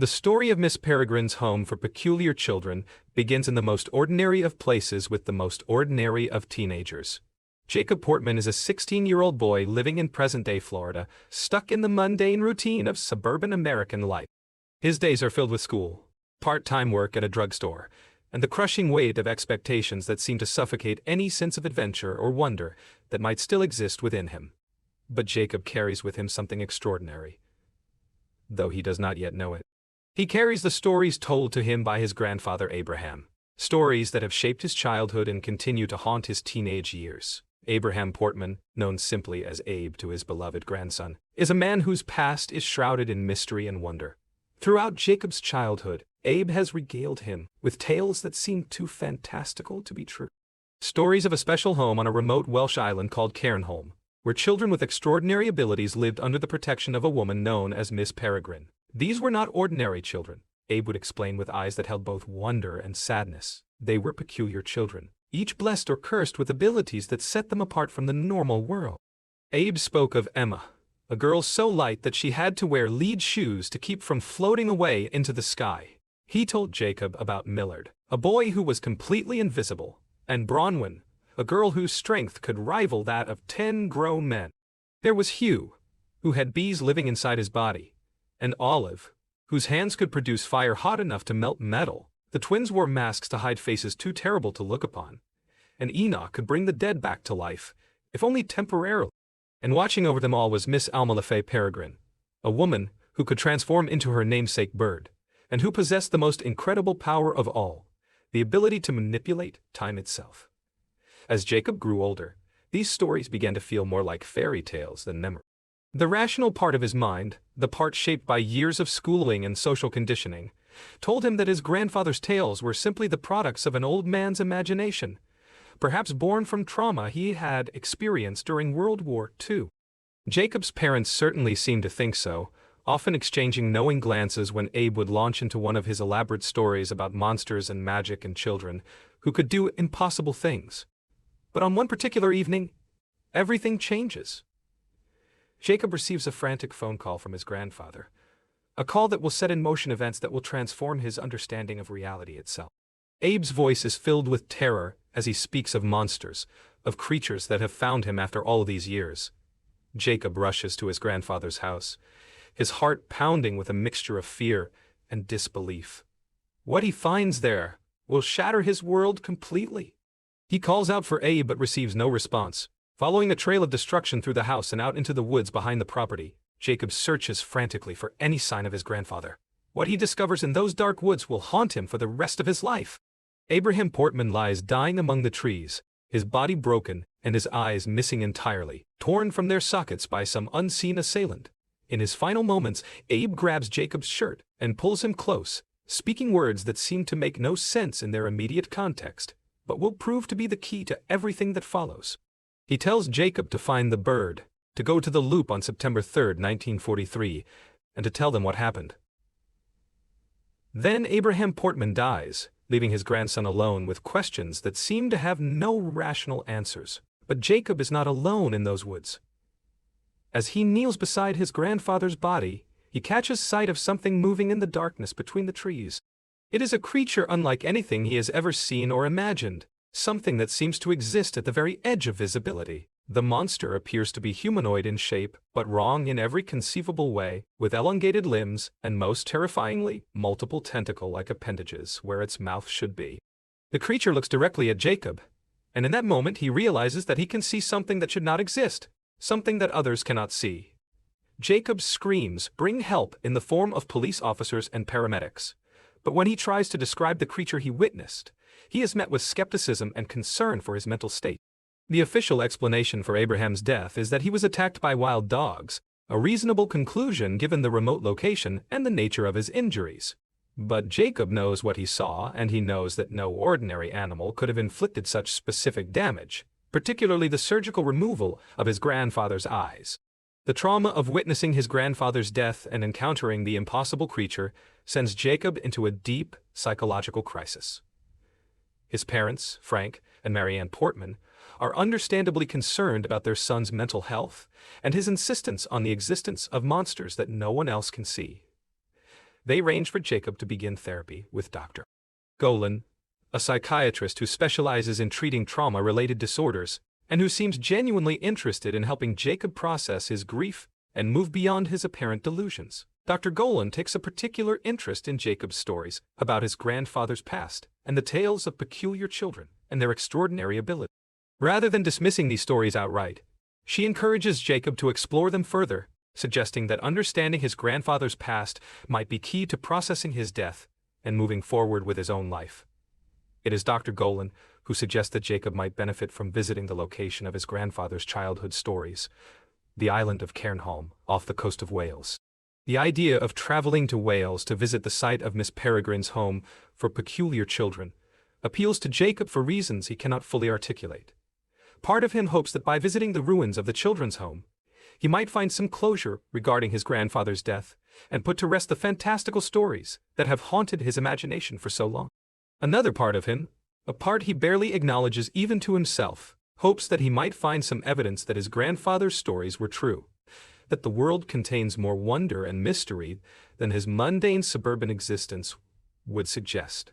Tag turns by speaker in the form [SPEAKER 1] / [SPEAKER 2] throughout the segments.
[SPEAKER 1] The story of Miss Peregrine's home for peculiar children begins in the most ordinary of places with the most ordinary of teenagers. Jacob Portman is a 16-year-old boy living in present-day Florida, stuck in the mundane routine of suburban American life. His days are filled with school, part-time work at a drugstore, and the crushing weight of expectations that seem to suffocate any sense of adventure or wonder that might still exist within him. But Jacob carries with him something extraordinary, though he does not yet know it. He carries the stories told to him by his grandfather Abraham, stories that have shaped his childhood and continue to haunt his teenage years. Abraham Portman, known simply as Abe to his beloved grandson, is a man whose past is shrouded in mystery and wonder. Throughout Jacob's childhood, Abe has regaled him with tales that seem too fantastical to be true. Stories of a special home on a remote Welsh island called Cairnholm, where children with extraordinary abilities lived under the protection of a woman known as Miss Peregrine. These were not ordinary children, Abe would explain with eyes that held both wonder and sadness. They were peculiar children, each blessed or cursed with abilities that set them apart from the normal world. Abe spoke of Emma, a girl so light that she had to wear lead shoes to keep from floating away into the sky. He told Jacob about Millard, a boy who was completely invisible, and Bronwyn, a girl whose strength could rival that of 10 grown men. There was Hugh, who had bees living inside his body, and Olive, whose hands could produce fire hot enough to melt metal. The twins wore masks to hide faces too terrible to look upon, and Enoch could bring the dead back to life, if only temporarily. And watching over them all was Miss Alma Peregrine, a woman who could transform into her namesake bird, and who possessed the most incredible power of all, the ability to manipulate time itself. As Jacob grew older, these stories began to feel more like fairy tales than memory. The rational part of his mind, the part shaped by years of schooling and social conditioning, told him that his grandfather's tales were simply the products of an old man's imagination, perhaps born from trauma he had experienced during World War II. Jacob's parents certainly seemed to think so, often exchanging knowing glances when Abe would launch into one of his elaborate stories about monsters and magic and children who could do impossible things. But on one particular evening, everything changes. Jacob receives a frantic phone call from his grandfather, a call that will set in motion events that will transform his understanding of reality itself. Abe's voice is filled with terror as he speaks of monsters, of creatures that have found him after all these years. Jacob rushes to his grandfather's house, his heart pounding with a mixture of fear and disbelief. What he finds there will shatter his world completely. He calls out for Abe but receives no response. Following a trail of destruction through the house and out into the woods behind the property, Jacob searches frantically for any sign of his grandfather. What he discovers in those dark woods will haunt him for the rest of his life. Abraham Portman lies dying among the trees, his body broken and his eyes missing entirely, torn from their sockets by some unseen assailant. In his final moments, Abe grabs Jacob's shirt and pulls him close, speaking words that seem to make no sense in their immediate context, but will prove to be the key to everything that follows. He tells Jacob to find the bird, to go to the Loop on September 3, 1943, and to tell them what happened. Then Abraham Portman dies, leaving his grandson alone with questions that seem to have no rational answers. But Jacob is not alone in those woods. As he kneels beside his grandfather's body, he catches sight of something moving in the darkness between the trees. It is a creature unlike anything he has ever seen or imagined, something that seems to exist at the very edge of visibility. The monster appears to be humanoid in shape, but wrong in every conceivable way, with elongated limbs and, most terrifyingly, multiple tentacle-like appendages where its mouth should be. The creature looks directly at Jacob, and in that moment he realizes that he can see something that should not exist, something that others cannot see. Jacob screams, "Bring help," in the form of police officers and paramedics. But when he tries to describe the creature he witnessed, he is met with skepticism and concern for his mental state. The official explanation for Abraham's death is that he was attacked by wild dogs, a reasonable conclusion given the remote location and the nature of his injuries. But Jacob knows what he saw, and he knows that no ordinary animal could have inflicted such specific damage, particularly the surgical removal of his grandfather's eyes. The trauma of witnessing his grandfather's death and encountering the impossible creature sends Jacob into a deep psychological crisis. His parents, Frank and Marianne Portman, are understandably concerned about their son's mental health and his insistence on the existence of monsters that no one else can see. They arrange for Jacob to begin therapy with Dr. Goldman, a psychiatrist who specializes in treating trauma-related disorders and who seems genuinely interested in helping Jacob process his grief and move beyond his apparent delusions. Dr. Goldman takes a particular interest in Jacob's stories about his grandfather's past and the tales of peculiar children and their extraordinary ability. Rather than dismissing these stories outright, she encourages Jacob to explore them further, suggesting that understanding his grandfather's past might be key to processing his death and moving forward with his own life. It is Dr. Goldman who suggests that Jacob might benefit from visiting the location of his grandfather's childhood stories, the island of Chernin, off the coast of Wales. The idea of traveling to Wales to visit the site of Miss Peregrine's home for peculiar children appeals to Jacob for reasons he cannot fully articulate. Part of him hopes that by visiting the ruins of the children's home, he might find some closure regarding his grandfather's death and put to rest the fantastical stories that have haunted his imagination for so long. Another part of him, a part he barely acknowledges even to himself, hopes that he might find some evidence that his grandfather's stories were true, that the world contains more wonder and mystery than his mundane suburban existence would suggest.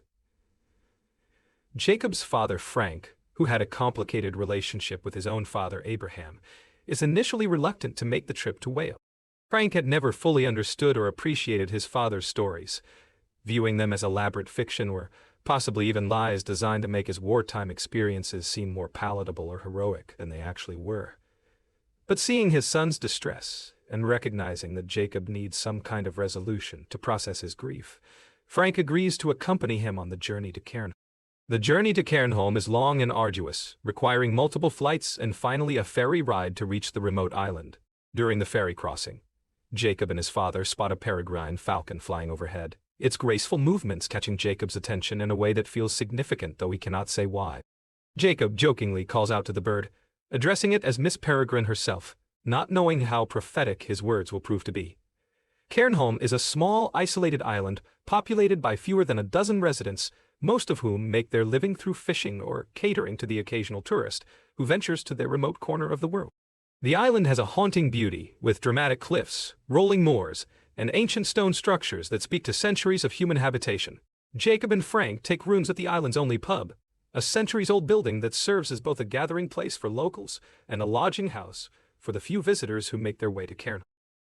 [SPEAKER 1] Jacob's father, Frank, who had a complicated relationship with his own father, Abraham, is initially reluctant to make the trip to Wales. Frank had never fully understood or appreciated his father's stories, viewing them as elaborate fiction or possibly even lies designed to make his wartime experiences seem more palatable or heroic than they actually were. But seeing his son's distress and recognizing that Jacob needs some kind of resolution to process his grief, Frank agrees to accompany him on the journey to Chernin. The journey to Chernin is long and arduous, requiring multiple flights and finally a ferry ride to reach the remote island. During the ferry crossing, Jacob and his father spot a peregrine falcon flying overhead, its graceful movements catching Jacob's attention in a way that feels significant, though he cannot say why. Jacob jokingly calls out to the bird, addressing it as Miss Peregrine herself, not knowing how prophetic his words will prove to be. Chernin is a small, isolated island populated by fewer than a dozen residents, most of whom make their living through fishing or catering to the occasional tourist who ventures to their remote corner of the world. The island has a haunting beauty, with dramatic cliffs, rolling moors, and ancient stone structures that speak to centuries of human habitation. Jacob and Frank take rooms at the island's only pub, a centuries-old building that serves as both a gathering place for locals and a lodging house for the few visitors who make their way to Chernin.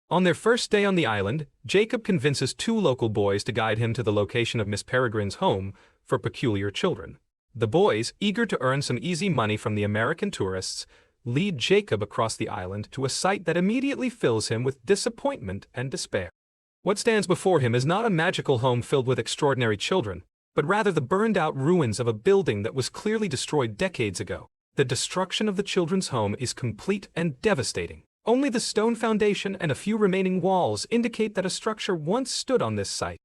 [SPEAKER 1] On their first day on the island, Jacob convinces two local boys to guide him to the location of Miss Peregrine's home for peculiar children. The boys, eager to earn some easy money from the American tourists, lead Jacob across the island to a site that immediately fills him with disappointment and despair. What stands before him is not a magical home filled with extraordinary children, but rather the burned-out ruins of a building that was clearly destroyed decades ago. The destruction of the children's home is complete and devastating. Only the stone foundation and a few remaining walls indicate that a structure once stood on this site.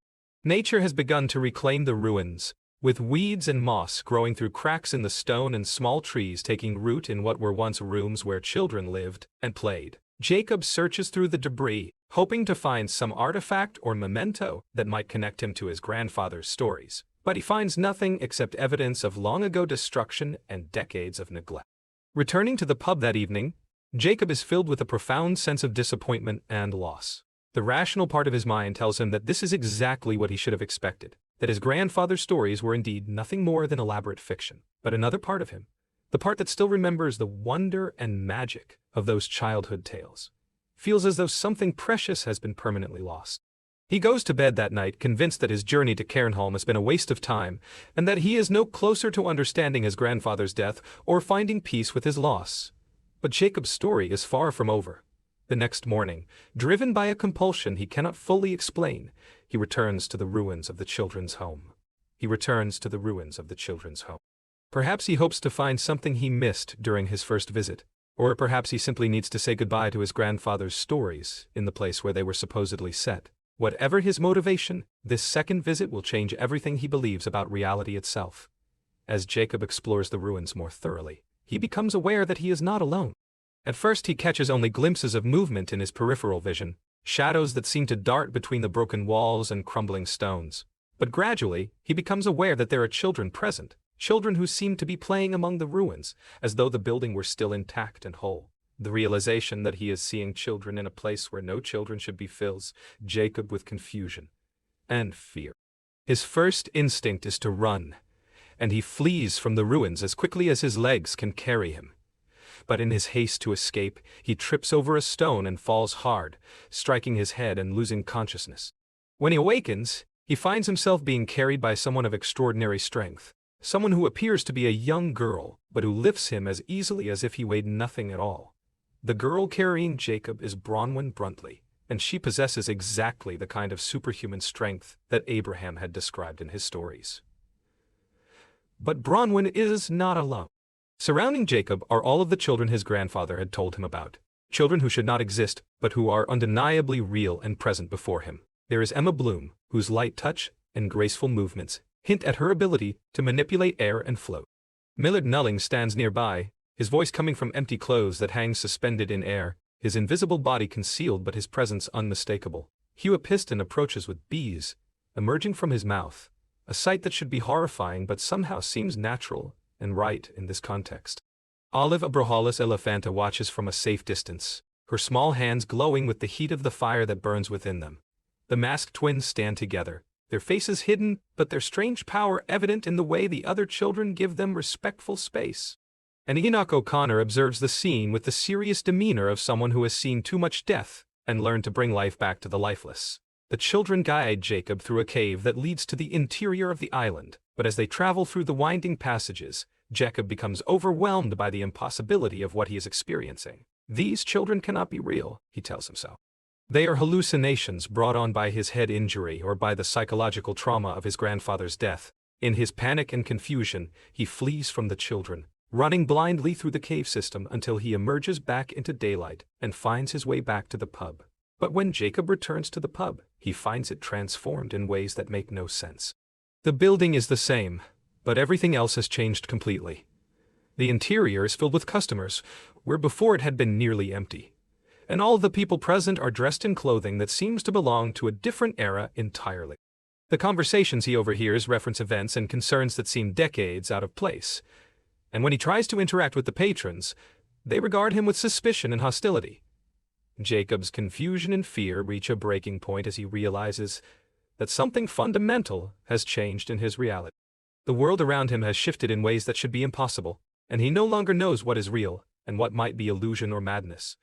[SPEAKER 1] Nature has begun to reclaim the ruins, with weeds and moss growing through cracks in the stone and small trees taking root in what were once rooms where children lived and played. Jacob searches through the debris, hoping to find some artifact or memento that might connect him to his grandfather's stories. But he finds nothing except evidence of long-ago destruction and decades of neglect. Returning to the pub that evening, Jacob is filled with a profound sense of disappointment and loss. The rational part of his mind tells him that this is exactly what he should have expected, that his grandfather's stories were indeed nothing more than elaborate fiction. But another part of him, the part that still remembers the wonder and magic of those childhood tales, feels as though something precious has been permanently lost. He goes to bed that night convinced that his journey to Chernin has been a waste of time and that he is no closer to understanding his grandfather's death or finding peace with his loss. But Jacob's story is far from over. The next morning, driven by a compulsion he cannot fully explain, he returns to the ruins of the children's home. Perhaps he hopes to find something he missed during his first visit, or perhaps he simply needs to say goodbye to his grandfather's stories in the place where they were supposedly set. Whatever his motivation, this second visit will change everything he believes about reality itself. As Jacob explores the ruins more thoroughly, he becomes aware that he is not alone. At first he catches only glimpses of movement in his peripheral vision, shadows that seem to dart between the broken walls and crumbling stones. But gradually, he becomes aware that there are children present, children who seem to be playing among the ruins, as though the building were still intact and whole. The realization that he is seeing children in a place where no children should be fills Jacob with confusion. and fear. His first instinct is to run, and he flees from the ruins as quickly as his legs can carry him. But in his haste to escape, he trips over a stone and falls hard, striking his head and losing consciousness. When he awakens, he finds himself being carried by someone of extraordinary strength, someone who appears to be a young girl, but who lifts him as easily as if he weighed nothing at all. The girl carrying Jacob is Bronwyn Bruntley, and she possesses exactly the kind of superhuman strength that Abraham had described in his stories. But Bronwyn is not alone. Surrounding Jacob are all of the children his grandfather had told him about, children who should not exist, but who are undeniably real and present before him. There is Emma Bloom, whose light touch and graceful movements hint at her ability to manipulate air and float. Millard Nulling stands nearby, his voice coming from empty clothes that hang suspended in air, his invisible body concealed but his presence unmistakable. Hugh Piston approaches with bees emerging from his mouth, a sight that should be horrifying but somehow seems natural and right in this context. Olive Abrahalis Elephanta watches from a safe distance, her small hands glowing with the heat of the fire that burns within them. The masked twins stand together, their faces hidden, but their strange power evident in the way the other children give them respectful space. And Enoch O'Connor observes the scene with the serious demeanor of someone who has seen too much death and learned to bring life back to the lifeless. The children guide Jacob through a cave that leads to the interior of the island, but as they travel through the winding passages, Jacob becomes overwhelmed by the impossibility of what he is experiencing. These children cannot be real, he tells himself. They are hallucinations brought on by his head injury or by the psychological trauma of his grandfather's death. In his panic and confusion, he flees from the children, running blindly through the cave system until he emerges back into daylight and finds his way back to the pub. But when Jacob returns to the pub, he finds it transformed in ways that make no sense. The building is the same, but everything else has changed completely. The interior is filled with customers, where before it had been nearly empty. And all of the people present are dressed in clothing that seems to belong to a different era entirely. The conversations he overhears reference events and concerns that seem decades out of place. And when he tries to interact with the patrons, they regard him with suspicion and hostility. Jacob's confusion and fear reach a breaking point as he realizes that something fundamental has changed in his reality. The world around him has shifted in ways that should be impossible, and he no longer knows what is real and what might be illusion or madness.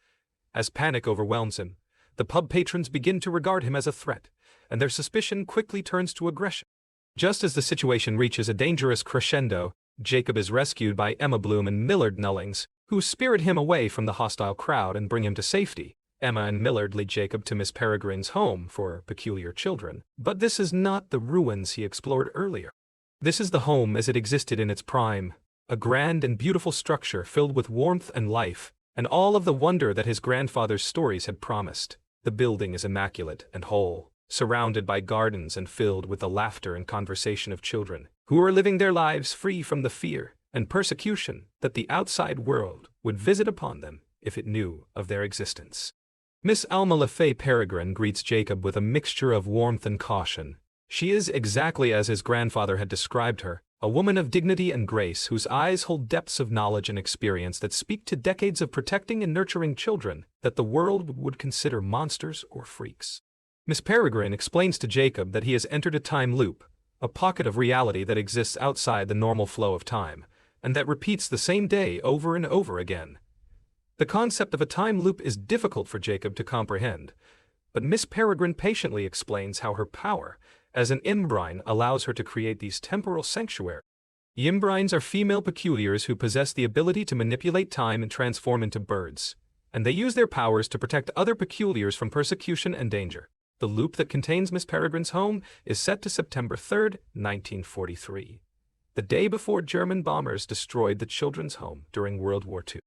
[SPEAKER 1] As panic overwhelms him, the pub patrons begin to regard him as a threat, and their suspicion quickly turns to aggression. Just as the situation reaches a dangerous crescendo, Jacob is rescued by Emma Bloom and Millard Nullings, who spirit him away from the hostile crowd and bring him to safety. Emma and Millard lead Jacob to Miss Peregrine's home for peculiar children, but this is not the ruins he explored earlier. This is the home as it existed in its prime, a grand and beautiful structure filled with warmth and life, and all of the wonder that his grandfather's stories had promised. The building is immaculate and whole, surrounded by gardens and filled with the laughter and conversation of children, who are living their lives free from the fear and persecution that the outside world would visit upon them if it knew of their existence. Miss Alma LaFay Peregrine greets Jacob with a mixture of warmth and caution. She is exactly as his grandfather had described her, a woman of dignity and grace whose eyes hold depths of knowledge and experience that speak to decades of protecting and nurturing children that the world would consider monsters or freaks. Miss Peregrine explains to Jacob that he has entered a time loop, a pocket of reality that exists outside the normal flow of time, and that repeats the same day over and over again. The concept of a time loop is difficult for Jacob to comprehend, but Miss Peregrine patiently explains how her power as an Imbrine allows her to create these temporal sanctuaries. Imbrines are female peculiars who possess the ability to manipulate time and transform into birds, and they use their powers to protect other peculiars from persecution and danger. The loop that contains Miss Peregrine's home is set to September 3rd, 1943, the day before German bombers destroyed the children's home during World War II.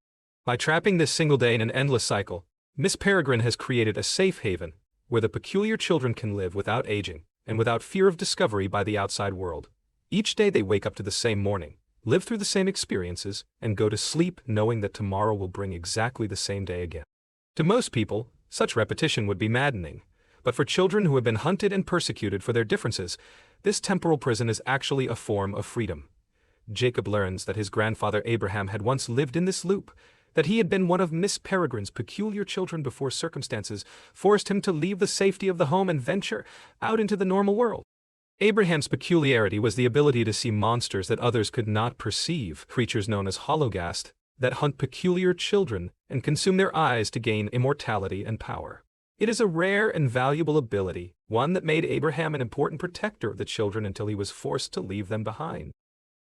[SPEAKER 1] By trapping this single day in an endless cycle, Miss Peregrine has created a safe haven where the peculiar children can live without aging and without fear of discovery by the outside world. Each day they wake up to the same morning, live through the same experiences, and go to sleep knowing that tomorrow will bring exactly the same day again. To most people, such repetition would be maddening, but for children who have been hunted and persecuted for their differences, this temporal prison is actually a form of freedom. Jacob learns that his grandfather Abraham had once lived in this loop, that he had been one of Miss Peregrine's peculiar children before circumstances forced him to leave the safety of the home and venture out into the normal world. Abraham's peculiarity was the ability to see monsters that others could not perceive, creatures known as hologast, that hunt peculiar children and consume their eyes to gain immortality and power. It is a rare and valuable ability, one that made Abraham an important protector of the children until he was forced to leave them behind.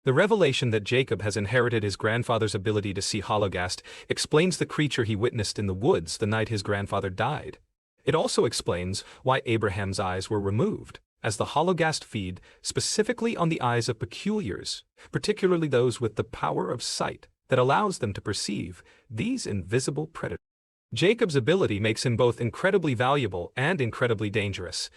[SPEAKER 1] The revelation that Jacob has inherited his grandfather's ability to see hologast explains the creature he witnessed in the woods the night his grandfather died. It also explains why Abraham's eyes were removed, as the hologast feed specifically on the eyes of peculiars, particularly those with the power of sight that allows them to perceive these invisible predators. Jacob's ability makes him both incredibly valuable and incredibly dangerous,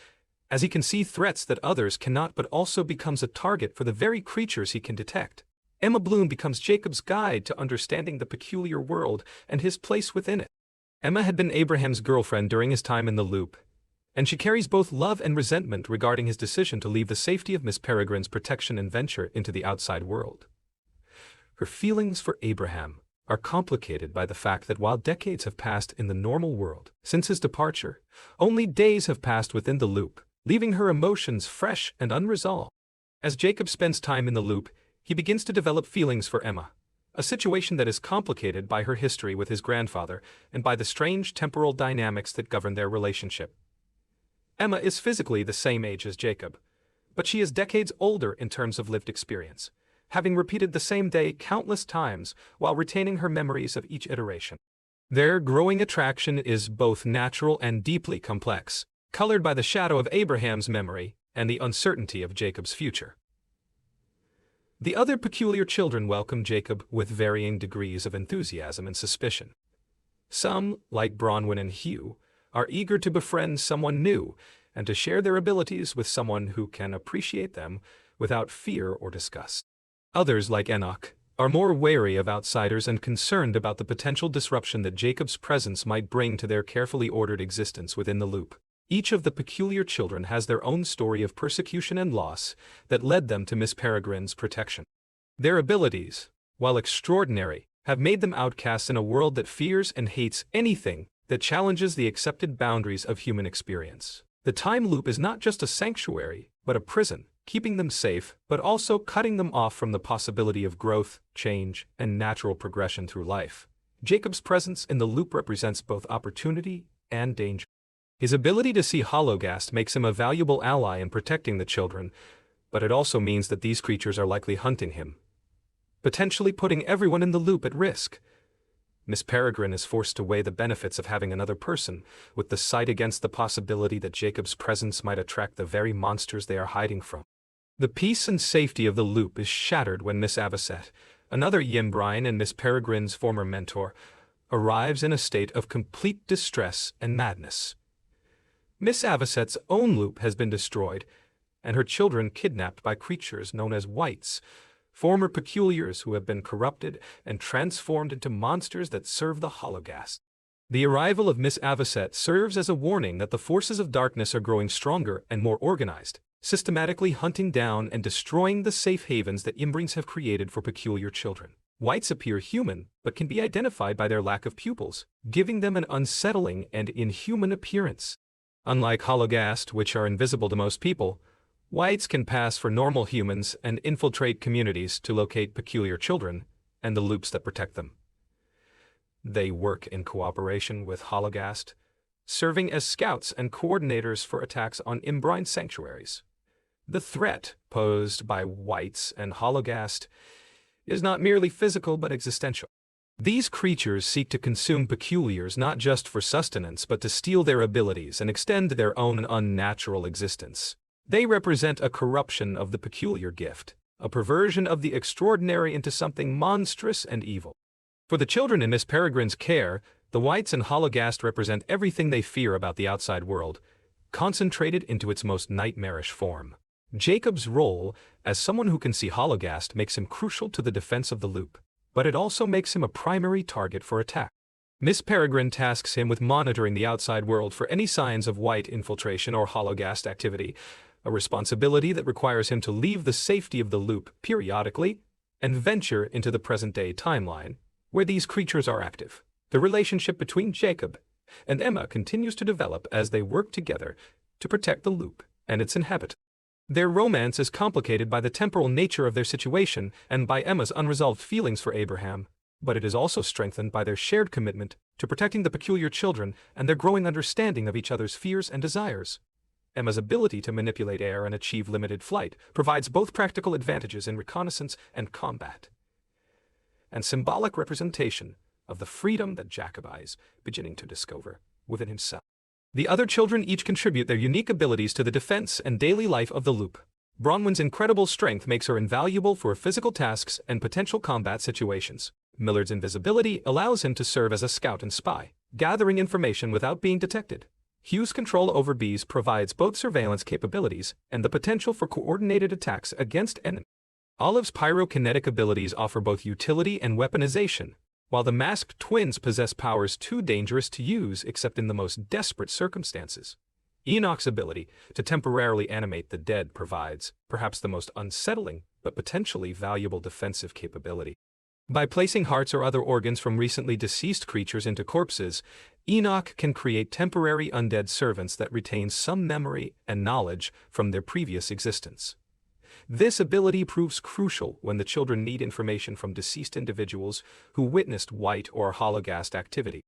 [SPEAKER 1] as he can see threats that others cannot, but also becomes a target for the very creatures he can detect. Emma Bloom becomes Jacob's guide to understanding the peculiar world and his place within it. Emma had been Abraham's girlfriend during his time in the loop, and she carries both love and resentment regarding his decision to leave the safety of Miss Peregrine's protection and venture into the outside world. Her feelings for Abraham are complicated by the fact that while decades have passed in the normal world since his departure, only days have passed within the loop, leaving her emotions fresh and unresolved. As Jacob spends time in the loop, he begins to develop feelings for Emma, a situation that is complicated by her history with his grandfather and by the strange temporal dynamics that govern their relationship. Emma is physically the same age as Jacob, but she is decades older in terms of lived experience, having repeated the same day countless times while retaining her memories of each iteration. Their growing attraction is both natural and deeply complex, colored by the shadow of Abraham's memory and the uncertainty of Jacob's future. The other peculiar children welcome Jacob with varying degrees of enthusiasm and suspicion. Some, like Bronwyn and Hugh, are eager to befriend someone new and to share their abilities with someone who can appreciate them without fear or disgust. Others, like Enoch, are more wary of outsiders and concerned about the potential disruption that Jacob's presence might bring to their carefully ordered existence within the loop. Each of the peculiar children has their own story of persecution and loss that led them to Miss Peregrine's protection. Their abilities, while extraordinary, have made them outcasts in a world that fears and hates anything that challenges the accepted boundaries of human experience. The time loop is not just a sanctuary, but a prison, keeping them safe, but also cutting them off from the possibility of growth, change, and natural progression through life. Jacob's presence in the loop represents both opportunity and danger. His ability to see hologast makes him a valuable ally in protecting the children, but it also means that these creatures are likely hunting him, potentially putting everyone in the loop at risk. Miss Peregrine is forced to weigh the benefits of having another person, with the sight against the possibility that Jacob's presence might attract the very monsters they are hiding from. The peace and safety of the loop is shattered when Miss Avocet, another Yimbrine and Miss Peregrine's former mentor, arrives in a state of complete distress and madness. Miss Avocet's own loop has been destroyed, and her children kidnapped by creatures known as wights, former peculiars who have been corrupted and transformed into monsters that serve the hologast. The arrival of Miss Avocet serves as a warning that the forces of darkness are growing stronger and more organized, systematically hunting down and destroying the safe havens that Imbrines have created for peculiar children. Wights appear human, but can be identified by their lack of pupils, giving them an unsettling and inhuman appearance. Unlike hologast, which are invisible to most people, wights can pass for normal humans and infiltrate communities to locate peculiar children and the loops that protect them. They work in cooperation with hologast, serving as scouts and coordinators for attacks on Imbrine sanctuaries. The threat posed by wights and hologast is not merely physical but existential. These creatures seek to consume peculiars not just for sustenance but to steal their abilities and extend their own unnatural existence. They represent a corruption of the peculiar gift, a perversion of the extraordinary into something monstrous and evil. For the children in Miss Peregrine's care, the wights and hologast represent everything they fear about the outside world, concentrated into its most nightmarish form. Jacob's role as someone who can see hologast makes him crucial to the defense of the loop, but it also makes him a primary target for attack. Miss Peregrine tasks him with monitoring the outside world for any signs of wight infiltration or hologast activity, a responsibility that requires him to leave the safety of the loop periodically and venture into the present-day timeline, where these creatures are active. The relationship between Jacob and Emma continues to develop as they work together to protect the loop and its inhabitants. Their romance is complicated by the temporal nature of their situation and by Emma's unresolved feelings for Abraham, but it is also strengthened by their shared commitment to protecting the peculiar children and their growing understanding of each other's fears and desires. Emma's ability to manipulate air and achieve limited flight provides both practical advantages in reconnaissance and combat, and symbolic representation of the freedom that Jacob is beginning to discover within himself. The other children each contribute their unique abilities to the defense and daily life of the loop. Bronwyn's incredible strength makes her invaluable for physical tasks and potential combat situations. Millard's invisibility allows him to serve as a scout and spy, gathering information without being detected. Hugh's control over bees provides both surveillance capabilities and the potential for coordinated attacks against enemies. Olive's pyrokinetic abilities offer both utility and weaponization, while the masked twins possess powers too dangerous to use except in the most desperate circumstances. Enoch's ability to temporarily animate the dead provides perhaps the most unsettling but potentially valuable defensive capability. By placing hearts or other organs from recently deceased creatures into corpses, Enoch can create temporary undead servants that retain some memory and knowledge from their previous existence. This ability proves crucial when the children need information from deceased individuals who witnessed white or hologast activity.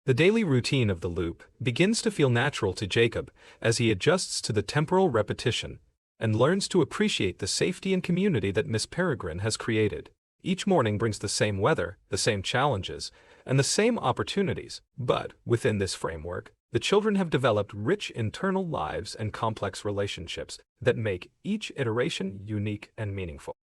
[SPEAKER 1] The daily routine of the loop begins to feel natural to Jacob as he adjusts to the temporal repetition and learns to appreciate the safety and community that Miss Peregrine has created. Each morning brings the same weather, the same challenges, and the same opportunities, but within this framework, the children have developed rich internal lives and complex relationships that make each iteration unique and meaningful.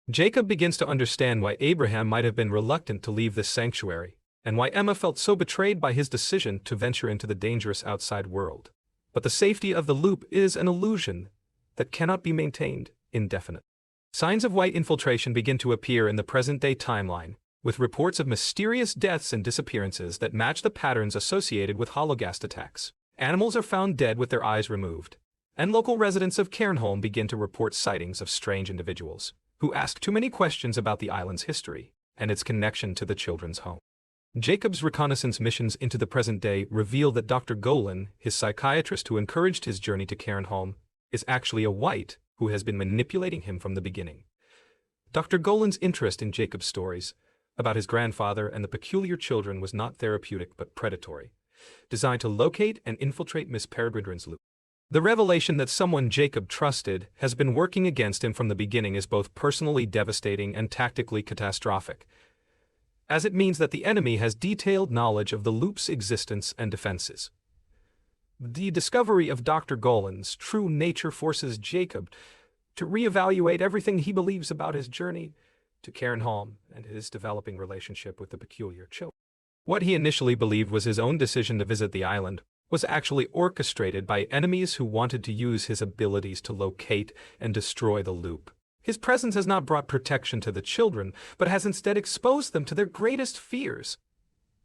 [SPEAKER 1] Jacob begins to understand why Abraham might have been reluctant to leave this sanctuary, and why Emma felt so betrayed by his decision to venture into the dangerous outside world. But the safety of the loop is an illusion that cannot be maintained indefinitely. Signs of white infiltration begin to appear in the present-day timeline, with reports of mysterious deaths and disappearances that match the patterns associated with hologast attacks. Animals are found dead with their eyes removed, and local residents of Cairnholm begin to report sightings of strange individuals who ask too many questions about the island's history and its connection to the children's home. Jacob's reconnaissance missions into the present day reveal that Dr. Goldman, his psychiatrist who encouraged his journey to Cairnholm, is actually a white who has been manipulating him from the beginning. Dr. Goldman's interest in Jacob's stories about his grandfather and the peculiar children was not therapeutic but predatory, designed to locate and infiltrate Miss Peregrine's loop. The revelation that someone Jacob trusted has been working against him from the beginning is both personally devastating and tactically catastrophic, as it means that the enemy has detailed knowledge of the loop's existence and defenses. The discovery of Dr. Goldman's true nature forces Jacob to reevaluate everything he believes about his journey to Cairnholm and his developing relationship with the peculiar children. What he initially believed was his own decision to visit the island was actually orchestrated by enemies who wanted to use his abilities to locate and destroy the loop. His presence has not brought protection to the children, but has instead exposed them to their greatest fears.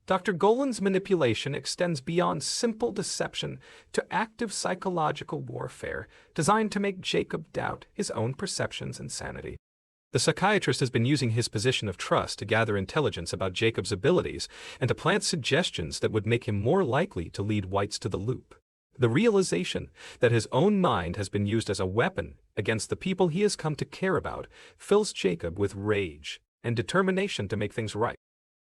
[SPEAKER 1] Dr. Goldman's manipulation extends beyond simple deception to active psychological warfare designed to make Jacob doubt his own perceptions and sanity. The psychiatrist has been using his position of trust to gather intelligence about Jacob's abilities and to plant suggestions that would make him more likely to lead whites to the loop. The realization that his own mind has been used as a weapon against the people he has come to care about fills Jacob with rage and determination to make things right.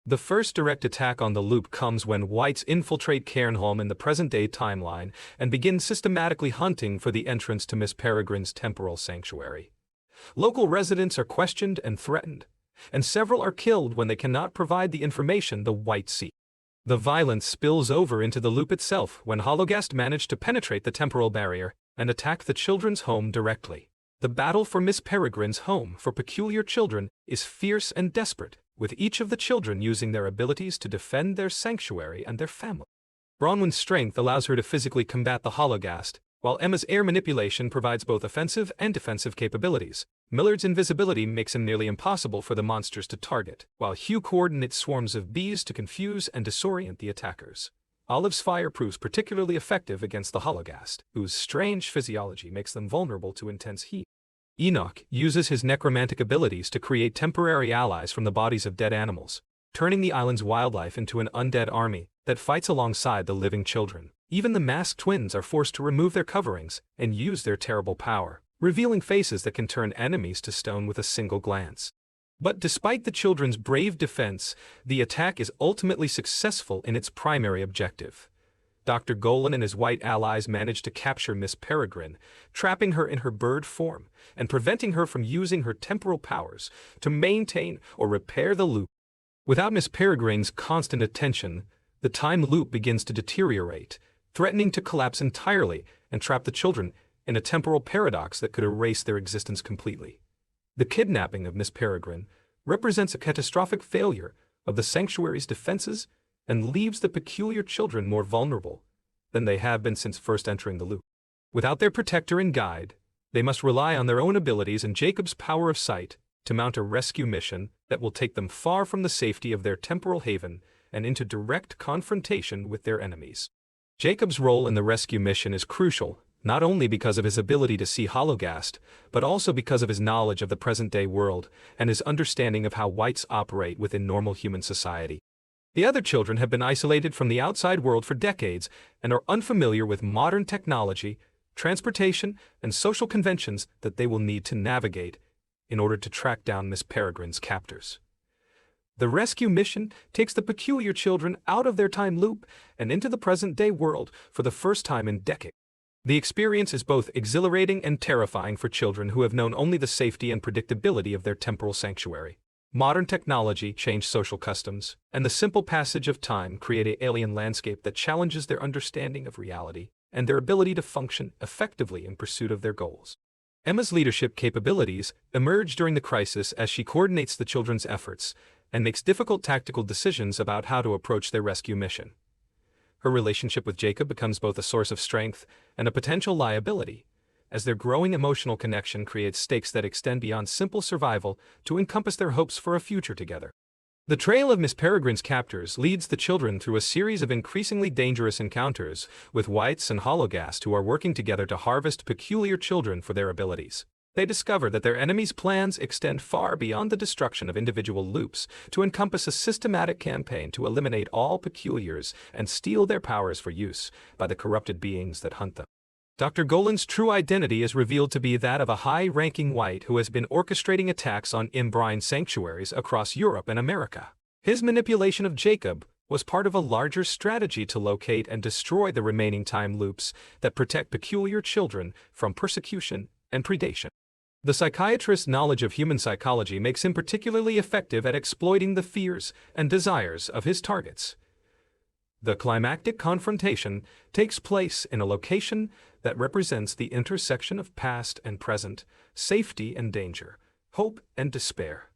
[SPEAKER 1] The first direct attack on the loop comes when whites infiltrate Cairnholm in the present-day timeline and begin systematically hunting for the entrance to Miss Peregrine's temporal sanctuary. Local residents are questioned and threatened, and several are killed when they cannot provide the information the whites seek. The violence spills over into the loop itself when hologast manage to penetrate the temporal barrier and attack the children's home directly. The battle for Miss Peregrine's home for peculiar children is fierce and desperate, with each of the children using their abilities to defend their sanctuary and their family. Bronwyn's strength allows her to physically combat the hologast, while Emma's air manipulation provides both offensive and defensive capabilities. Millard's invisibility makes him nearly impossible for the monsters to target, while Hugh coordinates swarms of bees to confuse and disorient the attackers. Olive's fire proves particularly effective against the hologast, whose strange physiology makes them vulnerable to intense heat. Enoch uses his necromantic abilities to create temporary allies from the bodies of dead animals, turning the island's wildlife into an undead army that fights alongside the living children. Even the masked twins are forced to remove their coverings and use their terrible power, revealing faces that can turn enemies to stone with a single glance. But despite the children's brave defense, the attack is ultimately successful in its primary objective. Dr. Goldman and his white allies manage to capture Miss Peregrine, trapping her in her bird form and preventing her from using her temporal powers to maintain or repair the loop. Without Miss Peregrine's constant attention, the time loop begins to deteriorate, threatening to collapse entirely and trap the children in a temporal paradox that could erase their existence completely. The kidnapping of Miss Peregrine represents a catastrophic failure of the sanctuary's defenses and leaves the peculiar children more vulnerable than they have been since first entering the loop. Without their protector and guide, they must rely on their own abilities and Jacob's power of sight to mount a rescue mission that will take them far from the safety of their temporal haven and into direct confrontation with their enemies. Jacob's role in the rescue mission is crucial, not only because of his ability to see hologast, but also because of his knowledge of the present-day world and his understanding of how whites operate within normal human society. The other children have been isolated from the outside world for decades and are unfamiliar with modern technology, transportation, and social conventions that they will need to navigate in order to track down Miss Peregrine's captors. The rescue mission takes the peculiar children out of their time loop and into the present-day world for the first time in decades. The experience is both exhilarating and terrifying for children who have known only the safety and predictability of their temporal sanctuary. Modern technology changed social customs, and the simple passage of time create an alien landscape that challenges their understanding of reality and their ability to function effectively in pursuit of their goals. Emma's leadership capabilities emerge during the crisis as she coordinates the children's efforts and makes difficult tactical decisions about how to approach their rescue mission. Her relationship with Jacob becomes both a source of strength and a potential liability, as their growing emotional connection creates stakes that extend beyond simple survival to encompass their hopes for a future together. The trail of Miss Peregrine's captors leads the children through a series of increasingly dangerous encounters with whites and hologast who are working together to harvest peculiar children for their abilities. They discover that their enemies' plans extend far beyond the destruction of individual loops to encompass a systematic campaign to eliminate all peculiars and steal their powers for use by the corrupted beings that hunt them. Dr. Goldman's true identity is revealed to be that of a high-ranking white who has been orchestrating attacks on imbrine sanctuaries across Europe and America. His manipulation of Jacob was part of a larger strategy to locate and destroy the remaining time loops that protect peculiar children from persecution and predation. The psychiatrist's knowledge of human psychology makes him particularly effective at exploiting the fears and desires of his targets. The climactic confrontation takes place in a location that represents the intersection of past and present, safety and danger, hope and despair.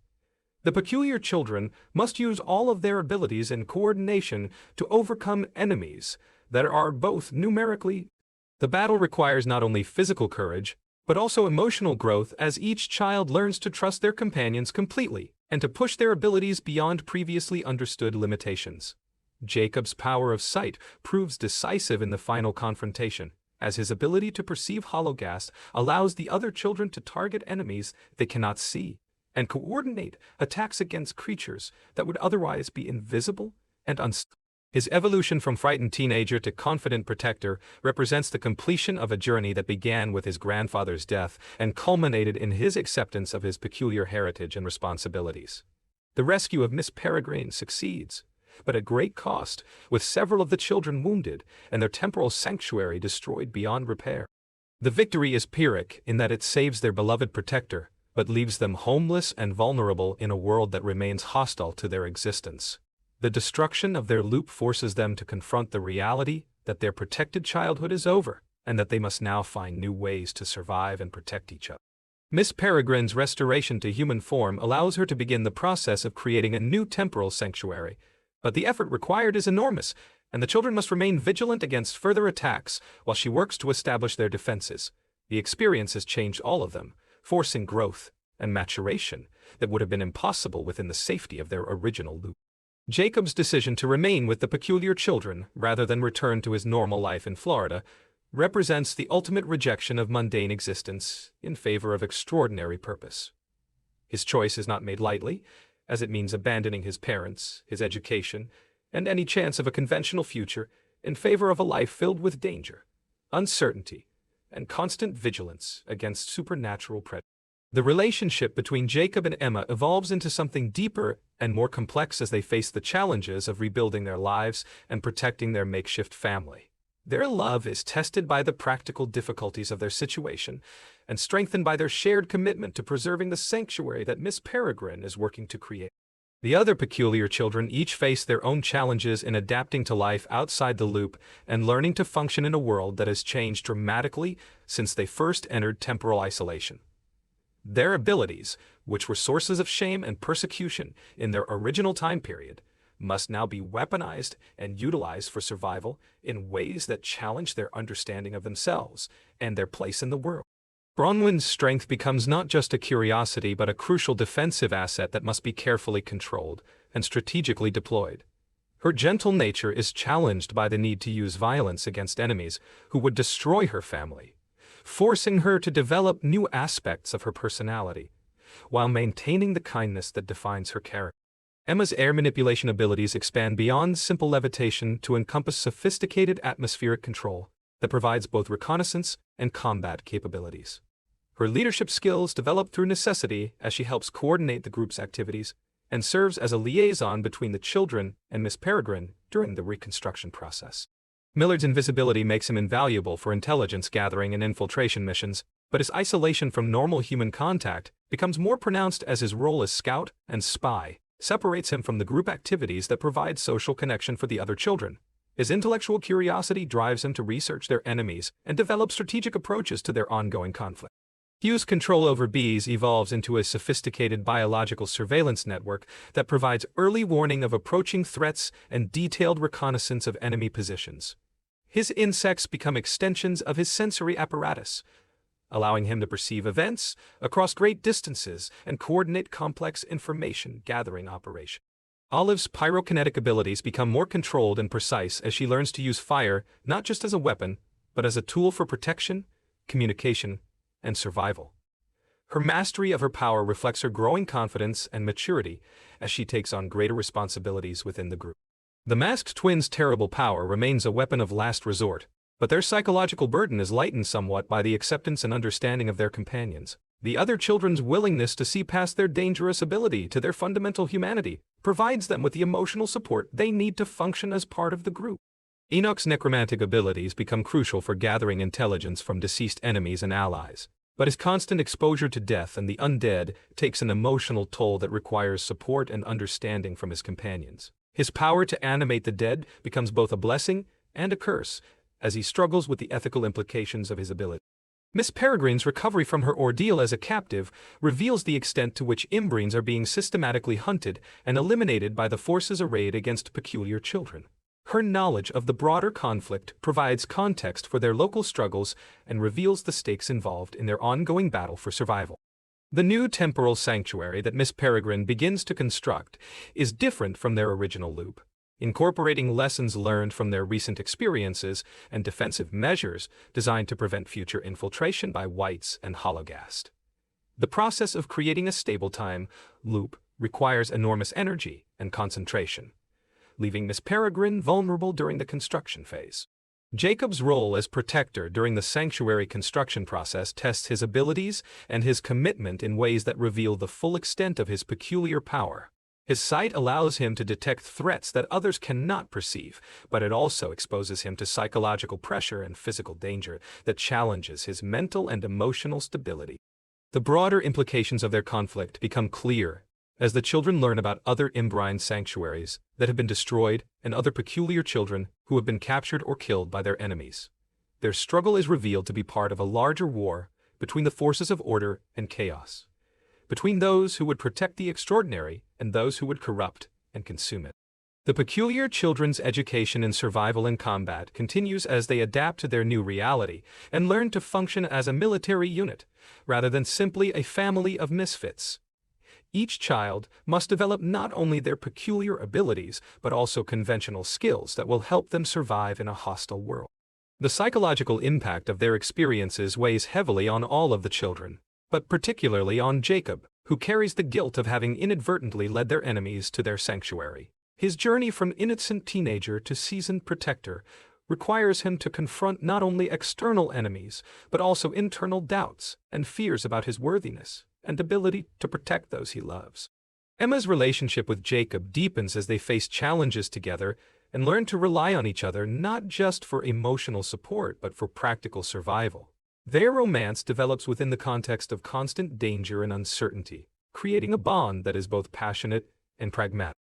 [SPEAKER 1] The peculiar children must use all of their abilities in coordination to overcome enemies that are both numerically. The battle requires not only physical courage, but also emotional growth as each child learns to trust their companions completely and to push their abilities beyond previously understood limitations. Jacob's power of sight proves decisive in the final confrontation, as his ability to perceive hologast allows the other children to target enemies they cannot see and coordinate attacks against creatures that would otherwise be invisible and unstoppable. His evolution from frightened teenager to confident protector represents the completion of a journey that began with his grandfather's death and culminated in his acceptance of his peculiar heritage and responsibilities. The rescue of Miss Peregrine succeeds, but at great cost, with several of the children wounded and their temporal sanctuary destroyed beyond repair. The victory is Pyrrhic in that it saves their beloved protector, but leaves them homeless and vulnerable in a world that remains hostile to their existence. The destruction of their loop forces them to confront the reality that their protected childhood is over, and that they must now find new ways to survive and protect each other. Miss Peregrine's restoration to human form allows her to begin the process of creating a new temporal sanctuary, but the effort required is enormous, and the children must remain vigilant against further attacks while she works to establish their defenses. The experience has changed all of them, forcing growth and maturation that would have been impossible within the safety of their original loop. Jacob's decision to remain with the peculiar children rather than return to his normal life in Florida represents the ultimate rejection of mundane existence in favor of extraordinary purpose. His choice is not made lightly, as it means abandoning his parents, his education, and any chance of a conventional future in favor of a life filled with danger, uncertainty, and constant vigilance against supernatural predators. The relationship between Jacob and Emma evolves into something deeper and more complex as they face the challenges of rebuilding their lives and protecting their makeshift family. Their love is tested by the practical difficulties of their situation and strengthened by their shared commitment to preserving the sanctuary that Miss Peregrine is working to create. The other peculiar children each face their own challenges in adapting to life outside the loop and learning to function in a world that has changed dramatically since they first entered temporal isolation. Their abilities, which were sources of shame and persecution in their original time period, must now be weaponized and utilized for survival in ways that challenge their understanding of themselves and their place in the world. Bronwyn's strength becomes not just a curiosity but a crucial defensive asset that must be carefully controlled and strategically deployed. Her gentle nature is challenged by the need to use violence against enemies who would destroy her family, forcing her to develop new aspects of her personality, while maintaining the kindness that defines her character. Emma's air manipulation abilities expand beyond simple levitation to encompass sophisticated atmospheric control that provides both reconnaissance and combat capabilities. Her leadership skills develop through necessity as she helps coordinate the group's activities and serves as a liaison between the children and Miss Peregrine during the reconstruction process. Millard's invisibility makes him invaluable for intelligence gathering and infiltration missions, but his isolation from normal human contact becomes more pronounced as his role as scout and spy separates him from the group activities that provide social connection for the other children. His intellectual curiosity drives him to research their enemies and develop strategic approaches to their ongoing conflict. Hugh's control over bees evolves into a sophisticated biological surveillance network that provides early warning of approaching threats and detailed reconnaissance of enemy positions. His insects become extensions of his sensory apparatus, allowing him to perceive events across great distances and coordinate complex information-gathering operations. Olive's pyrokinetic abilities become more controlled and precise as she learns to use fire not just as a weapon, but as a tool for protection, communication, and survival. Her mastery of her power reflects her growing confidence and maturity as she takes on greater responsibilities within the group. The masked twins' terrible power remains a weapon of last resort, but their psychological burden is lightened somewhat by the acceptance and understanding of their companions. The other children's willingness to see past their dangerous ability to their fundamental humanity provides them with the emotional support they need to function as part of the group. Enoch's necromantic abilities become crucial for gathering intelligence from deceased enemies and allies, but his constant exposure to death and the undead takes an emotional toll that requires support and understanding from his companions. His power to animate the dead becomes both a blessing and a curse as he struggles with the ethical implications of his ability. Miss Peregrine's recovery from her ordeal as a captive reveals the extent to which Imbrines are being systematically hunted and eliminated by the forces arrayed against peculiar children. Her knowledge of the broader conflict provides context for their local struggles and reveals the stakes involved in their ongoing battle for survival. The new temporal sanctuary that Miss Peregrine begins to construct is different from their original loop, incorporating lessons learned from their recent experiences and defensive measures designed to prevent future infiltration by whites and hologast. The process of creating a stable time loop requires enormous energy and concentration, leaving Miss Peregrine vulnerable during the construction phase. Jacob's role as protector during the sanctuary construction process tests his abilities and his commitment in ways that reveal the full extent of his peculiar power. His sight allows him to detect threats that others cannot perceive, but it also exposes him to psychological pressure and physical danger that challenges his mental and emotional stability. The broader implications of their conflict become clear as the children learn about other Imbrine sanctuaries that have been destroyed and other peculiar children who have been captured or killed by their enemies. Their struggle is revealed to be part of a larger war between the forces of order and chaos, between those who would protect the extraordinary and those who would corrupt and consume it. The peculiar children's education in survival and combat continues as they adapt to their new reality and learn to function as a military unit rather than simply a family of misfits. Each child must develop not only their peculiar abilities, but also conventional skills that will help them survive in a hostile world. The psychological impact of their experiences weighs heavily on all of the children, but particularly on Jacob, who carries the guilt of having inadvertently led their enemies to their sanctuary. His journey from innocent teenager to seasoned protector requires him to confront not only external enemies, but also internal doubts and fears about his worthiness and ability to protect those he loves. Emma's relationship with Jacob deepens as they face challenges together and learn to rely on each other not just for emotional support but for practical survival. Their romance develops within the context of constant danger and uncertainty, creating a bond that is both passionate and pragmatic.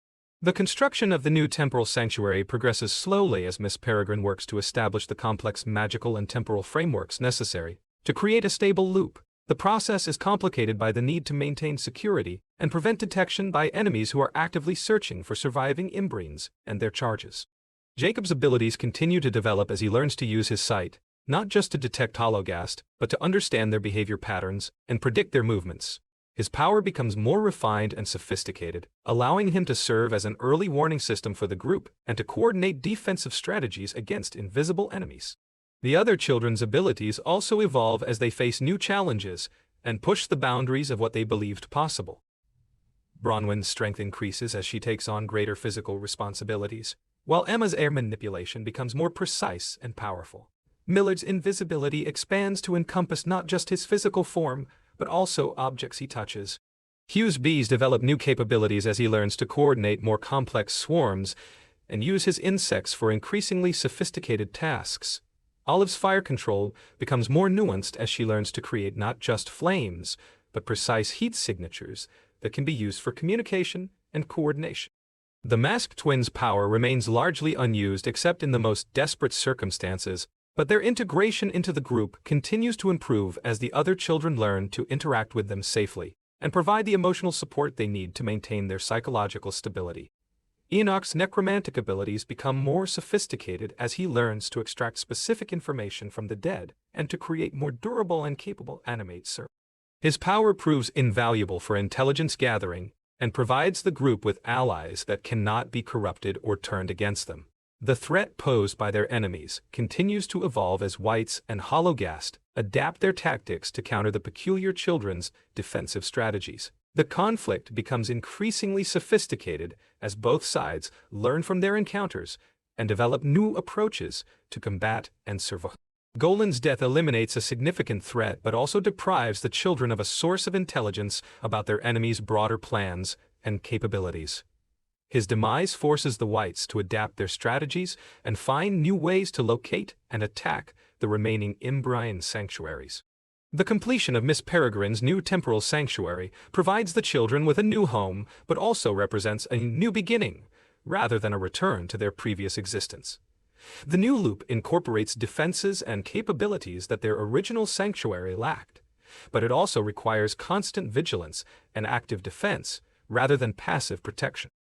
[SPEAKER 1] The construction of the new temporal sanctuary progresses slowly as Miss Peregrine works to establish the complex magical and temporal frameworks necessary to create a stable loop. The process is complicated by the need to maintain security and prevent detection by enemies who are actively searching for surviving Imbrines and their charges. Jacob's abilities continue to develop as he learns to use his sight, not just to detect hologast, but to understand their behavior patterns and predict their movements. His power becomes more refined and sophisticated, allowing him to serve as an early warning system for the group and to coordinate defensive strategies against invisible enemies. The other children's abilities also evolve as they face new challenges and push the boundaries of what they believed possible. Bronwyn's strength increases as she takes on greater physical responsibilities, while Emma's air manipulation becomes more precise and powerful. Millard's invisibility expands to encompass not just his physical form, but also objects he touches. Hugh's bees develop new capabilities as he learns to coordinate more complex swarms and use his insects for increasingly sophisticated tasks. Olive's fire control becomes more nuanced as she learns to create not just flames, but precise heat signatures that can be used for communication and coordination. The masked twins' power remains largely unused except in the most desperate circumstances, but their integration into the group continues to improve as the other children learn to interact with them safely and provide the emotional support they need to maintain their psychological stability. Enoch's necromantic abilities become more sophisticated as he learns to extract specific information from the dead and to create more durable and capable animate circuits. His power proves invaluable for intelligence gathering and provides the group with allies that cannot be corrupted or turned against them. The threat posed by their enemies continues to evolve as Whites and Hologast adapt their tactics to counter the peculiar children's defensive strategies. The conflict becomes increasingly sophisticated as both sides learn from their encounters and develop new approaches to combat and survive. Goldman's death eliminates a significant threat but also deprives the children of a source of intelligence about their enemies' broader plans and capabilities. His demise forces the Whites to adapt their strategies and find new ways to locate and attack the remaining Imbrine sanctuaries. The completion of Miss Peregrine's new temporal sanctuary provides the children with a new home, but also represents a new beginning, rather than a return to their previous existence. The new loop incorporates defenses and capabilities that their original sanctuary lacked, but it also requires constant vigilance and active defense, rather than passive protection.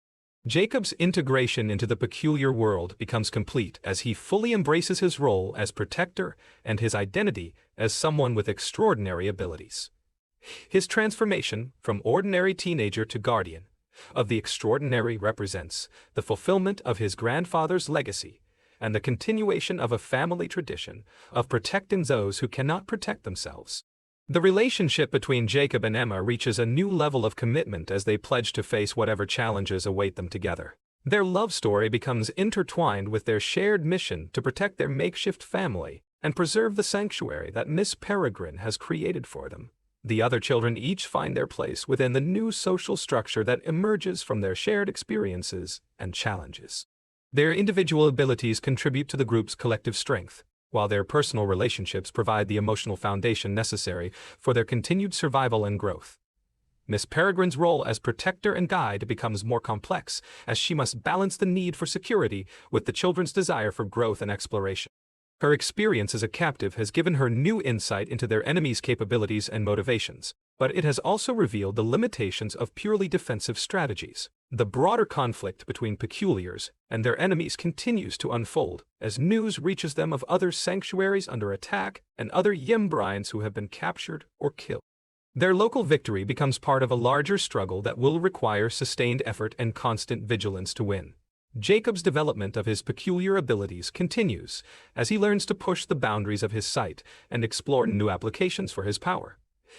[SPEAKER 1] Jacob's integration into the peculiar world becomes complete as he fully embraces his role as protector and his identity as someone with extraordinary abilities. His transformation from ordinary teenager to guardian of the extraordinary represents the fulfillment of his grandfather's legacy and the continuation of a family tradition of protecting those who cannot protect themselves. The relationship between Jacob and Emma reaches a new level of commitment as they pledge to face whatever challenges await them together. Their love story becomes intertwined with their shared mission to protect their makeshift family and preserve the sanctuary that Miss Peregrine has created for them. The other children each find their place within the new social structure that emerges from their shared experiences and challenges. Their individual abilities contribute to the group's collective strength, while their personal relationships provide the emotional foundation necessary for their continued survival and growth. Miss Peregrine's role as protector and guide becomes more complex as she must balance the need for security with the children's desire for growth and exploration. Her experience as a captive has given her new insight into their enemies' capabilities and motivations, but it has also revealed the limitations of purely defensive strategies. The broader conflict between peculiars and their enemies continues to unfold as news reaches them of other sanctuaries under attack and other Imbrines who have been captured or killed. Their local victory becomes part of a larger struggle that will require sustained effort and constant vigilance to win. Jacob's development of his peculiar abilities continues as he learns to push the boundaries of his sight and explore new applications for his power.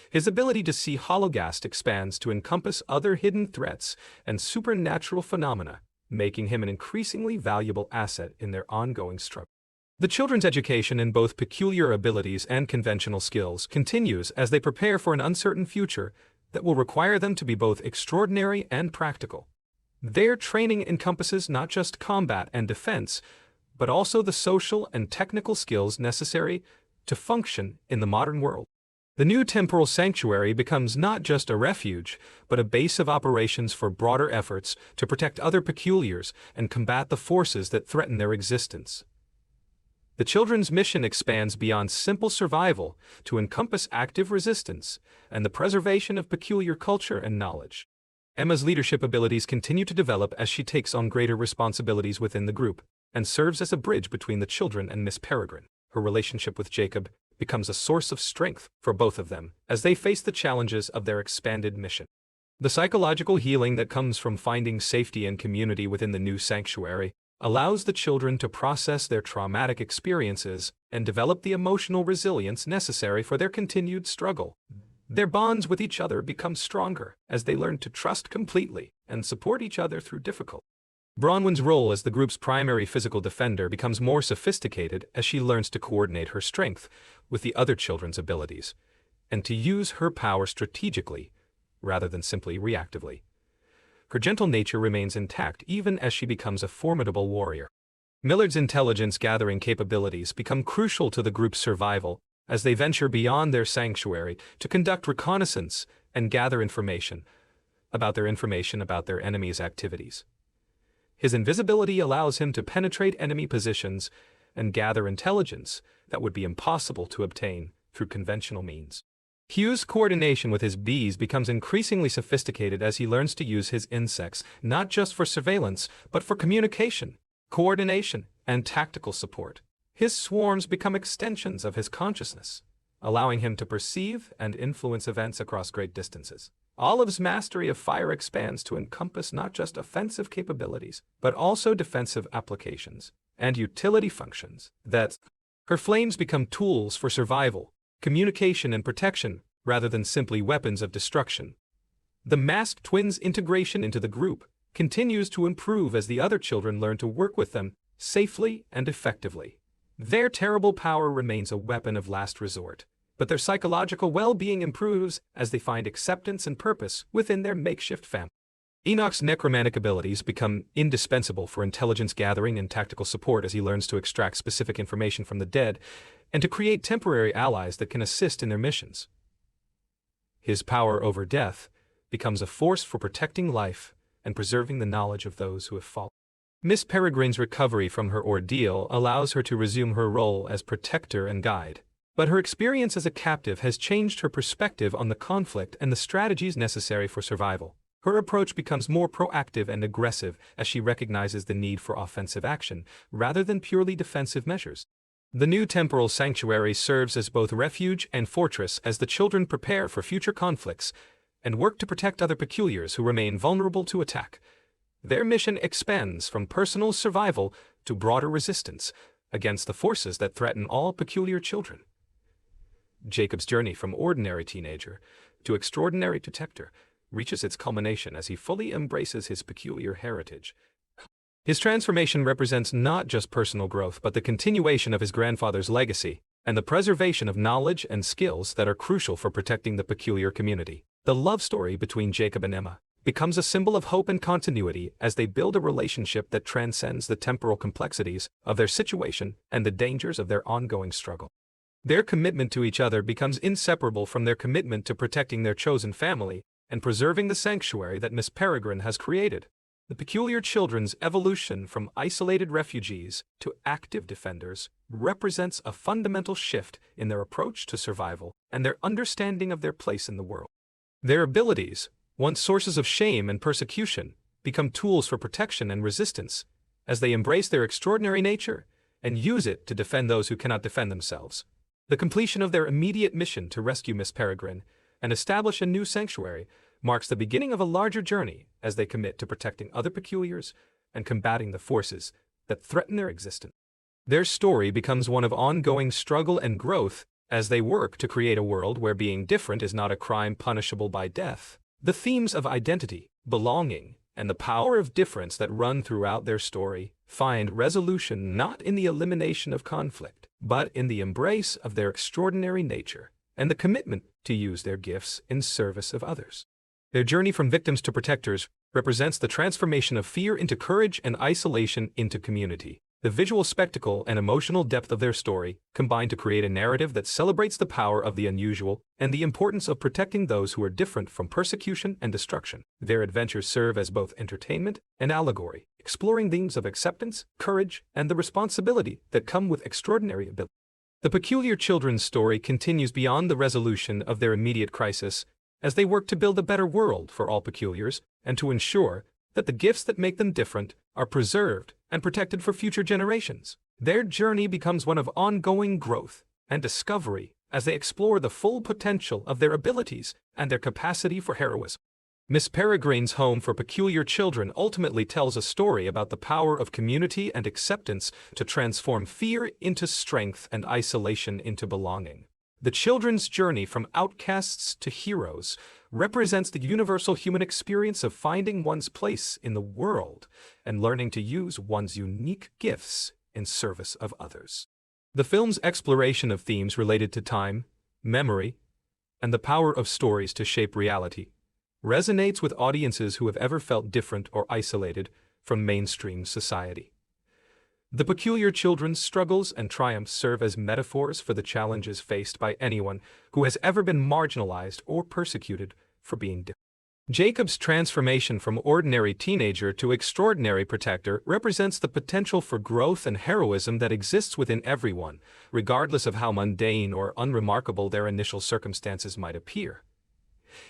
[SPEAKER 1] His ability to see hologast expands to encompass other hidden threats and supernatural phenomena, making him an increasingly valuable asset in their ongoing struggle. The children's education in both peculiar abilities and conventional skills continues as they prepare for an uncertain future that will require them to be both extraordinary and practical. Their training encompasses not just combat and defense, but also the social and technical skills necessary to function in the modern world. The new temporal sanctuary becomes not just a refuge, but a base of operations for broader efforts to protect other peculiars and combat the forces that threaten their existence. The children's mission expands beyond simple survival to encompass active resistance and the preservation of peculiar culture and knowledge. Emma's leadership abilities continue to develop as she takes on greater responsibilities within the group and serves as a bridge between the children and Miss Peregrine. Her relationship with Jacob becomes a source of strength for both of them as they face the challenges of their expanded mission. The psychological healing that comes from finding safety and community within the new sanctuary allows the children to process their traumatic experiences and develop the emotional resilience necessary for their continued struggle. Their bonds with each other become stronger as they learn to trust completely and support each other through difficult. Bronwyn's role as the group's primary physical defender becomes more sophisticated as she learns to coordinate her strength with the other children's abilities and to use her power strategically rather than simply reactively. Her gentle nature remains intact even as she becomes a formidable warrior. Millard's intelligence-gathering capabilities become crucial to the group's survival as they venture beyond their sanctuary to conduct reconnaissance and gather information about their enemies' activities. His invisibility allows him to penetrate enemy positions and gather intelligence that would be impossible to obtain through conventional means. Hugh's coordination with his bees becomes increasingly sophisticated as he learns to use his insects not just for surveillance, but for communication, coordination, and tactical support. His swarms become extensions of his consciousness, allowing him to perceive and influence events across great distances. Olive's mastery of fire expands to encompass not just offensive capabilities, but also defensive applications and utility functions. Her flames become tools for survival, communication, and protection, rather than simply weapons of destruction. The masked twins' integration into the group continues to improve as the other children learn to work with them safely and effectively. Their terrible power remains a weapon of last resort, but their psychological well-being improves as they find acceptance and purpose within their makeshift family. Enoch's necromantic abilities become indispensable for intelligence gathering and tactical support as he learns to extract specific information from the dead and to create temporary allies that can assist in their missions. His power over death becomes a force for protecting life and preserving the knowledge of those who have fallen. Miss Peregrine's recovery from her ordeal allows her to resume her role as protector and guide, but her experience as a captive has changed her perspective on the conflict and the strategies necessary for survival. Her approach becomes more proactive and aggressive as she recognizes the need for offensive action rather than purely defensive measures. The new temporal sanctuary serves as both refuge and fortress as the children prepare for future conflicts and work to protect other peculiars who remain vulnerable to attack. Their mission expands from personal survival to broader resistance against the forces that threaten all peculiar children. Jacob's journey from ordinary teenager to extraordinary detector reaches its culmination as he fully embraces his peculiar heritage. His transformation represents not just personal growth but the continuation of his grandfather's legacy and the preservation of knowledge and skills that are crucial for protecting the peculiar community. The love story between Jacob and Emma becomes a symbol of hope and continuity as they build a relationship that transcends the temporal complexities of their situation and the dangers of their ongoing struggle. Their commitment to each other becomes inseparable from their commitment to protecting their chosen family and preserving the sanctuary that Miss Peregrine has created. The peculiar children's evolution from isolated refugees to active defenders represents a fundamental shift in their approach to survival and their understanding of their place in the world. Their abilities, once sources of shame and persecution, become tools for protection and resistance as they embrace their extraordinary nature and use it to defend those who cannot defend themselves. The completion of their immediate mission to rescue Miss Peregrine and establish a new sanctuary marks the beginning of a larger journey as they commit to protecting other peculiars and combating the forces that threaten their existence. Their story becomes one of ongoing struggle and growth as they work to create a world where being different is not a crime punishable by death. The themes of identity, belonging, and the power of difference that run throughout their story find resolution not in the elimination of conflict, but in the embrace of their extraordinary nature and the commitment to use their gifts in service of others. Their journey from victims to protectors represents the transformation of fear into courage and isolation into community. The visual spectacle and emotional depth of their story combine to create a narrative that celebrates the power of the unusual and the importance of protecting those who are different from persecution and destruction. Their adventures serve as both entertainment and allegory, exploring themes of acceptance, courage, and the responsibility that come with extraordinary ability. The Peculiar Children's story continues beyond the resolution of their immediate crisis as they work to build a better world for all peculiars and to ensure that the gifts that make them different are preserved and protected for future generations. Their journey becomes one of ongoing growth and discovery as they explore the full potential of their abilities and their capacity for heroism. Miss Peregrine's Home for Peculiar Children ultimately tells a story about the power of community and acceptance to transform fear into strength and isolation into belonging. The children's journey from outcasts to heroes represents the universal human experience of finding one's place in the world and learning to use one's unique gifts in service of others. The film's exploration of themes related to time, memory, and the power of stories to shape reality resonates with audiences who have ever felt different or isolated from mainstream society. The Peculiar Children's struggles and triumphs serve as metaphors for the challenges faced by anyone who has ever been marginalized or persecuted for being different. Jacob's transformation from ordinary teenager to extraordinary protector represents the potential for growth and heroism that exists within everyone, regardless of how mundane or unremarkable their initial circumstances might appear.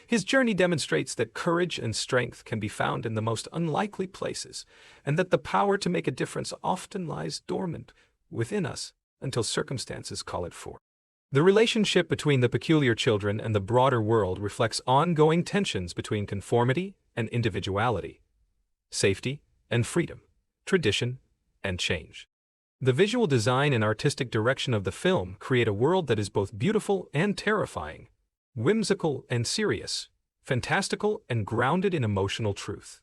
[SPEAKER 1] His journey demonstrates that courage and strength can be found in the most unlikely places, and that the power to make a difference often lies dormant within us until circumstances call it forth. The relationship between the Peculiar Children and the broader world reflects ongoing tensions between conformity and individuality, safety and freedom, tradition and change. The visual design and artistic direction of the film create a world that is both beautiful and terrifying, whimsical and serious, fantastical and grounded in emotional truth.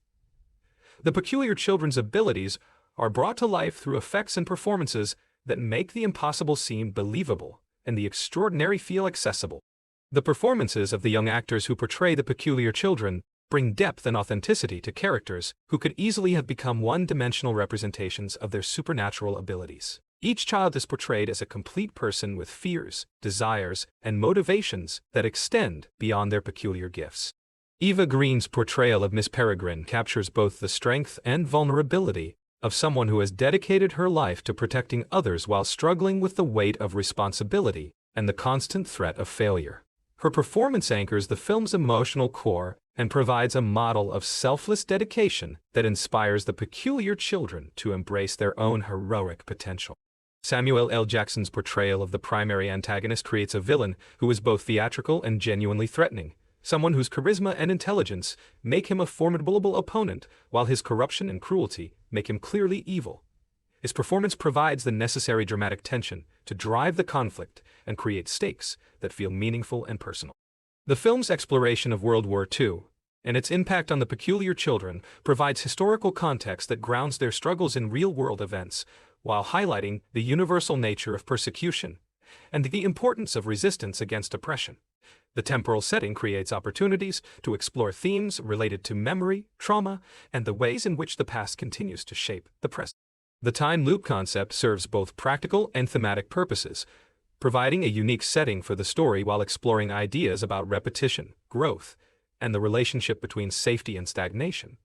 [SPEAKER 1] The Peculiar Children's abilities are brought to life through effects and performances that make the impossible seem believable and the extraordinary feel accessible. The performances of the young actors who portray the Peculiar Children bring depth and authenticity to characters who could easily have become one-dimensional representations of their supernatural abilities. Each child is portrayed as a complete person with fears, desires, and motivations that extend beyond their peculiar gifts. Eva Green's portrayal of Miss Peregrine captures both the strength and vulnerability of someone who has dedicated her life to protecting others while struggling with the weight of responsibility and the constant threat of failure. Her performance anchors the film's emotional core and provides a model of selfless dedication that inspires the Peculiar Children to embrace their own heroic potential. Samuel L. Jackson's portrayal of the primary antagonist creates a villain who is both theatrical and genuinely threatening, someone whose charisma and intelligence make him a formidable opponent, while his corruption and cruelty make him clearly evil. His performance provides the necessary dramatic tension to drive the conflict and create stakes that feel meaningful and personal. The film's exploration of World War II and its impact on the Peculiar Children provides historical context that grounds their struggles in real-world events, while highlighting the universal nature of persecution and the importance of resistance against oppression. The temporal setting creates opportunities to explore themes related to memory, trauma, and the ways in which the past continues to shape the present. The time loop concept serves both practical and thematic purposes, providing a unique setting for the story while exploring ideas about repetition, growth, and the relationship between safety and stagnation.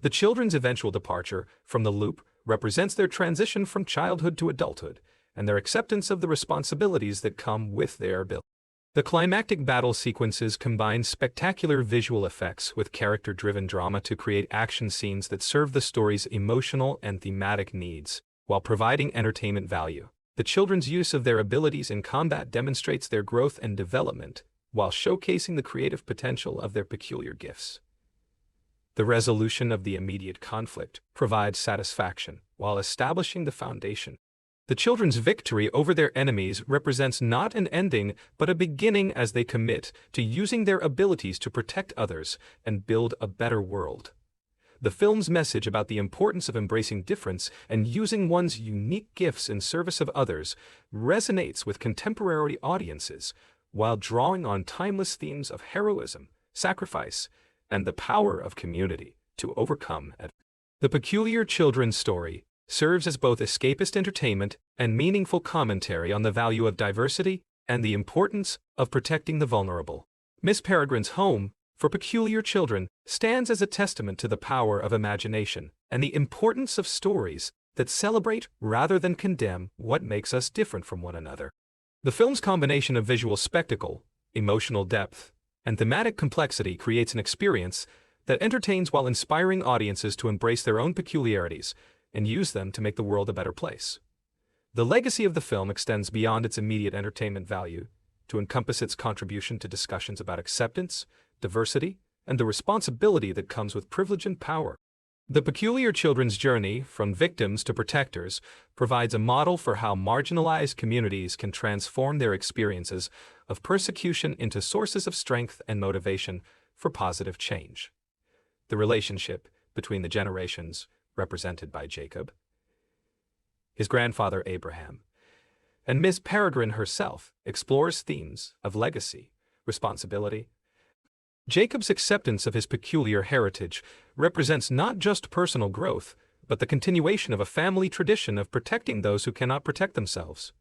[SPEAKER 1] The children's eventual departure from the loop represents their transition from childhood to adulthood and their acceptance of the responsibilities that come with their ability. The climactic battle sequences combine spectacular visual effects with character-driven drama to create action scenes that serve the story's emotional and thematic needs, while providing entertainment value. The children's use of their abilities in combat demonstrates their growth and development, while showcasing the creative potential of their peculiar gifts. The resolution of the immediate conflict provides satisfaction while establishing the foundation The children's victory over their enemies represents not an ending, but a beginning as they commit to using their abilities to protect others and build a better world. The film's message about the importance of embracing difference and using one's unique gifts in service of others resonates with contemporary audiences, while drawing on timeless themes of heroism, sacrifice, and the power of community to overcome adversity. The peculiar children's story serves as both escapist entertainment and meaningful commentary on the value of diversity and the importance of protecting the vulnerable. Miss Peregrine's Home for Peculiar Children stands as a testament to the power of imagination and the importance of stories that celebrate rather than condemn what makes us different from one another. The film's combination of visual spectacle, emotional depth, and thematic complexity creates an experience that entertains while inspiring audiences to embrace their own peculiarities and use them to make the world a better place. The legacy of the film extends beyond its immediate entertainment value to encompass its contribution to discussions about acceptance, diversity, and the responsibility that comes with privilege and power. The Peculiar Children's Journey from Victims to Protectors provides a model for how marginalized communities can transform their experiences of persecution into sources of strength and motivation for positive change. The relationship between the generations, represented by Jacob, his grandfather Abraham, and Miss Peregrine herself, explores themes of legacy, responsibility. Jacob's acceptance of his peculiar heritage represents not just personal growth, but the continuation of a family tradition of protecting those who cannot protect themselves.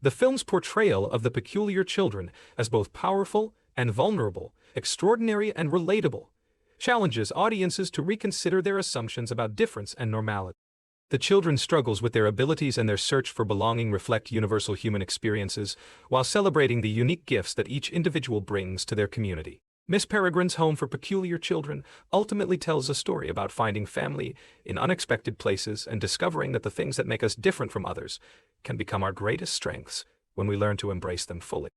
[SPEAKER 1] The film's portrayal of the peculiar children as both powerful and vulnerable, extraordinary and relatable, challenges audiences to reconsider their assumptions about difference and normality. The children's struggles with their abilities and their search for belonging reflect universal human experiences, while celebrating the unique gifts that each individual brings to their community. Miss Peregrine's Home for Peculiar Children ultimately tells a story about finding family in unexpected places and discovering that the things that make us different from others can become our greatest strengths when we learn to embrace them fully.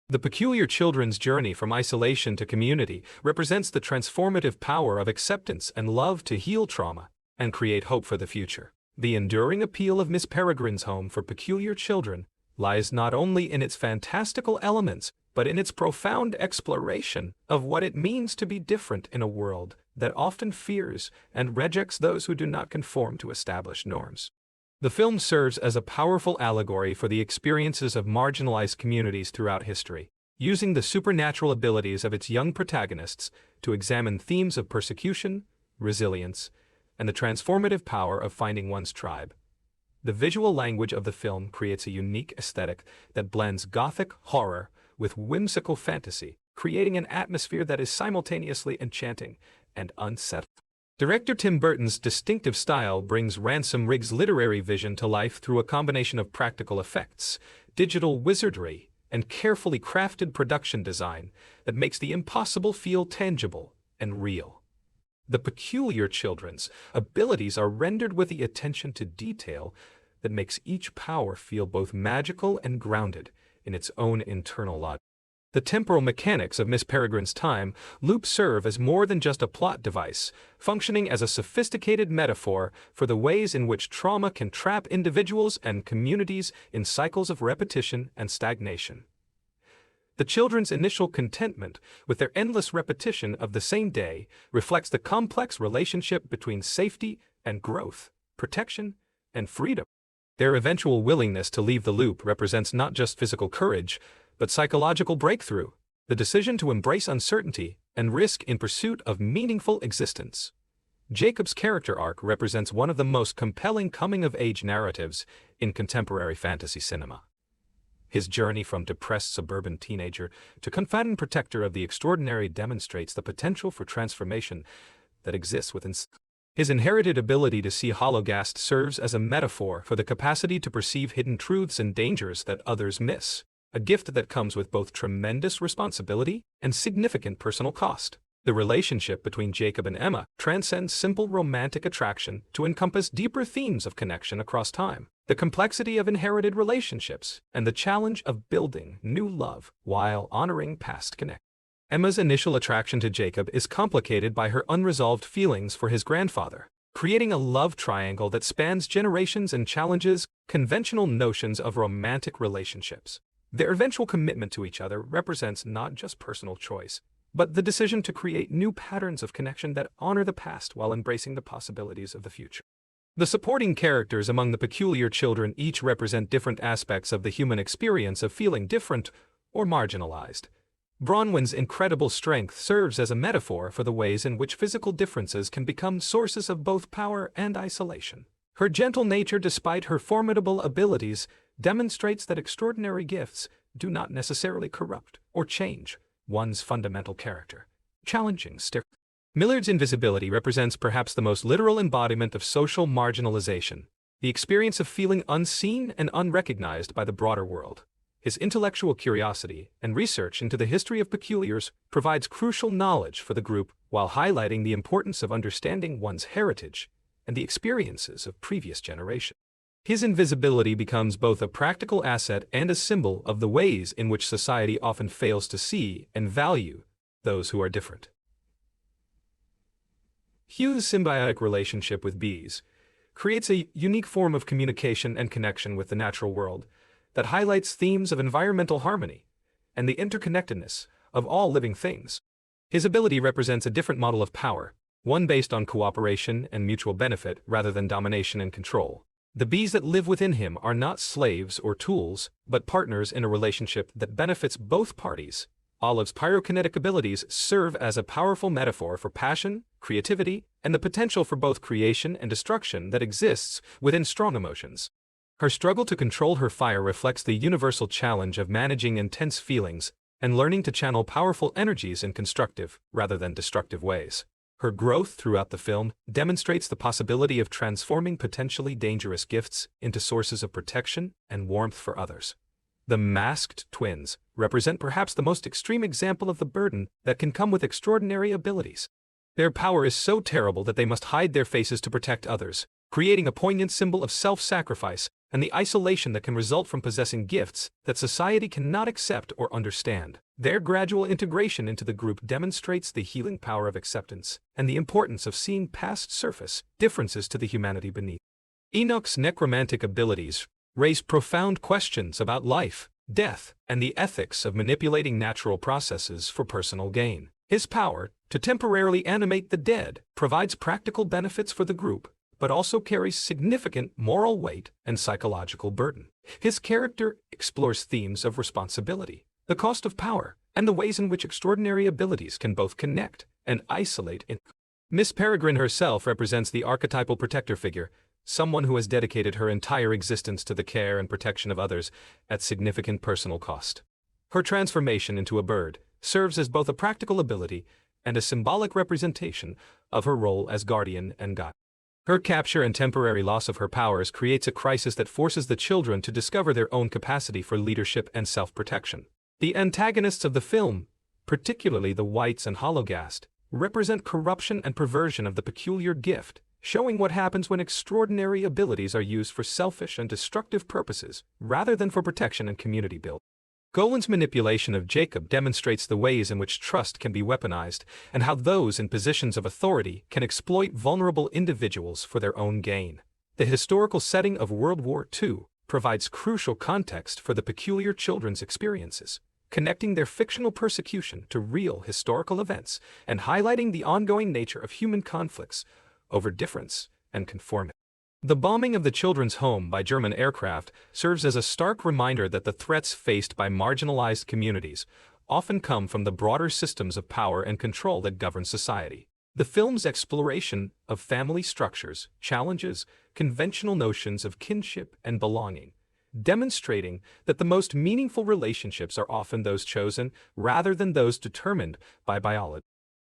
[SPEAKER 1] The Peculiar Children's Journey from Isolation to Community represents the transformative power of acceptance and love to heal trauma and create hope for the future. The enduring appeal of Miss Peregrine's Home for Peculiar Children lies not only in its fantastical elements, but in its profound exploration of what it means to be different in a world that often fears and rejects those who do not conform to established norms. The film serves as a powerful allegory for the experiences of marginalized communities throughout history, using the supernatural abilities of its young protagonists to examine themes of persecution, resilience, and the transformative power of finding one's tribe. The visual language of the film creates a unique aesthetic that blends Gothic horror with whimsical fantasy, creating an atmosphere that is simultaneously enchanting and unsettling. Director Tim Burton's distinctive style brings Ransom Riggs' literary vision to life through a combination of practical effects, digital wizardry, and carefully crafted production design that makes the impossible feel tangible and real. The peculiar children's abilities are rendered with the attention to detail that makes each power feel both magical and grounded in its own internal logic. The temporal mechanics of Miss Peregrine's time loop serve as more than just a plot device, functioning as a sophisticated metaphor for the ways in which trauma can trap individuals and communities in cycles of repetition and stagnation. The children's initial contentment with their endless repetition of the same day reflects the complex relationship between safety and growth, protection and freedom. Their eventual willingness to leave the loop represents not just physical courage, but psychological breakthrough, the decision to embrace uncertainty and risk in pursuit of meaningful existence. Jacob's character arc represents one of the most compelling coming-of-age narratives in contemporary fantasy cinema. His journey from depressed suburban teenager to confiding protector of the extraordinary demonstrates the potential for transformation that exists within. His inherited ability to see hologast serves as a metaphor for the capacity to perceive hidden truths and dangers that others miss, a gift that comes with both tremendous responsibility and significant personal cost. The relationship between Jacob and Emma transcends simple romantic attraction to encompass deeper themes of connection across time, the complexity of inherited relationships, and the challenge of building new love while honoring past connections. Emma's initial attraction to Jacob is complicated by her unresolved feelings for his grandfather, creating a love triangle that spans generations and challenges conventional notions of romantic relationships. Their eventual commitment to each other represents not just personal choice, but the decision to create new patterns of connection that honor the past while embracing the possibilities of the future. The supporting characters among the peculiar children each represent different aspects of the human experience of feeling different or marginalized. Bronwyn's incredible strength serves as a metaphor for the ways in which physical differences can become sources of both power and isolation. Her gentle nature, despite her formidable abilities, demonstrates that extraordinary gifts do not necessarily corrupt or change one's fundamental character. Challenging stick. Millard's invisibility represents perhaps the most literal embodiment of social marginalization, the experience of feeling unseen and unrecognized by the broader world. His intellectual curiosity and research into the history of peculiars provides crucial knowledge for the group while highlighting the importance of understanding one's heritage and the experiences of previous generations. His invisibility becomes both a practical asset and a symbol of the ways in which society often fails to see and value those who are different. Hugh's symbiotic relationship with bees creates a unique form of communication and connection with the natural world that highlights themes of environmental harmony and the interconnectedness of all living things. His ability represents a different model of power, one based on cooperation and mutual benefit rather than domination and control. The bees that live within him are not slaves or tools, but partners in a relationship that benefits both parties. Olive's pyrokinetic abilities serve as a powerful metaphor for passion, creativity, and the potential for both creation and destruction that exists within strong emotions. Her struggle to control her fire reflects the universal challenge of managing intense feelings and learning to channel powerful energies in constructive rather than destructive ways. Her growth throughout the film demonstrates the possibility of transforming potentially dangerous gifts into sources of protection and warmth for others. The masked twins represent perhaps the most extreme example of the burden that can come with extraordinary abilities. Their power is so terrible that they must hide their faces to protect others, creating a poignant symbol of self-sacrifice and the isolation that can result from possessing gifts that society cannot accept or understand. Their gradual integration into the group demonstrates the healing power of acceptance and the importance of seeing past surface differences to the humanity beneath. Enoch's necromantic abilities raise profound questions about life, death, and the ethics of manipulating natural processes for personal gain. His power to temporarily animate the dead provides practical benefits for the group, but also carries significant moral weight and psychological burden. His character explores themes of responsibility, the cost of power, and the ways in which extraordinary abilities can both connect and isolate. Miss Peregrine herself represents the archetypal protector figure, someone who has dedicated her entire existence to the care and protection of others at significant personal cost. Her transformation into a bird serves as both a practical ability and a symbolic representation of her role as guardian and guide. Her capture and temporary loss of her powers creates a crisis that forces the children to discover their own capacity for leadership and self-protection. The antagonists of the film, particularly the Whites and Hologast, represent corruption and perversion of the peculiar gift, showing what happens when extraordinary abilities are used for selfish and destructive purposes rather than for protection and community building. Goldman's manipulation of Jacob demonstrates the ways in which trust can be weaponized and how those in positions of authority can exploit vulnerable individuals for their own gain. The historical setting of World War II provides crucial context for the peculiar children's experiences, connecting their fictional persecution to real historical events and highlighting the ongoing nature of human conflicts over difference and conformity. The bombing of the children's home by German aircraft serves as a stark reminder that the threats faced by marginalized communities often come from the broader systems of power and control that govern society. The film's exploration of family structures challenges conventional notions of kinship and belonging, demonstrating that the most meaningful relationships are often those chosen rather than those determined by biology.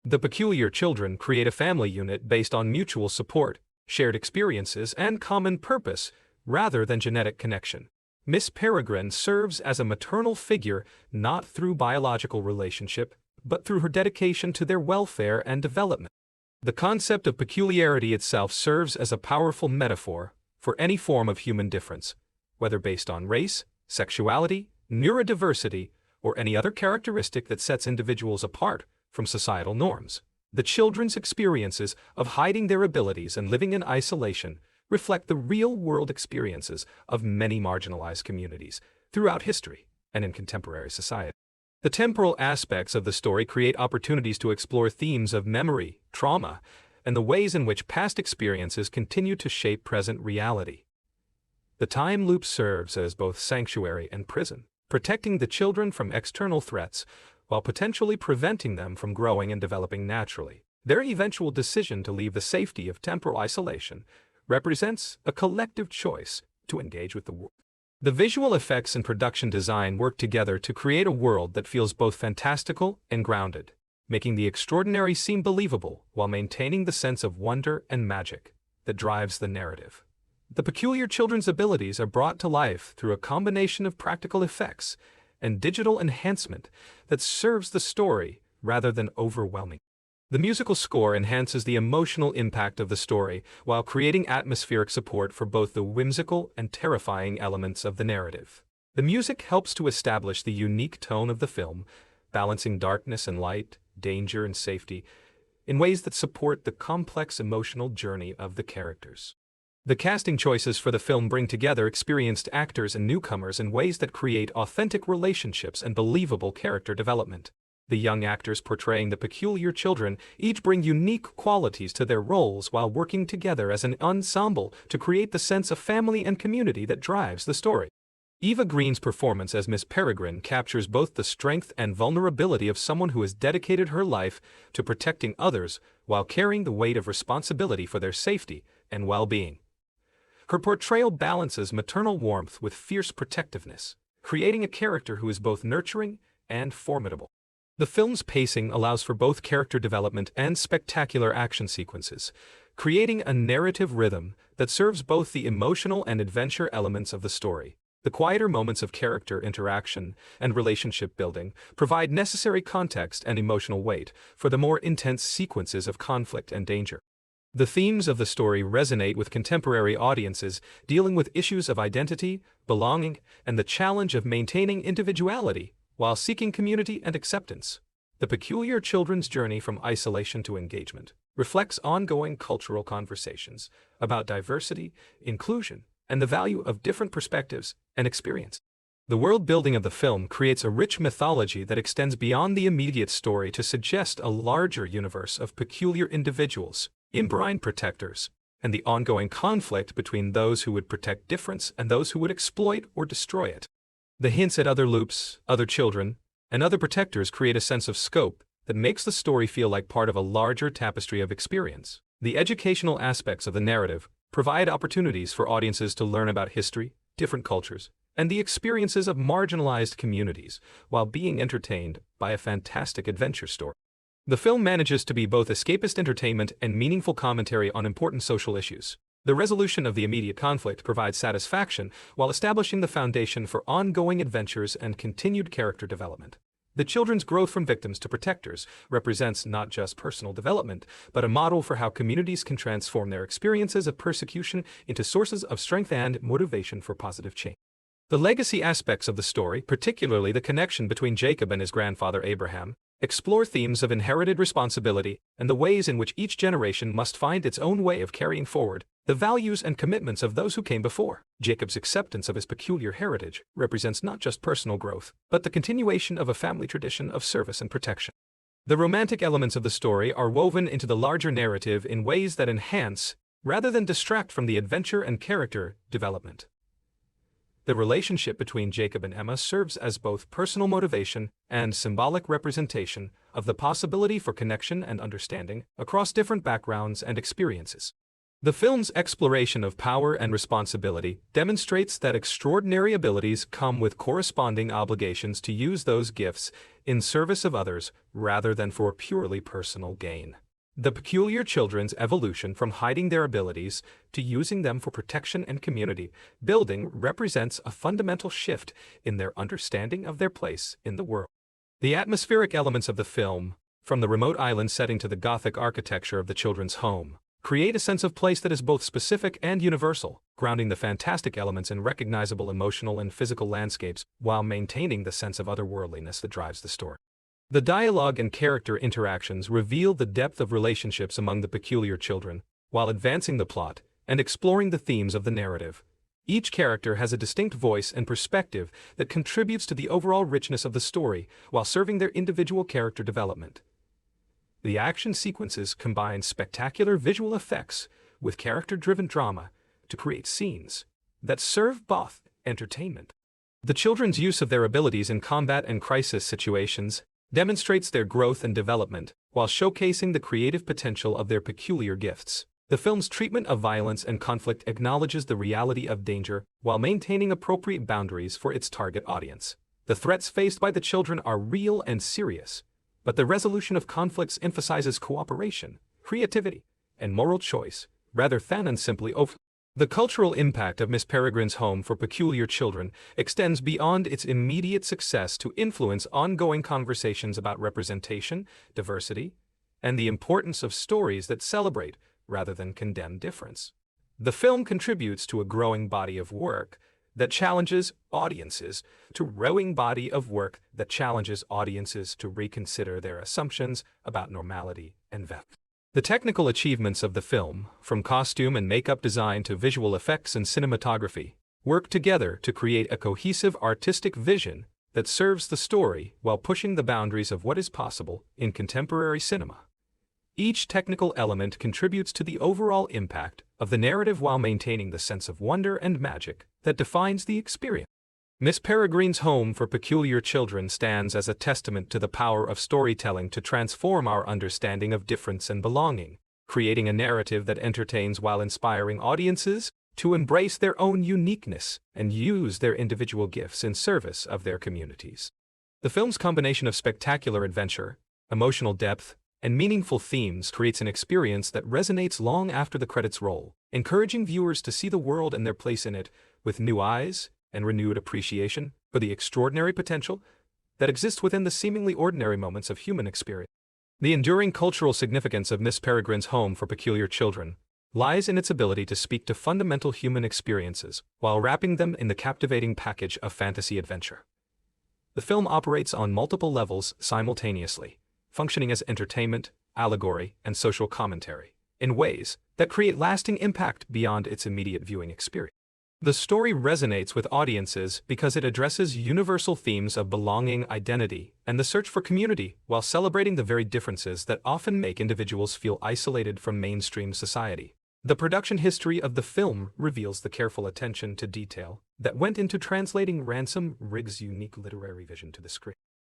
[SPEAKER 1] The peculiar children create a family unit based on mutual support, shared experiences, and common purpose, rather than genetic connection. Miss Peregrine serves as a maternal figure not through biological relationship, but through her dedication to their welfare and development. The concept of peculiarity itself serves as a powerful metaphor for any form of human difference, whether based on race, sexuality, neurodiversity, or any other characteristic that sets individuals apart from societal norms. The children's experiences of hiding their abilities and living in isolation reflect the real-world experiences of many marginalized communities throughout history and in contemporary society. The temporal aspects of the story create opportunities to explore themes of memory, trauma, and the ways in which past experiences continue to shape present reality. The time loop serves as both sanctuary and prison, protecting the children from external threats while potentially preventing them from growing and developing naturally. Their eventual decision to leave the safety of temporal isolation represents a collective choice to engage with the world. The visual effects and production design work together to create a world that feels both fantastical and grounded, making the extraordinary seem believable while maintaining the sense of wonder and magic that drives the narrative. The peculiar children's abilities are brought to life through a combination of practical effects and digital enhancement that serves the story rather than overwhelming. The musical score enhances the emotional impact of the story while creating atmospheric support for both the whimsical and terrifying elements of the narrative. The music helps to establish the unique tone of the film, balancing darkness and light, danger and safety, in ways that support the complex emotional journey of the characters. The casting choices for the film bring together experienced actors and newcomers in ways that create authentic relationships and believable character development. The young actors portraying the peculiar children each bring unique qualities to their roles while working together as an ensemble to create the sense of family and community that drives the story. Eva Green's performance as Miss Peregrine captures both the strength and vulnerability of someone who has dedicated her life to protecting others while carrying the weight of responsibility for their safety and well-being. Her portrayal balances maternal warmth with fierce protectiveness, creating a character who is both nurturing and formidable. The film's pacing allows for both character development and spectacular action sequences, creating a narrative rhythm that serves both the emotional and adventure elements of the story. The quieter moments of character interaction and relationship building provide necessary context and emotional weight for the more intense sequences of conflict and danger. The themes of the story resonate with contemporary audiences, dealing with issues of identity, belonging, and the challenge of maintaining individuality while seeking community and acceptance. The peculiar children's journey from isolation to engagement reflects ongoing cultural conversations about diversity, inclusion, and the value of different perspectives and experience. The world building of the film creates a rich mythology that extends beyond the immediate story to suggest a larger universe of peculiar individuals, imbrine protectors, and the ongoing conflict between those who would protect difference and those who would exploit or destroy it. The hints at other loops, other children, and other protectors create a sense of scope that makes the story feel like part of a larger tapestry of experience. The educational aspects of the narrative provide opportunities for audiences to learn about history, different cultures, and the experiences of marginalized communities while being entertained by a fantastic adventure story. The film manages to be both escapist entertainment and meaningful commentary on important social issues. The resolution of the immediate conflict provides satisfaction while establishing the foundation for ongoing adventures and continued character development. The children's growth from victims to protectors represents not just personal development, but a model for how communities can transform their experiences of persecution into sources of strength and motivation for positive change. The legacy aspects of the story, particularly the connection between Jacob and his grandfather Abraham, explore themes of inherited responsibility and the ways in which each generation must find its own way of carrying forward the values and commitments of those who came before. Jacob's acceptance of his peculiar heritage represents not just personal growth, but the continuation of a family tradition of service and protection. The romantic elements of the story are woven into the larger narrative in ways that enhance, rather than distract from the adventure and character development. The relationship between Jacob and Emma serves as both personal motivation and symbolic representation of the possibility for connection and understanding across different backgrounds and experiences. The film's exploration of power and responsibility demonstrates that extraordinary abilities come with corresponding obligations to use those gifts in service of others rather than for purely personal gain. The peculiar children's evolution from hiding their abilities to using them for protection and community building represents a fundamental shift in their understanding of their place in the world. The atmospheric elements of the film, from the remote island setting to the Gothic architecture of the children's home, create a sense of place that is both specific and universal, grounding the fantastic elements in recognizable emotional and physical landscapes while maintaining the sense of otherworldliness that drives the story. The dialogue and character interactions reveal the depth of relationships among the peculiar children, while advancing the plot and exploring the themes of the narrative. Each character has a distinct voice and perspective that contributes to the overall richness of the story while serving their individual character development. The action sequences combine spectacular visual effects with character-driven drama to create scenes that serve both entertainment. The children's use of their abilities in combat and crisis situations demonstrates their growth and development while showcasing the creative potential of their peculiar gifts. The film's treatment of violence and conflict acknowledges the reality of danger while maintaining appropriate boundaries for its target audience. The threats faced by the children are real and serious, but the resolution of conflicts emphasizes cooperation, creativity, and moral choice, rather than simply over. The cultural impact of Miss Peregrine's Home for Peculiar Children extends beyond its immediate success to influence ongoing conversations about representation, diversity, and the importance of stories that celebrate rather than condemn difference. The film contributes to a growing body of work that challenges audiences to reconsider their assumptions about normality and value. The technical achievements of the film, from costume and makeup design to visual effects and cinematography, work together to create a cohesive artistic vision that serves the story while pushing the boundaries of what is possible in contemporary cinema. Each technical element contributes to the overall impact of the narrative while maintaining the sense of wonder and magic that defines the experience. Miss Peregrine's Home for Peculiar Children stands as a testament to the power of storytelling to transform our understanding of difference and belonging, creating a narrative that entertains while inspiring audiences to embrace their own uniqueness and use their individual gifts in service of their communities. The film's combination of spectacular adventure, emotional depth, and meaningful themes creates an experience that resonates long after the credits roll, encouraging viewers to see the world and their place in it with new eyes and renewed appreciation for the extraordinary potential that exists within the seemingly ordinary moments of human experience. The enduring cultural significance of Miss Peregrine's Home for Peculiar Children lies in its ability to speak to fundamental human experiences while wrapping them in the captivating package of fantasy adventure. The film operates on multiple levels simultaneously, functioning as entertainment, allegory, and social commentary in ways that create lasting impact beyond its immediate viewing experience. The story resonates with audiences because it addresses universal themes of belonging, identity, and the search for community while celebrating the very differences that often make individuals feel isolated from mainstream society. The production history of the film reveals the careful attention to detail that went into translating Ransom Riggs' unique literary vision to the screen.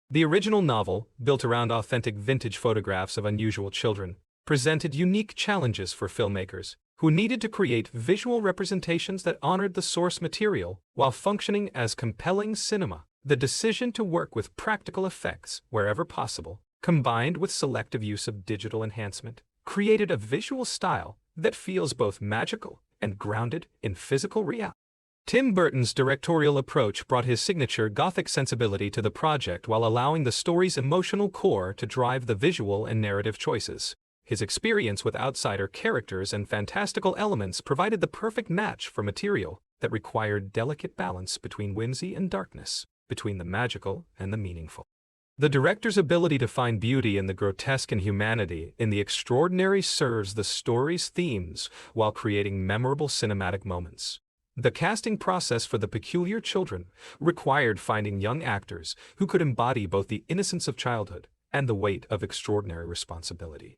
[SPEAKER 1] The original novel, built around authentic vintage photographs of unusual children, presented unique challenges for filmmakers who needed to create visual representations that honored the source material while functioning as compelling cinema. The decision to work with practical effects wherever possible, combined with selective use of digital enhancement, created a visual style that feels both magical and grounded in physical reality. Tim Burton's directorial approach brought his signature Gothic sensibility to the project while allowing the story's emotional core to drive the visual and narrative choices. His experience with outsider characters and fantastical elements provided the perfect match for material that required delicate balance between whimsy and darkness, between the magical and the meaningful. The director's ability to find beauty in the grotesque and humanity in the extraordinary serves the story's themes while creating memorable cinematic moments. The casting process for The Peculiar Children required finding young actors who could embody both the innocence of childhood and the weight of extraordinary responsibility.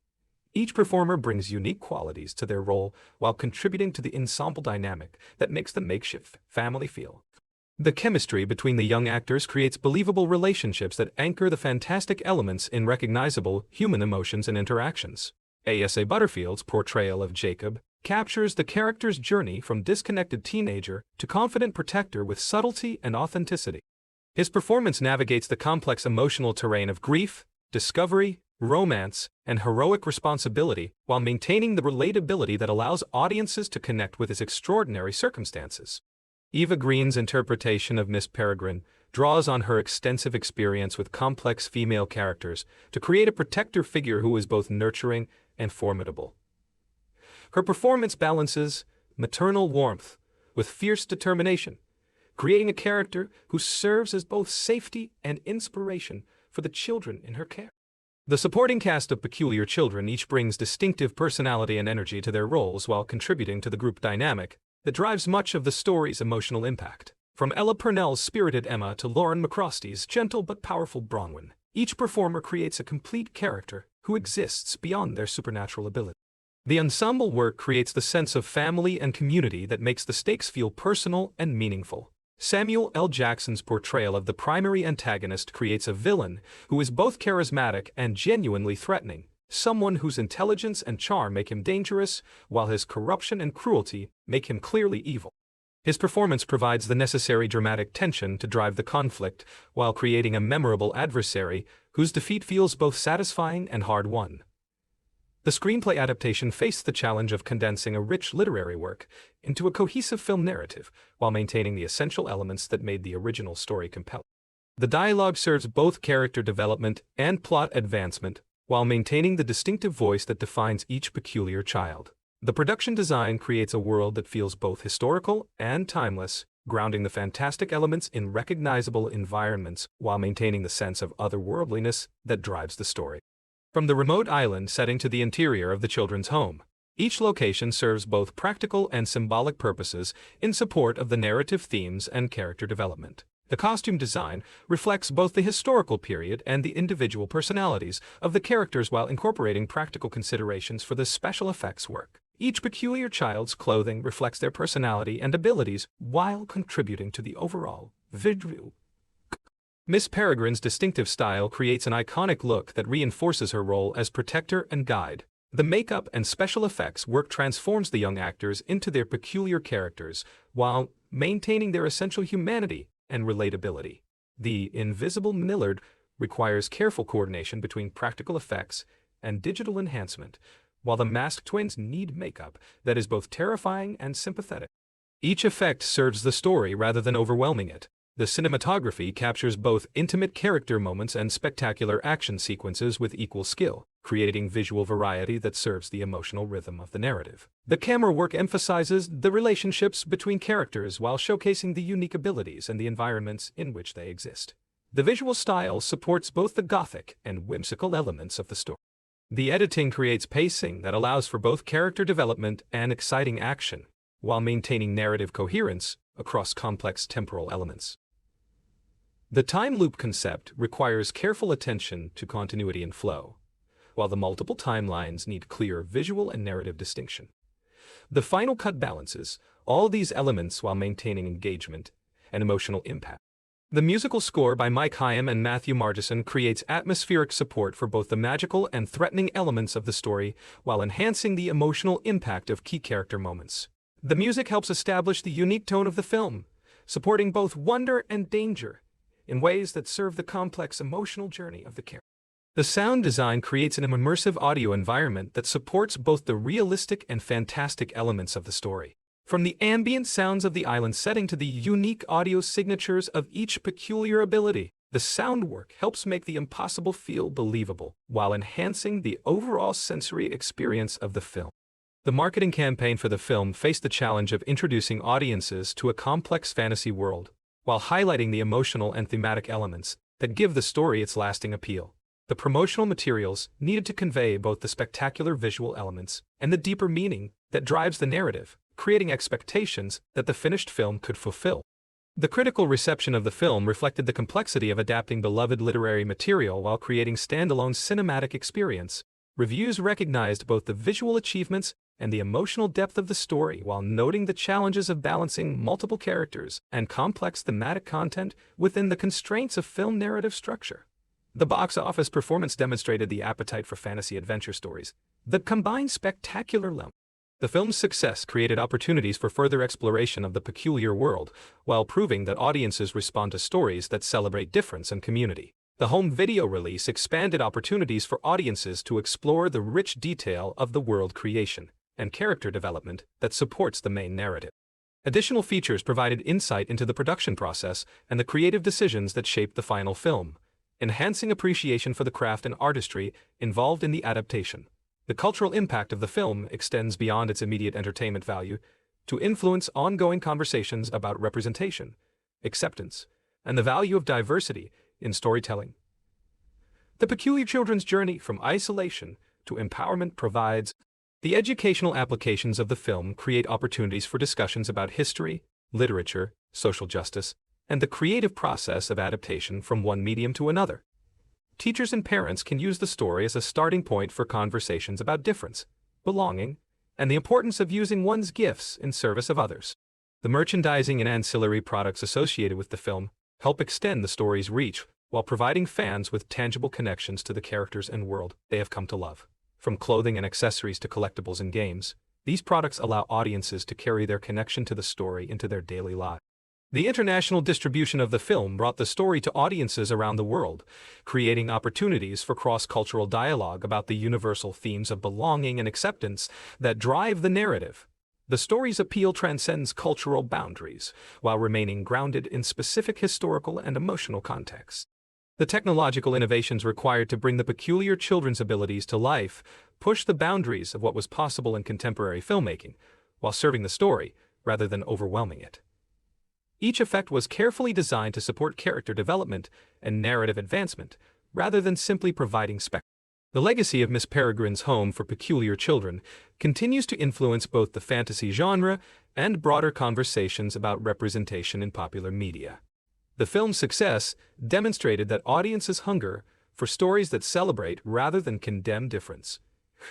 [SPEAKER 1] Each performer brings unique qualities to their role while contributing to the ensemble dynamic that makes the makeshift family feel. The chemistry between the young actors creates believable relationships that anchor the fantastic elements in recognizable human emotions and interactions. Asa Butterfield's portrayal of Jacob captures the character's journey from disconnected teenager to confident protector with subtlety and authenticity. His performance navigates the complex emotional terrain of grief, discovery, romance, and heroic responsibility while maintaining the relatability that allows audiences to connect with his extraordinary circumstances. Eva Green's interpretation of Miss Peregrine draws on her extensive experience with complex female characters to create a protector figure who is both nurturing and formidable. Her performance balances maternal warmth with fierce determination, creating a character who serves as both safety and inspiration for the children in her care. The supporting cast of Peculiar Children each brings distinctive personality and energy to their roles while contributing to the group dynamic that drives much of the story's emotional impact. From Ella Purnell's spirited Emma to Lauren McCrosty's gentle but powerful Bronwyn, each performer creates a complete character who exists beyond their supernatural ability. The ensemble work creates the sense of family and community that makes the stakes feel personal and meaningful. Samuel L. Jackson's portrayal of the primary antagonist creates a villain who is both charismatic and genuinely threatening, someone whose intelligence and charm make him dangerous, while his corruption and cruelty make him clearly evil. His performance provides the necessary dramatic tension to drive the conflict, while creating a memorable adversary whose defeat feels both satisfying and hard-won. The screenplay adaptation faced the challenge of condensing a rich literary work into a cohesive film narrative while maintaining the essential elements that made the original story compelling. The dialogue serves both character development and plot advancement while maintaining the distinctive voice that defines each peculiar child. The production design creates a world that feels both historical and timeless, grounding the fantastic elements in recognizable environments while maintaining the sense of otherworldliness that drives the story. From the remote island setting to the interior of the children's home, each location serves both practical and symbolic purposes in support of the narrative themes and character development. The costume design reflects both the historical period and the individual personalities of the characters while incorporating practical considerations for the special effects work. Each peculiar child's clothing reflects their personality and abilities while contributing to the overall visual. Miss Peregrine's distinctive style creates an iconic look that reinforces her role as protector and guide. The makeup and special effects work transforms the young actors into their peculiar characters while maintaining their essential humanity and relatability. The Invisible Millard requires careful coordination between practical effects and digital enhancement, while the masked twins need makeup that is both terrifying and sympathetic. Each effect serves the story rather than overwhelming it. The cinematography captures both intimate character moments and spectacular action sequences with equal skill, creating visual variety that serves the emotional rhythm of the narrative. The camera work emphasizes the relationships between characters while showcasing the unique abilities and the environments in which they exist. The visual style supports both the Gothic and whimsical elements of the story. The editing creates pacing that allows for both character development and exciting action, while maintaining narrative coherence across complex temporal elements. The time loop concept requires careful attention to continuity and flow, while the multiple timelines need clear visual and narrative distinction. The final cut balances all these elements while maintaining engagement and emotional impact. The musical score by Mike Hyam and Matthew Margeson creates atmospheric support for both the magical and threatening elements of the story while enhancing the emotional impact of key character moments. The music helps establish the unique tone of the film, supporting both wonder and danger in ways that serve the complex emotional journey of the character. The sound design creates an immersive audio environment that supports both the realistic and fantastic elements of the story. From the ambient sounds of the island setting to the unique audio signatures of each peculiar ability, the sound work helps make the impossible feel believable while enhancing the overall sensory experience of the film. The marketing campaign for the film faced the challenge of introducing audiences to a complex fantasy world, while highlighting the emotional and thematic elements that give the story its lasting appeal. The promotional materials needed to convey both the spectacular visual elements and the deeper meaning that drives the narrative, creating expectations that the finished film could fulfill. The critical reception of the film reflected the complexity of adapting beloved literary material while creating standalone cinematic experience. Reviews recognized both the visual achievements and the emotional depth of the story while noting the challenges of balancing multiple characters and complex thematic content within the constraints of film narrative structure. The box office performance demonstrated the appetite for fantasy adventure stories that combine spectacular elements. The film's success created opportunities for further exploration of the peculiar world, while proving that audiences respond to stories that celebrate difference and community. The home video release expanded opportunities for audiences to explore the rich detail of the world creation and character development that supports the main narrative. Additional features provided insight into the production process and the creative decisions that shaped the final film, enhancing appreciation for the craft and artistry involved in the adaptation. The cultural impact of the film extends beyond its immediate entertainment value to influence ongoing conversations about representation, acceptance, and the value of diversity in storytelling. The peculiar children's journey from isolation to empowerment provides. The educational applications of the film create opportunities for discussions about history, literature, social justice, and the creative process of adaptation from one medium to another. Teachers and parents can use the story as a starting point for conversations about difference, belonging, and the importance of using one's gifts in service of others. The merchandising and ancillary products associated with the film help extend the story's reach while providing fans with tangible connections to the characters and world they have come to love. From clothing and accessories to collectibles and games, these products allow audiences to carry their connection to the story into their daily lives. The international distribution of the film brought the story to audiences around the world, creating opportunities for cross-cultural dialogue about the universal themes of belonging and acceptance that drive the narrative. The story's appeal transcends cultural boundaries, while remaining grounded in specific historical and emotional contexts. The technological innovations required to bring the peculiar children's abilities to life push the boundaries of what was possible in contemporary filmmaking, while serving the story rather than overwhelming it. Each effect was carefully designed to support character development and narrative advancement, rather than simply providing spectacle. The legacy of Miss Peregrine's Home for Peculiar Children continues to influence both the fantasy genre and broader conversations about representation in popular media. The film's success demonstrated that audiences hunger for stories that celebrate rather than condemn difference,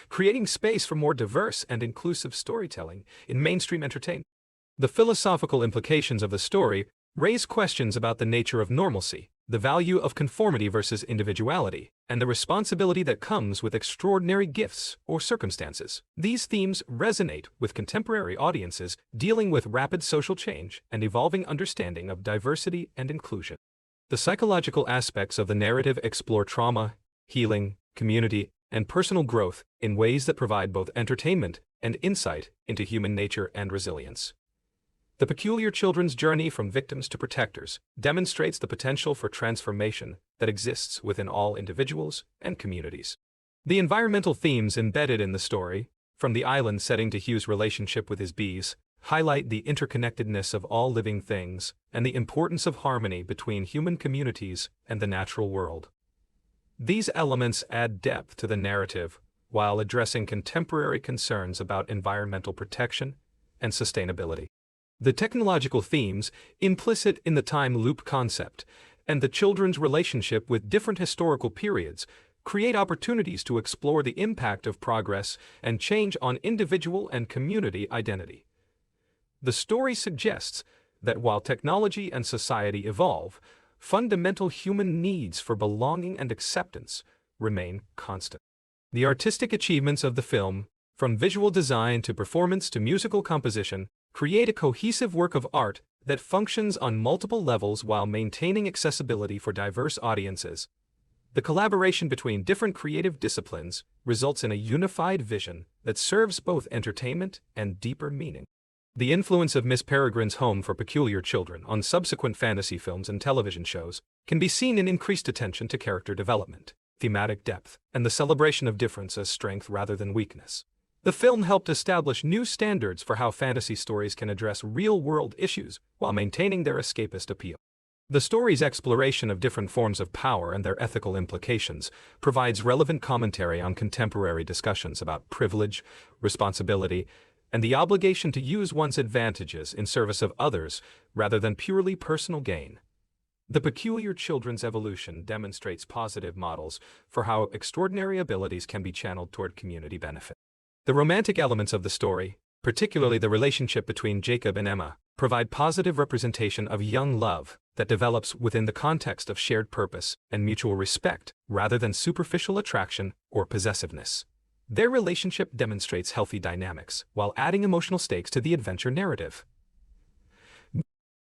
[SPEAKER 1] creating space for more diverse and inclusive storytelling in mainstream entertainment. The philosophical implications of the story raise questions about the nature of normalcy, the value of conformity versus individuality, and the responsibility that comes with extraordinary gifts or circumstances. These themes resonate with contemporary audiences dealing with rapid social change and evolving understanding of diversity and inclusion. The psychological aspects of the narrative explore trauma, healing, community, and personal growth in ways that provide both entertainment and insight into human nature and resilience. The peculiar children's journey from victims to protectors demonstrates the potential for transformation that exists within all individuals and communities. The environmental themes embedded in the story, from the island setting to Hugh's relationship with his bees, highlight the interconnectedness of all living things and the importance of harmony between human communities and the natural world. These elements add depth to the narrative while addressing contemporary concerns about environmental protection and sustainability. The technological themes implicit in the time loop concept and the children's relationship with different historical periods create opportunities to explore the impact of progress and change on individual and community identity. The story suggests that while technology and society evolve, fundamental human needs for belonging and acceptance remain constant. The artistic achievements of the film, from visual design to performance to musical composition, create a cohesive work of art that functions on multiple levels while maintaining accessibility for diverse audiences. The collaboration between different creative disciplines results in a unified vision that serves both entertainment and deeper meaning. The influence of Miss Peregrine's Home for Peculiar Children on subsequent fantasy films and television shows can be seen in increased attention to character development, thematic depth, and the celebration of difference as strength rather than weakness. The film helped establish new standards for how fantasy stories can address real-world issues while maintaining their escapist appeal. The story's exploration of different forms of power and their ethical implications provides relevant commentary on contemporary discussions about privilege, responsibility, and the obligation to use one's advantages in service of others rather than purely personal gain. The peculiar children's evolution demonstrates positive models for how extraordinary abilities can be channeled toward community benefit. The romantic elements of the story, particularly the relationship between Jacob and Emma, provide positive representation of young love that develops within the context of shared purpose and mutual respect rather than superficial attraction or possessiveness. Their relationship demonstrates healthy dynamics while adding emotional stakes to the adventure narrative.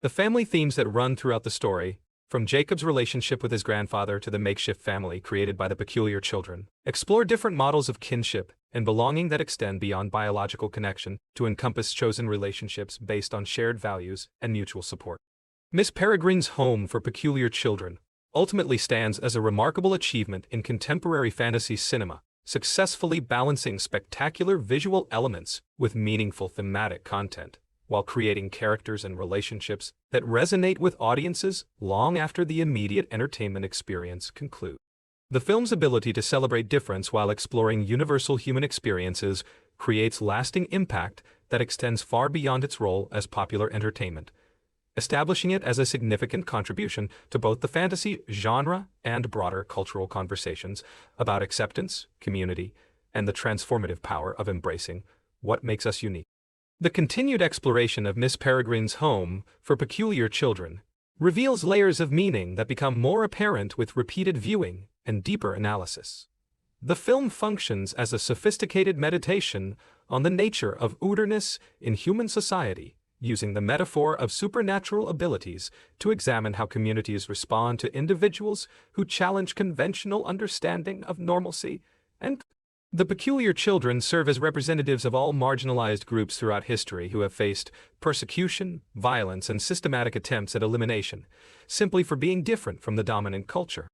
[SPEAKER 1] The family themes that run throughout the story, from Jacob's relationship with his grandfather to the makeshift family created by the peculiar children, explore different models of kinship and belonging that extend beyond biological connection to encompass chosen relationships based on shared values and mutual support. Miss Peregrine's Home for Peculiar Children ultimately stands as a remarkable achievement in contemporary fantasy cinema, successfully balancing spectacular visual elements with meaningful thematic content, while creating characters and relationships that resonate with audiences long after the immediate entertainment experience concludes. The film's ability to celebrate difference while exploring universal human experiences creates lasting impact that extends far beyond its role as popular entertainment, establishing it as a significant contribution to both the fantasy genre and broader cultural conversations about acceptance, community, and the transformative power of embracing what makes us unique. The continued exploration of Miss Peregrine's home for peculiar children reveals layers of meaning that become more apparent with repeated viewing and deeper analysis. The film functions as a sophisticated meditation on the nature of otherness in human society, using the metaphor of supernatural abilities to examine how communities respond to individuals who challenge conventional understanding of normalcy. And the peculiar children serve as representatives of all marginalized groups throughout history who have faced persecution, violence, and systematic attempts at elimination, simply for being different from the dominant culture.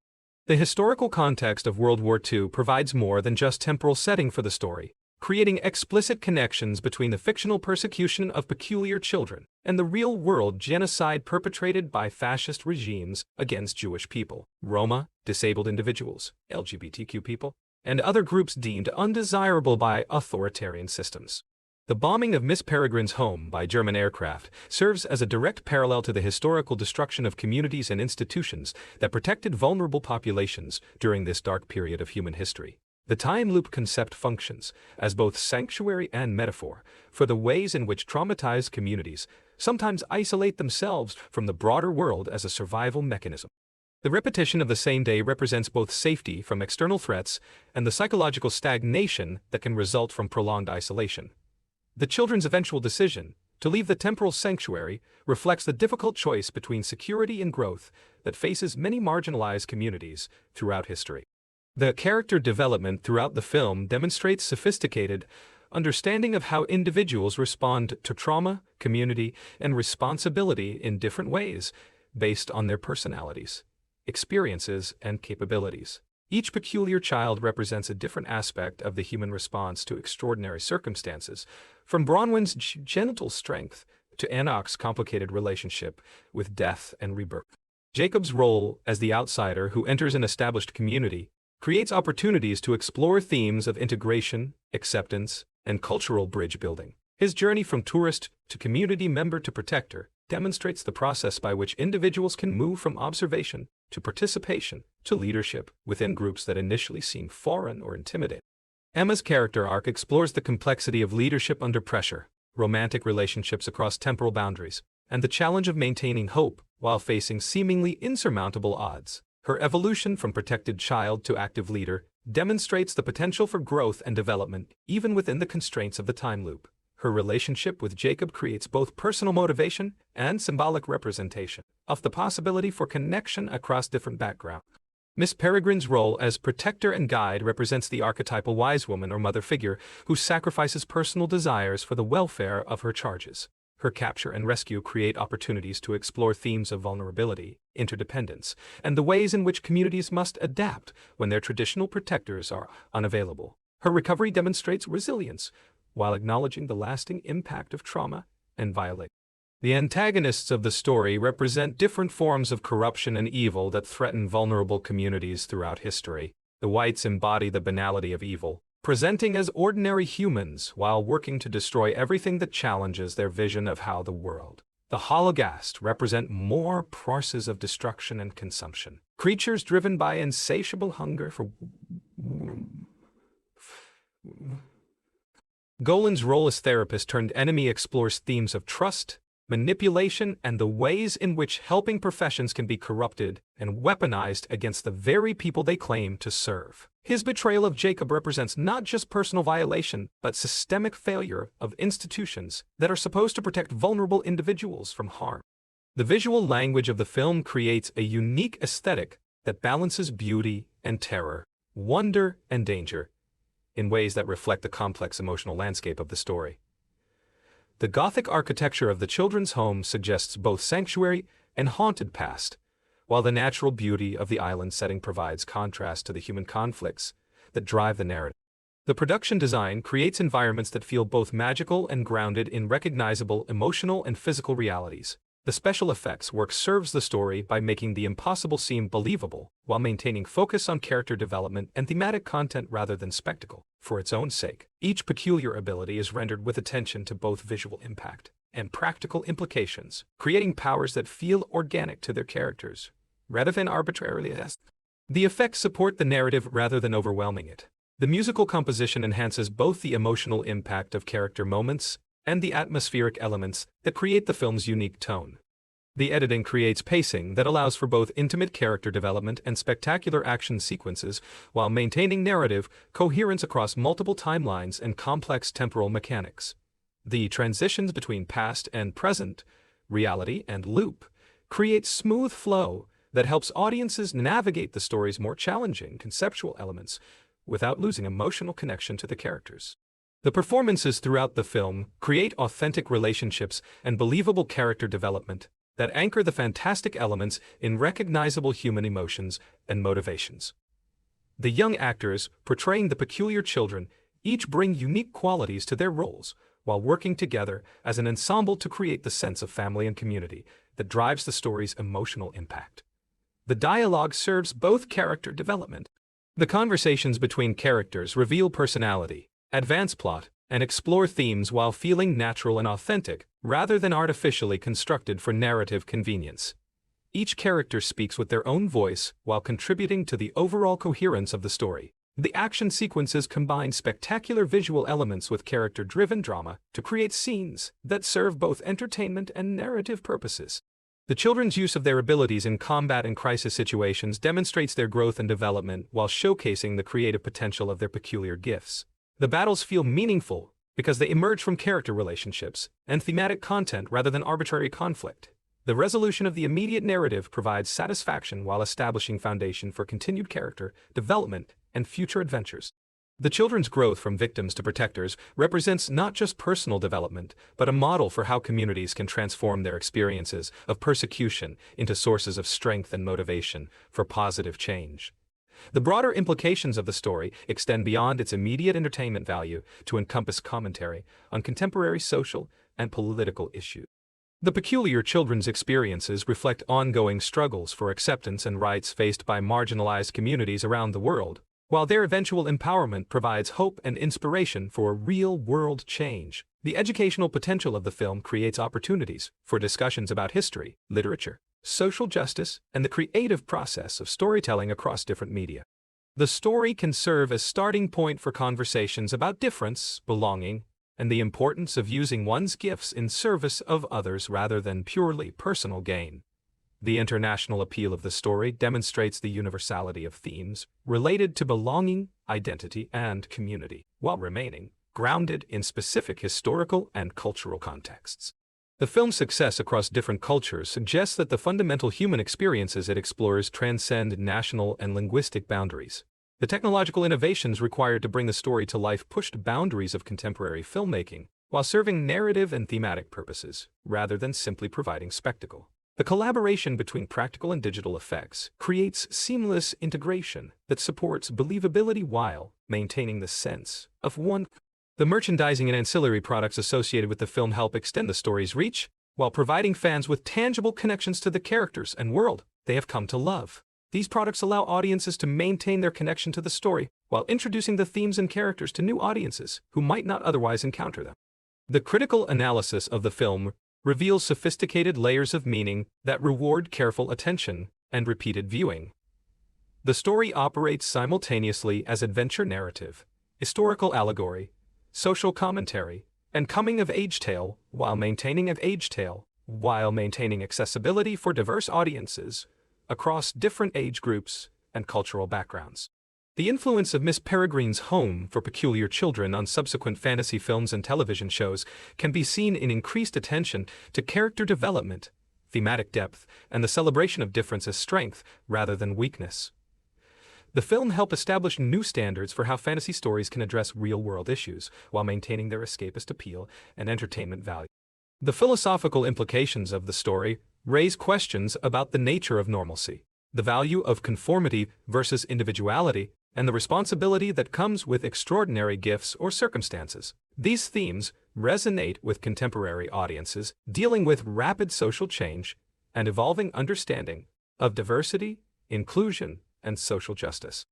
[SPEAKER 1] The historical context of World War II provides more than just temporal setting for the story, creating explicit connections between the fictional persecution of peculiar children and the real-world genocide perpetrated by fascist regimes against Jewish people, Roma, disabled individuals, LGBTQ people, and other groups deemed undesirable by authoritarian systems. The bombing of Miss Peregrine's home by German aircraft serves as a direct parallel to the historical destruction of communities and institutions that protected vulnerable populations during this dark period of human history. The time loop concept functions as both sanctuary and metaphor for the ways in which traumatized communities sometimes isolate themselves from the broader world as a survival mechanism. The repetition of the same day represents both safety from external threats and the psychological stagnation that can result from prolonged isolation. The children's eventual decision to leave the temporal sanctuary reflects the difficult choice between security and growth that faces many marginalized communities throughout history. The character development throughout the film demonstrates sophisticated understanding of how individuals respond to trauma, community, and responsibility in different ways based on their personalities, experiences, and capabilities. Each peculiar child represents a different aspect of the human response to extraordinary circumstances, from Bronwyn's genital strength to Enoch's complicated relationship with death and rebirth. Jacob's role as the outsider who enters an established community creates opportunities to explore themes of integration, acceptance, and cultural bridge building. His journey from tourist to community member to protector demonstrates the process by which individuals can move from observation to participation to leadership within groups that initially seem foreign or intimidating. Emma's character arc explores the complexity of leadership under pressure, romantic relationships across temporal boundaries, and the challenge of maintaining hope while facing seemingly insurmountable odds. Her evolution from protected child to active leader demonstrates the potential for growth and development even within the constraints of the time loop. Her relationship with Jacob creates both personal motivation and symbolic representation of the possibility for connection across different backgrounds. Miss Peregrine's role as protector and guide represents the archetypal wise woman or mother figure who sacrifices personal desires for the welfare of her charges. Her capture and rescue create opportunities to explore themes of vulnerability, interdependence, and the ways in which communities must adapt when their traditional protectors are unavailable. Her recovery demonstrates resilience, while acknowledging the lasting impact of trauma and violation. The antagonists of the story represent different forms of corruption and evil that threaten vulnerable communities throughout history. The whites embody the banality of evil, presenting as ordinary humans while working to destroy everything that challenges their vision of how the world. The Holocaust represent more forces of destruction and consumption, creatures driven by insatiable hunger for Golan's role as therapist turned enemy explores themes of trust, manipulation, and the ways in which helping professions can be corrupted and weaponized against the very people they claim to serve. His betrayal of Jacob represents not just personal violation, but systemic failure of institutions that are supposed to protect vulnerable individuals from harm. The visual language of the film creates a unique aesthetic that balances beauty and terror, wonder and danger, in ways that reflect the complex emotional landscape of the story. The Gothic architecture of the children's home suggests both sanctuary and haunted past, while the natural beauty of the island setting provides contrast to the human conflicts that drive the narrative. The production design creates environments that feel both magical and grounded in recognizable emotional and physical realities. The special effects work serves the story by making the impossible seem believable, while maintaining focus on character development and thematic content rather than spectacle. For its own sake, each peculiar ability is rendered with attention to both visual impact and practical implications, creating powers that feel organic to their characters, rather than arbitrarily. The effects support the narrative rather than overwhelming it. The musical composition enhances both the emotional impact of character moments and the atmospheric elements that create the film's unique tone. The editing creates pacing that allows for both intimate character development and spectacular action sequences, while maintaining narrative coherence across multiple timelines and complex temporal mechanics. The transitions between past and present, reality and loop, create smooth flow that helps audiences navigate the story's more challenging conceptual elements without losing emotional connection to the characters. The performances throughout the film create authentic relationships and believable character development that anchor the fantastic elements in recognizable human emotions and motivations. The young actors portraying the peculiar children each bring unique qualities to their roles, while working together as an ensemble to create the sense of family and community that drives the story's emotional impact. The dialogue serves both character development. The conversations between characters reveal personality, advance plot, and explore themes while feeling natural and authentic, rather than artificially constructed for narrative convenience. Each character speaks with their own voice while contributing to the overall coherence of the story. The action sequences combine spectacular visual elements with character-driven drama to create scenes that serve both entertainment and narrative purposes. The children's use of their abilities in combat and crisis situations demonstrates their growth and development while showcasing the creative potential of their peculiar gifts. The battles feel meaningful because they emerge from character relationships and thematic content rather than arbitrary conflict. The resolution of the immediate narrative provides satisfaction while establishing foundation for continued character development and future adventures. The children's growth from victims to protectors represents not just personal development, but a model for how communities can transform their experiences of persecution into sources of strength and motivation for positive change. The broader implications of the story extend beyond its immediate entertainment value to encompass commentary on contemporary social and political issues. The peculiar children's experiences reflect ongoing struggles for acceptance and rights faced by marginalized communities around the world, while their eventual empowerment provides hope and inspiration for real-world change. The educational potential of the film creates opportunities for discussions about history, literature, social justice, and the creative process of storytelling across different media. The story can serve as a starting point for conversations about difference, belonging, and the importance of using one's gifts in service of others rather than purely personal gain. The international appeal of the story demonstrates the universality of themes related to belonging, identity, and community, while remaining grounded in specific historical and cultural contexts. The film's success across different cultures suggests that the fundamental human experiences it explores transcend national and linguistic boundaries. The technological innovations required to bring the story to life pushed boundaries of contemporary filmmaking, while serving narrative and thematic purposes, rather than simply providing spectacle. The collaboration between practical and digital effects creates seamless integration that supports believability while maintaining the sense of wonder. The merchandising and ancillary products associated with the film help extend the story's reach, while providing fans with tangible connections to the characters and world they have come to love. These products allow audiences to maintain their connection to the story, while introducing the themes and characters to new audiences who might not otherwise encounter them. The critical analysis of the film reveals sophisticated layers of meaning that reward careful attention and repeated viewing. The story operates simultaneously as adventure narrative, historical allegory, social commentary, and coming-of-age tale while maintaining accessibility for diverse audiences across different age groups and cultural backgrounds. The influence of Miss Peregrine's Home for Peculiar Children on subsequent fantasy films and television shows can be seen in increased attention to character development, thematic depth, and the celebration of difference as strength rather than weakness. The film helped establish new standards for how fantasy stories can address real-world issues while maintaining their escapist appeal and entertainment value. The philosophical implications of the story raise questions about the nature of normalcy, the value of conformity versus individuality, and the responsibility that comes with extraordinary gifts or circumstances. These themes resonate with contemporary audiences dealing with rapid social change and evolving understanding of diversity, inclusion, and social justice.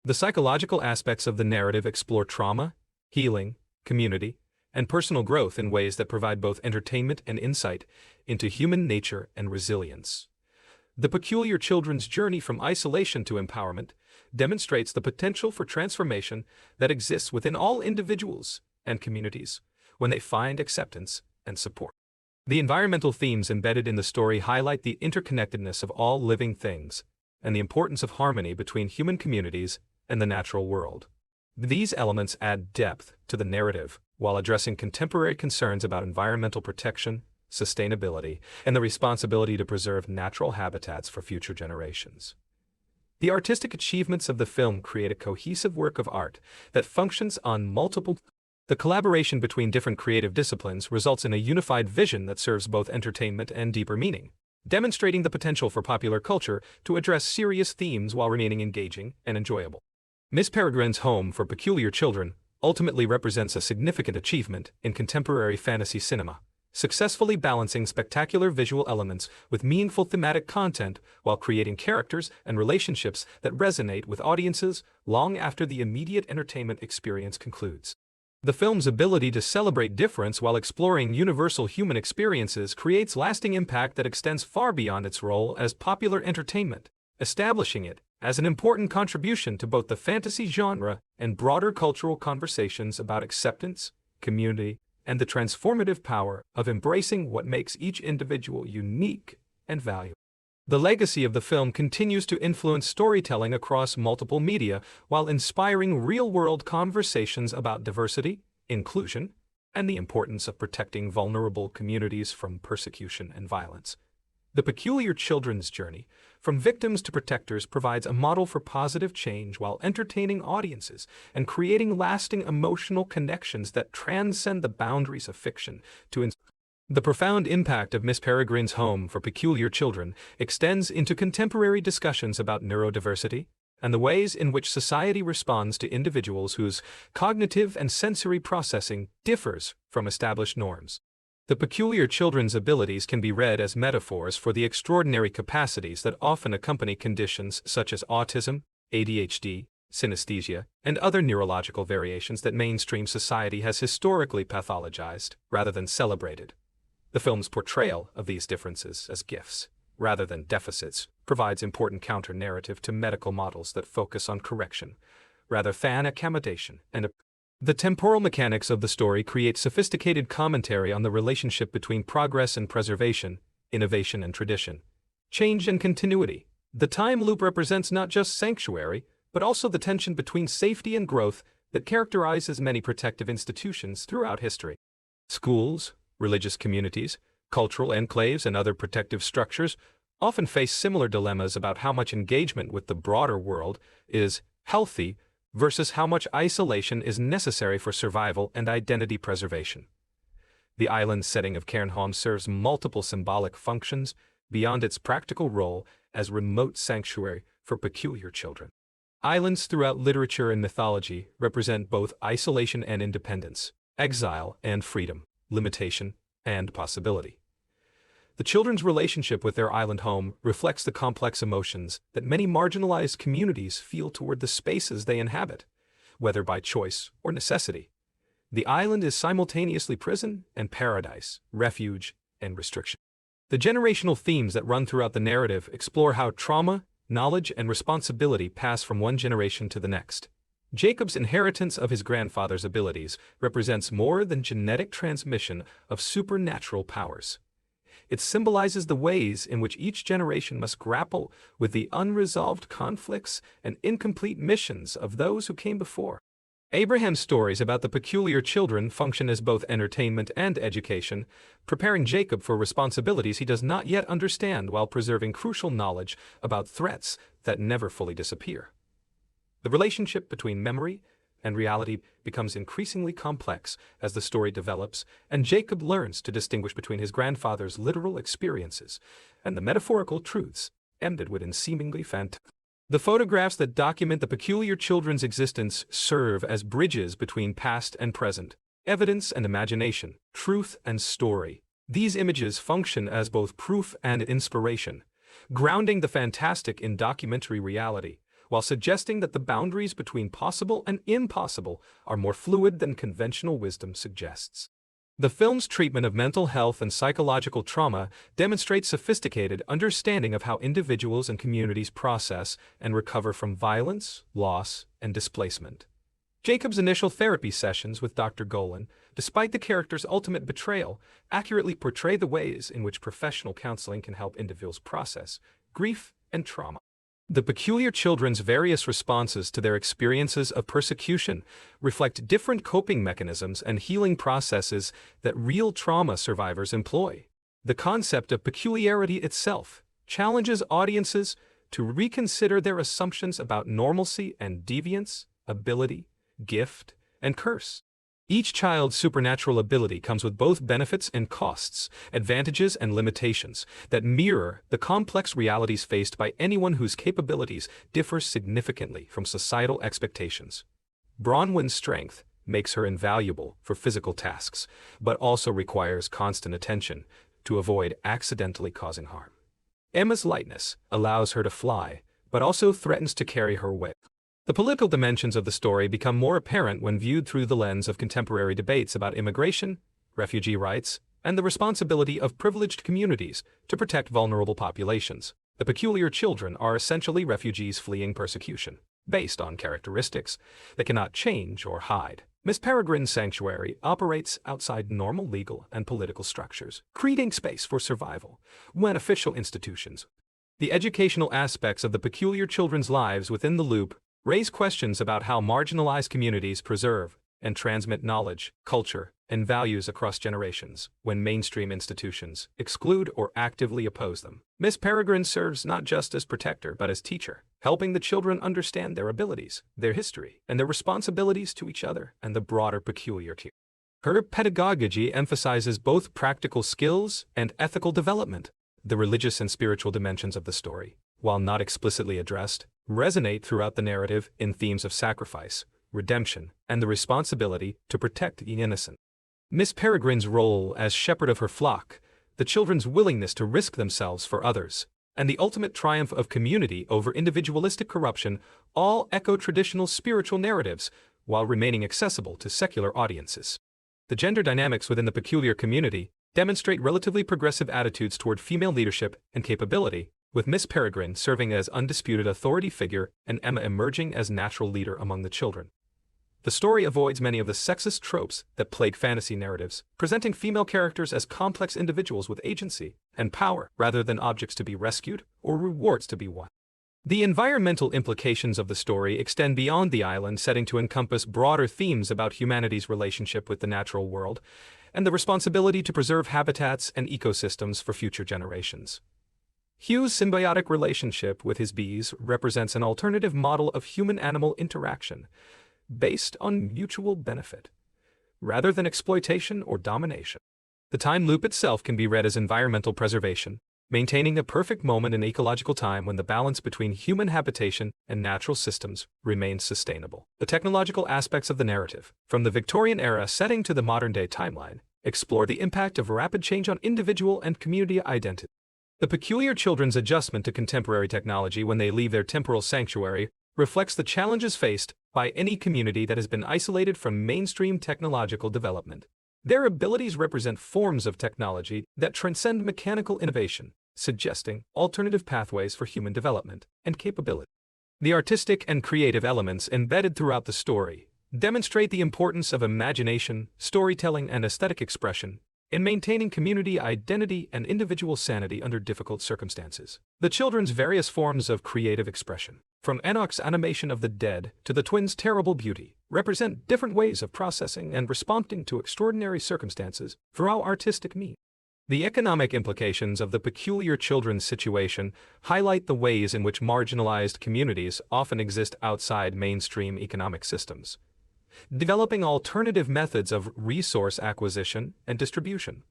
[SPEAKER 1] The psychological aspects of the narrative explore trauma, healing, community, and personal growth in ways that provide both entertainment and insight into human nature and resilience. The Peculiar Children's journey from isolation to empowerment demonstrates the potential for transformation that exists within all individuals and communities when they find acceptance and support. The environmental themes embedded in the story highlight the interconnectedness of all living things and the importance of harmony between human communities and the natural world. These elements add depth to the narrative while addressing contemporary concerns about environmental protection, sustainability, and the responsibility to preserve natural habitats for future generations. The artistic achievements of the film create a cohesive work of art that functions on multiple. The collaboration between different creative disciplines results in a unified vision that serves both entertainment and deeper meaning, demonstrating the potential for popular culture to address serious themes while remaining engaging and enjoyable. Miss Peregrine's Home for Peculiar Children ultimately represents a significant achievement in contemporary fantasy cinema, successfully balancing spectacular visual elements with meaningful thematic content while creating characters and relationships that resonate with audiences long after the immediate entertainment experience concludes. The film's ability to celebrate difference while exploring universal human experiences creates lasting impact that extends far beyond its role as popular entertainment, establishing it as an important contribution to both the fantasy genre and broader cultural conversations about acceptance, community, and the transformative power of embracing what makes each individual unique and valuable. The legacy of the film continues to influence storytelling across multiple media while inspiring real-world conversations about diversity, inclusion, and the importance of protecting vulnerable communities from persecution and violence. The Peculiar Children's journey, from victims to protectors, provides a model for positive change while entertaining audiences and creating lasting emotional connections that transcend the boundaries of fiction to The profound impact of Miss Peregrine's Home for Peculiar Children extends into contemporary discussions about neurodiversity and the ways in which society responds to individuals whose cognitive and sensory processing differs from established norms. The Peculiar Children's abilities can be read as metaphors for the extraordinary capacities that often accompany conditions such as autism, ADHD, synesthesia, and other neurological variations that mainstream society has historically pathologized rather than celebrated. The film's portrayal of these differences as gifts, rather than deficits, provides important counter-narrative to medical models that focus on correction, rather than accommodation and The temporal mechanics of the story create sophisticated commentary on the relationship between progress and preservation, innovation and tradition, change and continuity. The time loop represents not just sanctuary, but also the tension between safety and growth that characterizes many protective institutions throughout history. Schools, religious communities, cultural enclaves, and other protective structures often face similar dilemmas about how much engagement with the broader world is healthy versus how much isolation is necessary for survival and identity preservation. The island setting of Cairnholm serves multiple symbolic functions beyond its practical role as remote sanctuary for peculiar children. Islands throughout literature and mythology represent both isolation and independence, exile and freedom, limitation and possibility. The children's relationship with their island home reflects the complex emotions that many marginalized communities feel toward the spaces they inhabit, whether by choice or necessity. The island is simultaneously prison and paradise, refuge and restriction. The generational themes that run throughout the narrative explore how trauma, knowledge, and responsibility pass from one generation to the next. Jacob's inheritance of his grandfather's abilities represents more than genetic transmission of supernatural powers. It symbolizes the ways in which each generation must grapple with the unresolved conflicts and incomplete missions of those who came before. Abraham's stories about the peculiar children function as both entertainment and education, preparing Jacob for responsibilities he does not yet understand while preserving crucial knowledge about threats that never fully disappear. The relationship between memory and reality becomes increasingly complex as the story develops, and Jacob learns to distinguish between his grandfather's literal experiences and the metaphorical truths embedded within seemingly fantastic. The photographs that document the peculiar children's existence serve as bridges between past and present, evidence and imagination, truth and story. These images function as both proof and inspiration, grounding the fantastic in documentary reality, while suggesting that the boundaries between possible and impossible are more fluid than conventional wisdom suggests. The film's treatment of mental health and psychological trauma demonstrates sophisticated understanding of how individuals and communities process and recover from violence, loss, and displacement. Jacob's initial therapy sessions with Dr. Goldman, despite the character's ultimate betrayal, accurately portray the ways in which professional counseling can help individuals process grief and trauma. The peculiar children's various responses to their experiences of persecution reflect different coping mechanisms and healing processes that real trauma survivors employ. The concept of peculiarity itself challenges audiences to reconsider their assumptions about normalcy and deviance, ability, gift, and curse. Each child's supernatural ability comes with both benefits and costs, advantages and limitations that mirror the complex realities faced by anyone whose capabilities differ significantly from societal expectations. Bronwyn's strength makes her invaluable for physical tasks, but also requires constant attention to avoid accidentally causing harm. Emma's lightness allows her to fly, but also threatens to carry her weight. The political dimensions of the story become more apparent when viewed through the lens of contemporary debates about immigration, refugee rights, and the responsibility of privileged communities to protect vulnerable populations. The peculiar children are essentially refugees fleeing persecution, based on characteristics that cannot change or hide. Miss Peregrine's sanctuary operates outside normal legal and political structures, creating space for survival when official institutions. The educational aspects of the peculiar children's lives within the loop raise questions about how marginalized communities preserve and transmit knowledge, culture, and values across generations when mainstream institutions exclude or actively oppose them. Miss Peregrine serves not just as protector but as teacher, helping the children understand their abilities, their history, and their responsibilities to each other and the broader peculiar community. Her pedagogy emphasizes both practical skills and ethical development. The religious and spiritual dimensions of the story, while not explicitly addressed, resonate throughout the narrative in themes of sacrifice, redemption, and the responsibility to protect the innocent. Miss Peregrine's role as shepherd of her flock, the children's willingness to risk themselves for others, and the ultimate triumph of community over individualistic corruption all echo traditional spiritual narratives while remaining accessible to secular audiences. The gender dynamics within the peculiar community demonstrate relatively progressive attitudes toward female leadership and capability, with Miss Peregrine serving as undisputed authority figure and Emma emerging as natural leader among the children. The story avoids many of the sexist tropes that plague fantasy narratives, presenting female characters as complex individuals with agency and power rather than objects to be rescued or rewards to be won. The environmental implications of the story extend beyond the island setting to encompass broader themes about humanity's relationship with the natural world and the responsibility to preserve habitats and ecosystems for future generations. Hugh's symbiotic relationship with his bees represents an alternative model of human-animal interaction based on mutual benefit, rather than exploitation or domination. The time loop itself can be read as environmental preservation, maintaining a perfect moment in ecological time when the balance between human habitation and natural systems remains sustainable. The technological aspects of the narrative, from the Victorian era setting to the modern-day timeline, explore the impact of rapid change on individual and community identity. The peculiar children's adjustment to contemporary technology when they leave their temporal sanctuary reflects the challenges faced by any community that has been isolated from mainstream technological development. Their abilities represent forms of technology that transcend mechanical innovation, suggesting alternative pathways for human development and capability. The artistic and creative elements embedded throughout the story demonstrate the importance of imagination, storytelling, and aesthetic expression in maintaining community identity and individual sanity under difficult circumstances. The children's various forms of creative expression, from Enoch's animation of the dead to the twins' terrible beauty, represent different ways of processing and responding to extraordinary circumstances through our artistic means. The economic implications of the peculiar children's situation highlight the ways in which marginalized communities often exist outside mainstream economic systems, developing alternative methods of resource acquisition and distribution.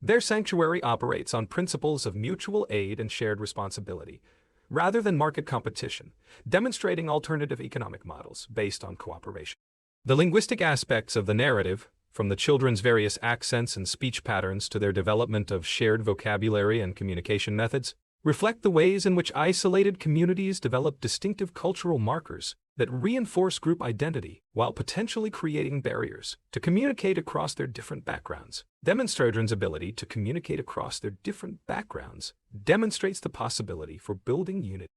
[SPEAKER 1] Their sanctuary operates on principles of mutual aid and shared responsibility, rather than market competition, demonstrating alternative economic models based on cooperation. The linguistic aspects of the narrative from the children's various accents and speech patterns to their development of shared vocabulary and communication methods, reflect the ways in which isolated communities develop distinctive cultural markers that reinforce group identity while potentially creating barriers to communicate across their different backgrounds. Children's ability to communicate across their different backgrounds demonstrates the possibility for building unity.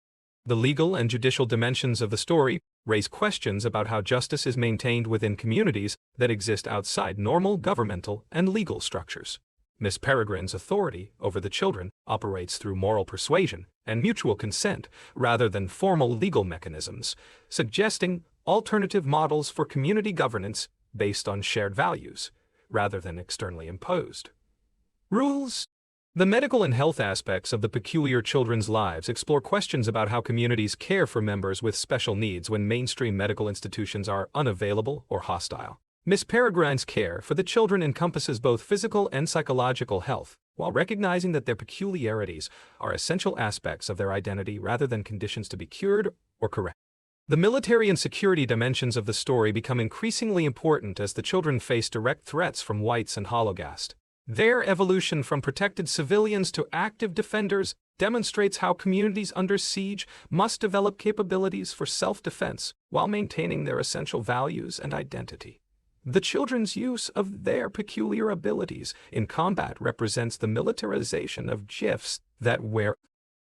[SPEAKER 1] The legal and judicial dimensions of the story raise questions about how justice is maintained within communities that exist outside normal governmental and legal structures. Miss Peregrine's authority over the children operates through moral persuasion and mutual consent rather than formal legal mechanisms, suggesting alternative models for community governance based on shared values rather than externally imposed rules. The medical and health aspects of the peculiar children's lives explore questions about how communities care for members with special needs when mainstream medical institutions are unavailable or hostile. Miss Peregrine's care for the children encompasses both physical and psychological health, while recognizing that their peculiarities are essential aspects of their identity rather than conditions to be cured or corrected. The military and security dimensions of the story become increasingly important as the children face direct threats from whites and Hologast. Their evolution from protected civilians to active defenders demonstrates how communities under siege must develop capabilities for self-defense while maintaining their essential values and identity. The children's use of their peculiar abilities in combat represents the militarization of gifts that wear.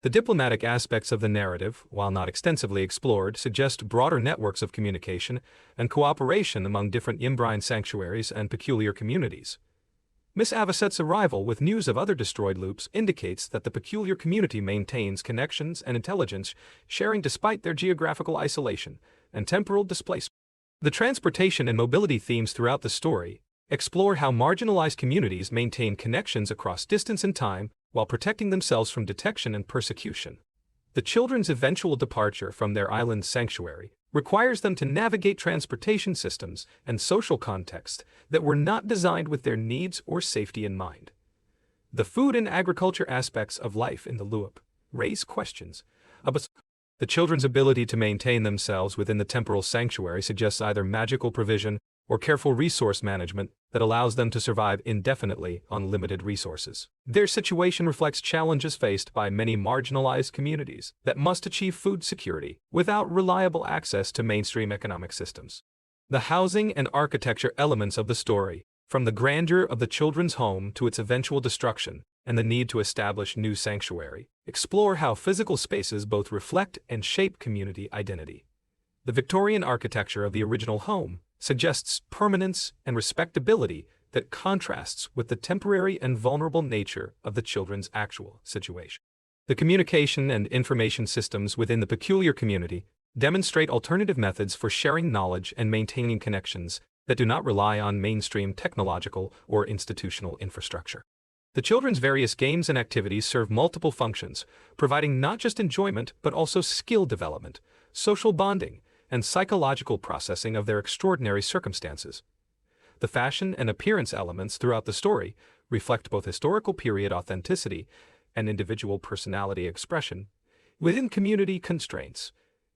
[SPEAKER 1] The diplomatic aspects of the narrative, while not extensively explored, suggest broader networks of communication and cooperation among different Imbrine sanctuaries and peculiar communities. Miss Avocet's arrival with news of other destroyed loops indicates that the peculiar community maintains connections and intelligence sharing despite their geographical isolation and temporal displacement. The transportation and mobility themes throughout the story explore how marginalized communities maintain connections across distance and time while protecting themselves from detection and persecution. The children's eventual departure from their island sanctuary requires them to navigate transportation systems and social contexts that were not designed with their needs or safety in mind. The food and agriculture aspects of life in the Loop raise questions about the children's ability to maintain themselves within the temporal sanctuary suggests either magical provision or careful resource management that allows them to survive indefinitely on limited resources. Their situation reflects challenges faced by many marginalized communities that must achieve food security without reliable access to mainstream economic systems. The housing and architecture elements of the story, from the grandeur of the children's home to its eventual destruction and the need to establish new sanctuary, explore how physical spaces both reflect and shape community identity. The Victorian architecture of the original home suggests permanence and respectability that contrasts with the temporary and vulnerable nature of the children's actual situation. The communication and information systems within the peculiar community demonstrate alternative methods for sharing knowledge and maintaining connections that do not rely on mainstream technological or institutional infrastructure. The children's various games and activities serve multiple functions, providing not just enjoyment but also skill development, social bonding, and psychological processing of their extraordinary circumstances. The fashion and appearance elements throughout the story reflect both historical period authenticity and individual personality expression within community constraints.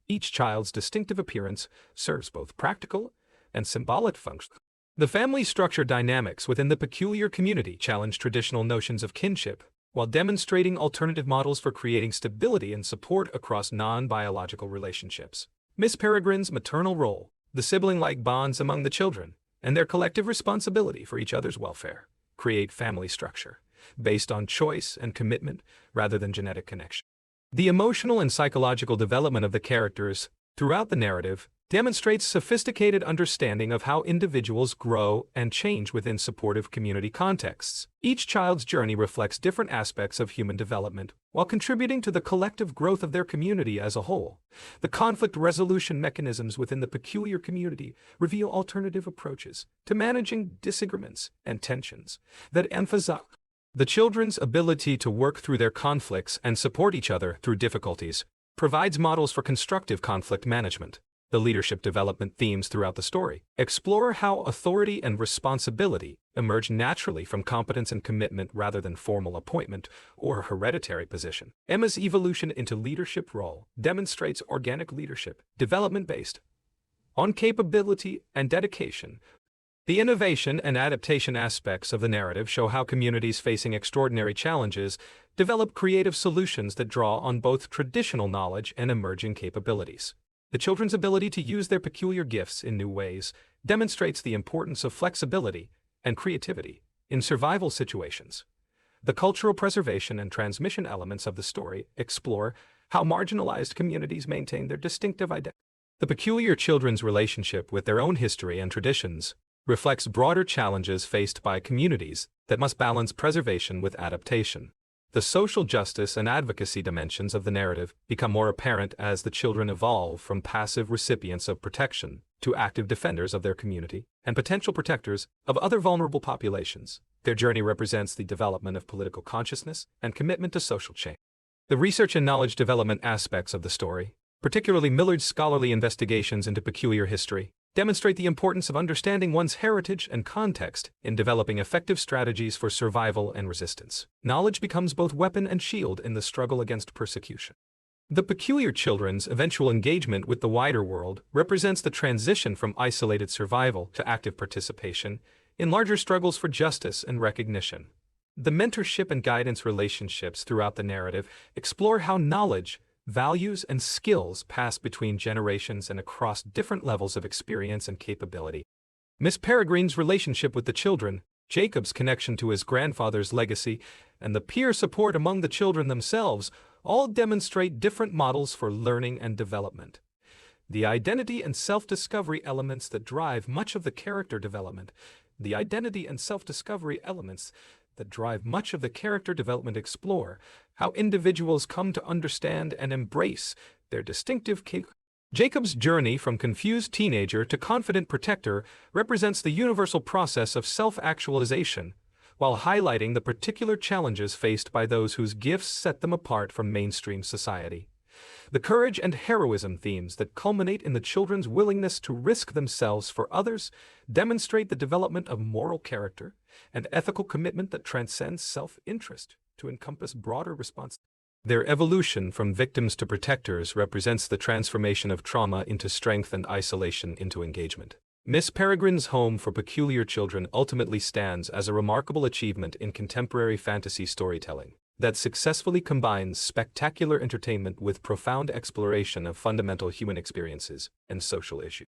[SPEAKER 1] Each child's distinctive appearance serves both practical and symbolic functions. The family structure dynamics within the peculiar community challenge traditional notions of kinship, while demonstrating alternative models for creating stability and support across non-biological relationships. Miss Peregrine's maternal role, the sibling-like bonds among the children, and their collective responsibility for each other's welfare create family structure based on choice and commitment rather than genetic connection. The emotional and psychological development of the characters throughout the narrative demonstrates sophisticated understanding of how individuals grow and change within supportive community contexts. Each child's journey reflects different aspects of human development, while contributing to the collective growth of their community as a whole. The conflict resolution mechanisms within the peculiar community reveal alternative approaches to managing disagreements and tensions that emphasize the children's ability to work through their conflicts and support each other through difficulties, provides models for constructive conflict management. The leadership development themes throughout the story explore how authority and responsibility emerge naturally from competence and commitment rather than formal appointment or hereditary position. Emma's evolution into leadership role demonstrates organic leadership, development based on capability and dedication, The innovation and adaptation aspects of the narrative show how communities facing extraordinary challenges develop creative solutions that draw on both traditional knowledge and emerging capabilities. The children's ability to use their peculiar gifts in new ways demonstrates the importance of flexibility and creativity in survival situations. The cultural preservation and transmission elements of the story explore how marginalized communities maintain their distinctive identity. The peculiar children's relationship with their own history and traditions reflects broader challenges faced by communities that must balance preservation with adaptation. The social justice and advocacy dimensions of the narrative become more apparent as the children evolve from passive recipients of protection to active defenders of their community and potential protectors of other vulnerable populations. Their journey represents the development of political consciousness and commitment to social change. The research and knowledge development aspects of the story, particularly Millard's scholarly investigations into peculiar history, demonstrate the importance of understanding one's heritage and context in developing effective strategies for survival and resistance. Knowledge becomes both weapon and shield in the struggle against persecution. The peculiar children's eventual engagement with the wider world represents the transition from isolated survival to active participation in larger struggles for justice and recognition. The mentorship and guidance relationships throughout the narrative explore how knowledge, values, and skills pass between generations and across different levels of experience and capability. Miss Peregrine's relationship with the children, Jacob's connection to his grandfather's legacy, and the peer support among the children themselves all demonstrate different models for learning and development. The identity and self-discovery elements that drive much of the character development explore how individuals come to understand and embrace their distinctive capabilities. Jacob's journey from confused teenager to confident protector represents the universal process of self-actualization, while highlighting the particular challenges faced by those whose gifts set them apart from mainstream society. The courage and heroism themes that culminate in the children's willingness to risk themselves for others demonstrate the development of moral character and ethical commitment that transcends self-interest to encompass broader response. Their evolution from victims to protectors represents the transformation of trauma into strength and isolation into engagement. Miss Peregrine's Home for Peculiar Children ultimately stands as a remarkable achievement in contemporary fantasy storytelling that successfully combines spectacular entertainment with profound exploration of fundamental human experiences and social issues.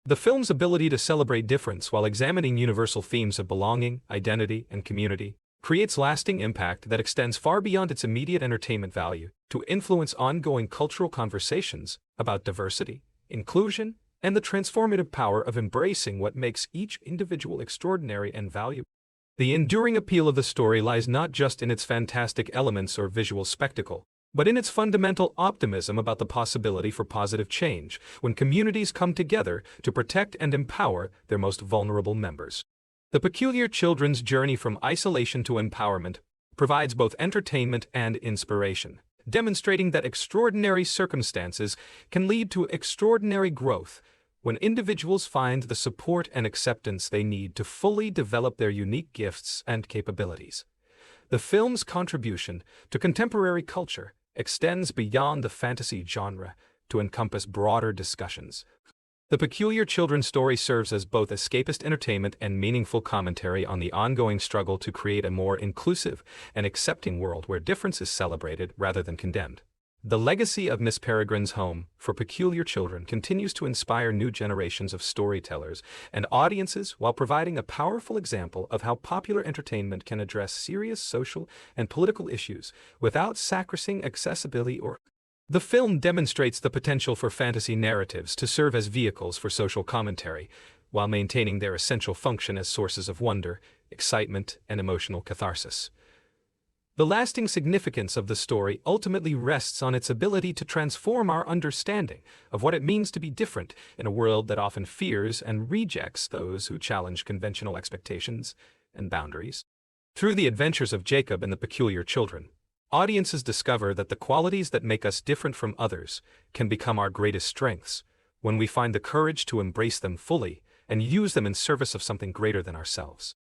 [SPEAKER 1] The film's ability to celebrate difference while examining universal themes of belonging, identity, and community creates lasting impact that extends far beyond its immediate entertainment value to influence ongoing cultural conversations about diversity, inclusion, and the transformative power of embracing what makes each individual extraordinary and valuable. The enduring appeal of the story lies not just in its fantastic elements or visual spectacle, but in its fundamental optimism about the possibility for positive change when communities come together to protect and empower their most vulnerable members. The peculiar children's journey from isolation to empowerment provides both entertainment and inspiration, demonstrating that extraordinary circumstances can lead to extraordinary growth when individuals find the support and acceptance they need to fully develop their unique gifts and capabilities. The film's contribution to contemporary culture extends beyond the fantasy genre to encompass broader discussions. The peculiar children's story serves as both escapist entertainment and meaningful commentary on the ongoing struggle to create a more inclusive and accepting world where difference is celebrated rather than condemned. The legacy of Miss Peregrine's Home for Peculiar Children continues to inspire new generations of storytellers and audiences while providing a powerful example of how popular entertainment can address serious social and political issues without sacrificing accessibility or. The film demonstrates the potential for fantasy narratives to serve as vehicles for social commentary, while maintaining their essential function as sources of wonder, excitement, and emotional catharsis. The lasting significance of the story ultimately rests on its ability to transform our understanding of what it means to be different in a world that often fears and rejects those who challenge conventional expectations and boundaries. Through the adventures of Jacob and the peculiar children, audiences discover that the qualities that make us different from others can become our greatest strengths when we find the courage to embrace them fully and use them in service of something greater than ourselves.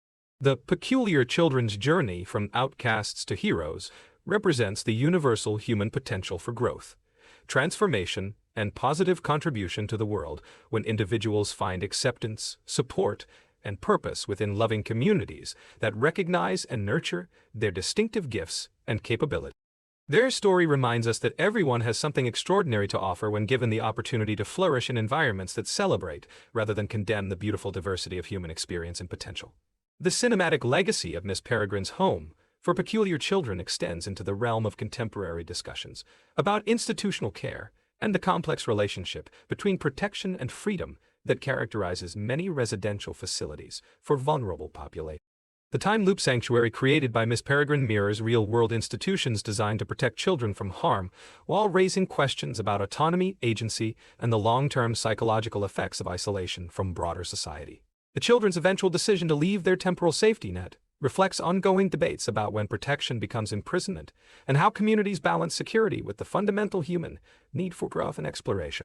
[SPEAKER 1] The peculiar children's journey from outcasts to heroes represents the universal human potential for growth, transformation, and positive contribution to the world when individuals find acceptance, support, and purpose within loving communities that recognize and nurture their distinctive gifts and capabilities. Their story reminds us that everyone has something extraordinary to offer when given the opportunity to flourish in environments that celebrate, rather than condemn, the beautiful diversity of human experience and potential. The cinematic legacy of Miss Peregrine's Home for Peculiar Children extends into the realm of contemporary discussions about institutional care and the complex relationship between protection and freedom that characterizes many residential facilities for vulnerable populations. The time loop sanctuary created by Miss Peregrine mirrors real-world institutions designed to protect children from harm, while raising questions about autonomy, agency, and the long-term psychological effects of isolation from broader society. The children's eventual decision to leave their temporal safety net reflects ongoing debates about when protection becomes imprisonment and how communities balance security with the fundamental human need for growth and exploration.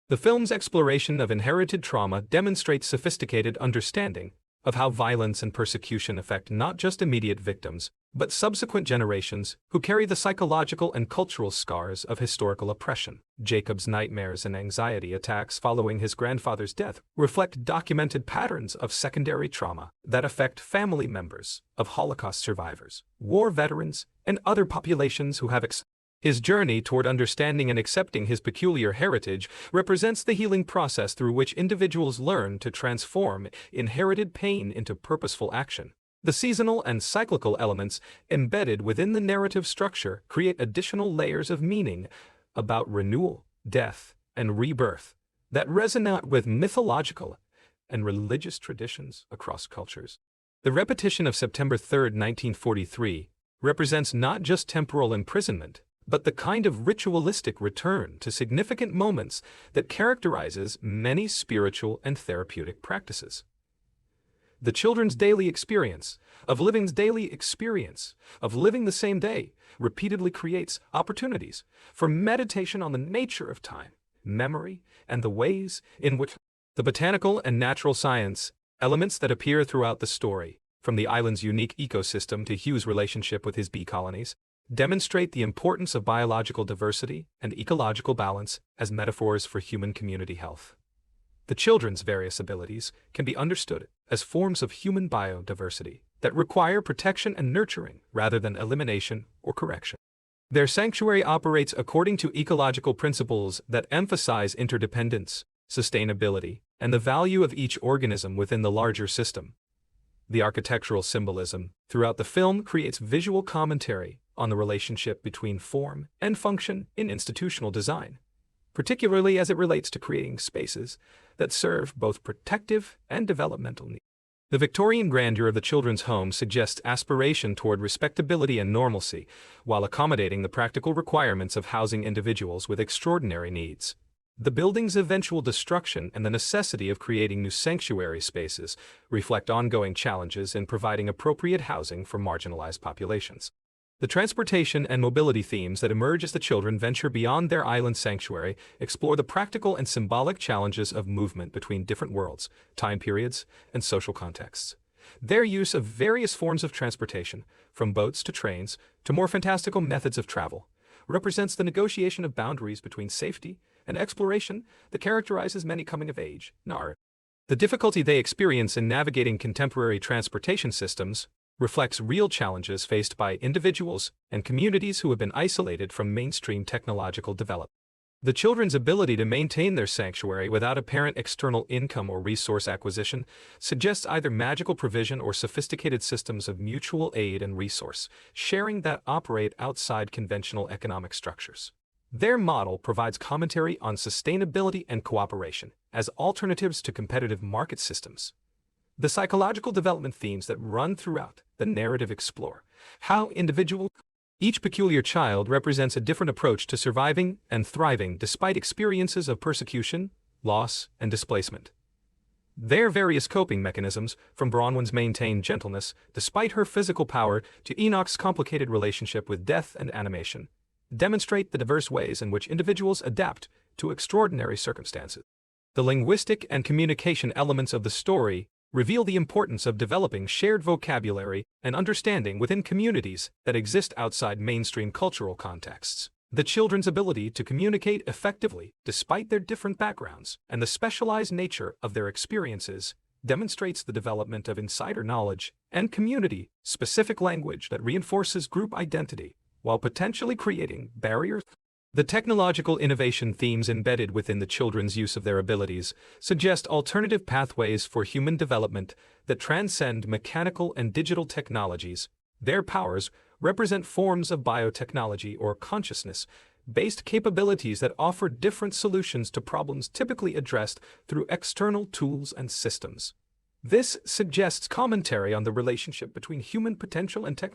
[SPEAKER 1] The film's exploration of inherited trauma demonstrates sophisticated understanding of how violence and persecution affect not just immediate victims, but subsequent generations who carry the psychological and cultural scars of historical oppression. Jacob's nightmares and anxiety attacks following his grandfather's death reflect documented patterns of secondary trauma that affect family members of Holocaust survivors, war veterans, and other populations who have His journey toward understanding and accepting his peculiar heritage represents the healing process through which individuals learn to transform inherited pain into purposeful action. The seasonal and cyclical elements embedded within the narrative structure create additional layers of meaning about renewal, death, and rebirth that resonate with mythological and religious traditions across cultures. The repetition of September 3, 1943, represents not just temporal imprisonment, but the kind of ritualistic return to significant moments that characterizes many spiritual and therapeutic practices. The children's daily experience of living the same day repeatedly creates opportunities for meditation on the nature of time, memory, and the ways in which the botanical and natural science elements that appear throughout the story, from the island's unique ecosystem to Hugh's relationship with his bee colonies, demonstrate the importance of biological diversity and ecological balance as metaphors for human community health. The children's various abilities can be understood as forms of human biodiversity that require protection and nurturing rather than elimination or correction. Their sanctuary operates according to ecological principles that emphasize interdependence, sustainability, and the value of each organism within the larger system. The architectural symbolism throughout the film creates visual commentary on the relationship between form and function in institutional design, particularly as it relates to creating spaces that serve both protective and developmental needs. The Victorian grandeur of the children's home suggests aspiration toward respectability and normalcy, while accommodating the practical requirements of housing individuals with extraordinary needs. The building's eventual destruction and the necessity of creating new sanctuary spaces reflect ongoing challenges in providing appropriate housing for marginalized populations. The transportation and mobility themes that emerge as the children venture beyond their island sanctuary explore the practical and symbolic challenges of movement between different worlds, time periods, and social contexts. Their use of various forms of transportation, from boats to trains to more fantastical methods of travel, represents the negotiation of boundaries between safety and exploration that characterizes many coming-of-age narratives. The difficulty they experience in navigating contemporary transportation systems reflects real challenges faced by individuals and communities who have been isolated from mainstream technological development. The children's ability to maintain their sanctuary without apparent external income or resource acquisition suggests either magical provision or sophisticated systems of mutual aid and resource sharing that operate outside conventional economic structures. Their model provides commentary on sustainability and cooperation as alternatives to competitive market systems. The psychological development themes that run throughout the narrative explore how each peculiar child represents a different approach to surviving and thriving despite experiences of persecution, loss, and displacement. Their various coping mechanisms, from Bronwyn's maintained gentleness despite her physical power to Enoch's complicated relationship with death and animation, demonstrate the diverse ways in which individuals adapt to extraordinary circumstances. The linguistic and communication elements of the story reveal the importance of developing shared vocabulary and understanding within communities that exist outside mainstream cultural contexts. The children's ability to communicate effectively despite their different backgrounds and the specialized nature of their experiences demonstrates the development of insider knowledge and community-specific language that reinforces group identity while potentially creating barriers. The technological innovation themes embedded within the children's use of their abilities suggest alternative pathways for human development that transcend mechanical and digital technologies. Their powers represent forms of biotechnology or consciousness-based capabilities that offer different solutions to problems typically addressed through external tools and systems. This suggests commentary on the relationship between human potential and tech.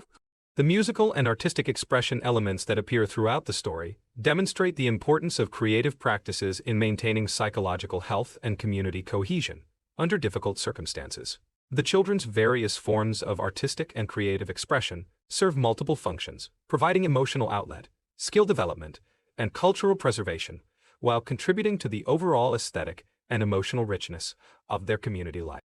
[SPEAKER 1] The musical and artistic expression elements that appear throughout the story demonstrate the importance of creative practices in maintaining psychological health and community cohesion under difficult circumstances. The children's various forms of artistic and creative expression serve multiple functions, providing emotional outlet, skill development, and cultural preservation, while contributing to the overall aesthetic and emotional richness of their community life.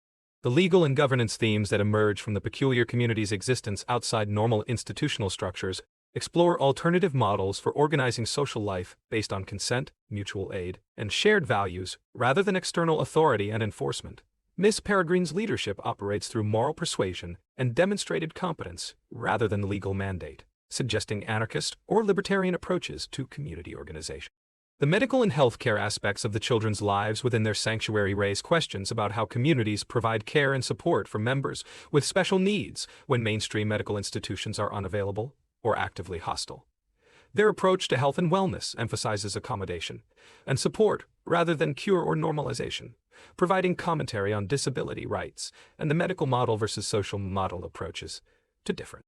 [SPEAKER 1] The legal and governance themes that emerge from the peculiar community's existence outside normal institutional structures explore alternative models for organizing social life based on consent, mutual aid, and shared values rather than external authority and enforcement. Miss Peregrine's leadership operates through moral persuasion and demonstrated competence rather than legal mandate, suggesting anarchist or libertarian approaches to community organization. The medical and healthcare aspects of the children's lives within their sanctuary raise questions about how communities provide care and support for members with special needs when mainstream medical institutions are unavailable or actively hostile. Their approach to health and wellness emphasizes accommodation and support rather than cure or normalization, providing commentary on disability rights and the medical model versus social model approaches to different.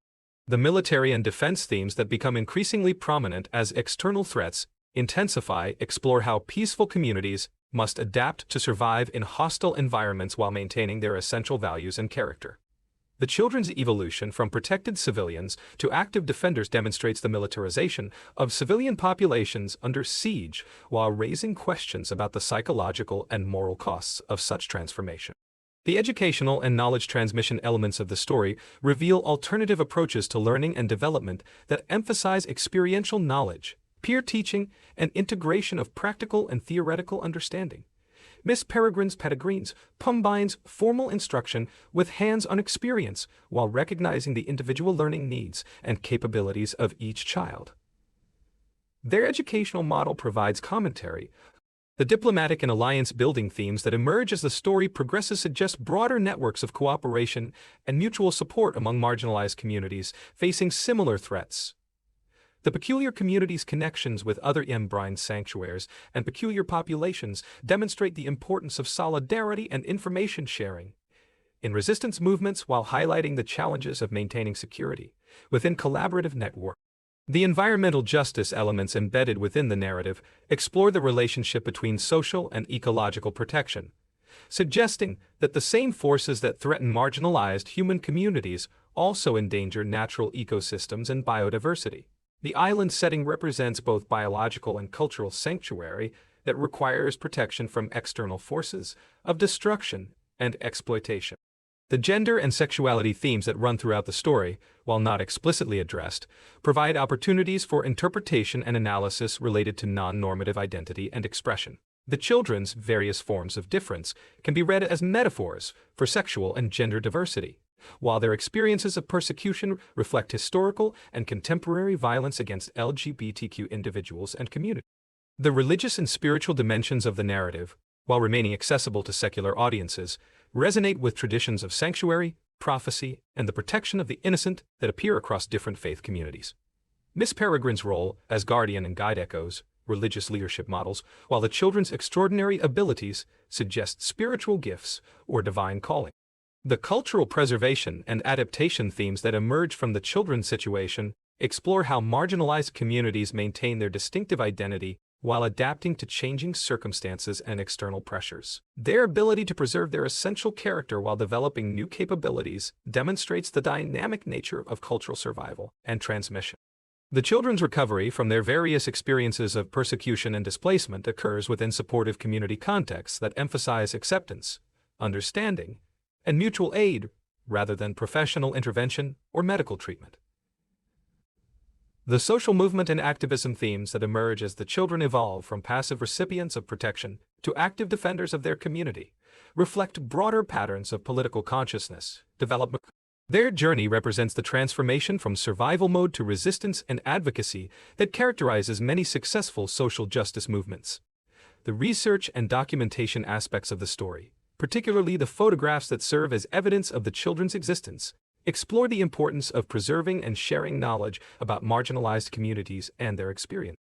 [SPEAKER 1] The military and defense themes that become increasingly prominent as external threats explore how peaceful communities must adapt to survive in hostile environments while maintaining their essential values and character. The children's evolution from protected civilians to active defenders demonstrates the militarization of civilian populations under siege while raising questions about the psychological and moral costs of such transformation. The educational and knowledge transmission elements of the story reveal alternative approaches to learning and development that emphasize experiential knowledge, peer teaching, and integration of practical and theoretical understanding. Miss Peregrine's combines formal instruction with hands-on experience while recognizing the individual learning needs and capabilities of each child. Their educational model provides commentary. The diplomatic and alliance-building themes that emerge as the story progresses suggest broader networks of cooperation and mutual support among marginalized communities facing similar threats. The peculiar community's connections with other Embrine sanctuaries and peculiar populations demonstrate the importance of solidarity and information sharing in resistance movements while highlighting the challenges of maintaining security within collaborative networks. The environmental justice elements embedded within the narrative explore the relationship between social and ecological protection, suggesting that the same forces that threaten marginalized human communities also endanger natural ecosystems and biodiversity. The island setting represents both biological and cultural sanctuary that requires protection from external forces of destruction and exploitation. The gender and sexuality themes that run throughout the story, while not explicitly addressed, provide opportunities for interpretation and analysis related to non-normative identity and expression. The children's various forms of difference can be read as metaphors for sexual and gender diversity, while their experiences of persecution reflect historical and contemporary violence against LGBTQ individuals and communities. The religious and spiritual dimensions of the narrative, while remaining accessible to secular audiences, resonate with traditions of sanctuary, prophecy, and the protection of the innocent that appear across different faith communities. Miss Peregrine's role as guardian and guide echoes religious leadership models, while the children's extraordinary abilities suggest spiritual gifts or divine calling. The cultural preservation and adaptation themes that emerge from the children's situation explore how marginalized communities maintain their distinctive identity while adapting to changing circumstances and external pressures. Their ability to preserve their essential character while developing new capabilities demonstrates the dynamic nature of cultural survival and transmission. The children's recovery from their various experiences of persecution and displacement occurs within supportive community contexts that emphasize acceptance, understanding, and mutual aid rather than professional intervention or medical treatment. The social movement and activism themes that emerge as the children evolve from passive recipients of protection to active defenders of their community reflect broader patterns of political consciousness development. Their journey represents the transformation from survival mode to resistance and advocacy that characterizes many successful social justice movements. The research and documentation aspects of the story, particularly the photographs that serve as evidence of the children's existence, explore the importance of preserving and sharing knowledge about marginalized communities and their experience.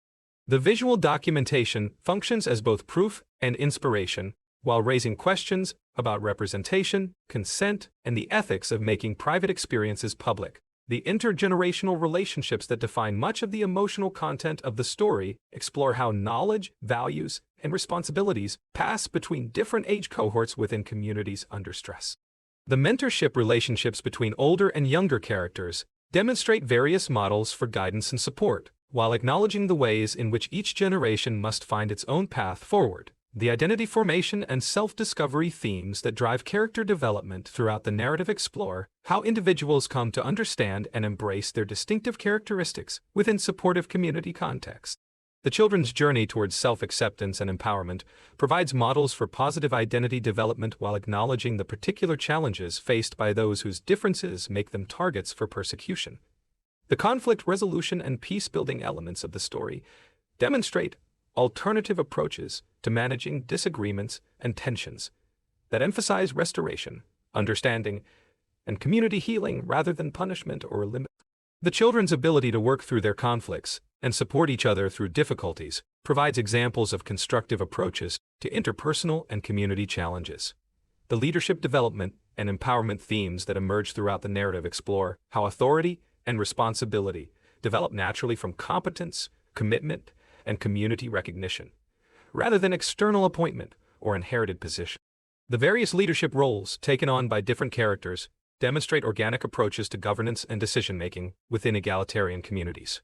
[SPEAKER 1] The visual documentation functions as both proof and inspiration, while raising questions about representation, consent, and the ethics of making private experiences public. The intergenerational relationships that define much of the emotional content of the story explore how knowledge, values, and responsibilities pass between different age cohorts within communities under stress. The mentorship relationships between older and younger characters demonstrate various models for guidance and support, while acknowledging the ways in which each generation must find its own path forward. The identity formation and self-discovery themes that drive character development throughout the narrative explore how individuals come to understand and embrace their distinctive characteristics within supportive community contexts. The children's journey towards self-acceptance and empowerment provides models for positive identity development while acknowledging the particular challenges faced by those whose differences make them targets for persecution. The conflict resolution and peace-building elements of the story demonstrate alternative approaches to managing disagreements and tensions that emphasize restoration, understanding, and community healing rather than punishment or limit. The children's ability to work through their conflicts and support each other through difficulties provides examples of constructive approaches to interpersonal and community challenges. The leadership development and empowerment themes that emerge throughout the narrative explore how authority and responsibility develop naturally from competence, commitment, and community recognition, rather than external appointment or inherited position. The various leadership roles taken on by different characters demonstrate organic approaches to governance and decision-making within egalitarian communities.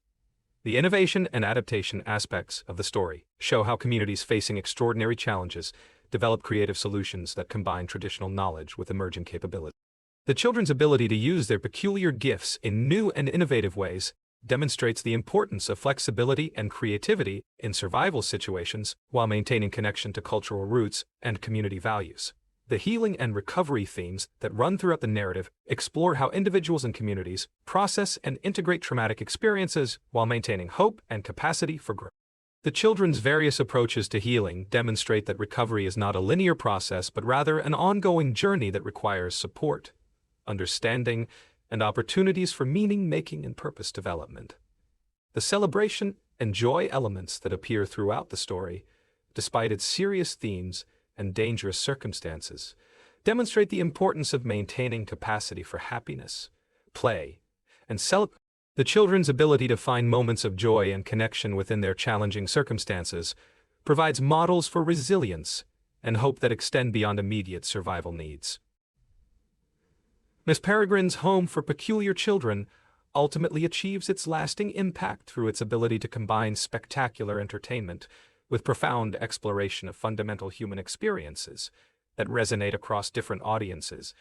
[SPEAKER 1] The innovation and adaptation aspects of the story show how communities facing extraordinary challenges develop creative solutions that combine traditional knowledge with emerging capabilities. The children's ability to use their peculiar gifts in new and innovative ways demonstrates the importance of flexibility and creativity in survival situations while maintaining connection to cultural roots and community values. The healing and recovery themes that run throughout the narrative explore how individuals and communities process and integrate traumatic experiences while maintaining hope and capacity for growth. The children's various approaches to healing demonstrate that recovery is not a linear process but rather an ongoing journey that requires support, understanding, and opportunities for meaning-making and purpose development. The celebration and joy elements that appear throughout the story, despite its serious themes and dangerous circumstances, demonstrate the importance of maintaining capacity for happiness, play, and celebration. The children's ability to find moments of joy and connection within their challenging circumstances provides models for resilience and hope that extend beyond immediate survival needs. Miss Peregrine's Home for Peculiar Children ultimately achieves its lasting impact through its ability to combine spectacular entertainment with profound exploration of fundamental human experiences that resonate across different audiences.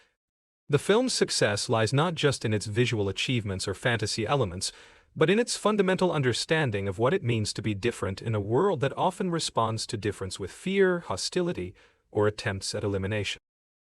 [SPEAKER 1] The film's success lies not just in its visual achievements or fantasy elements, but in its fundamental understanding of what it means to be different in a world that often responds to difference with fear, hostility, or attempts at elimination.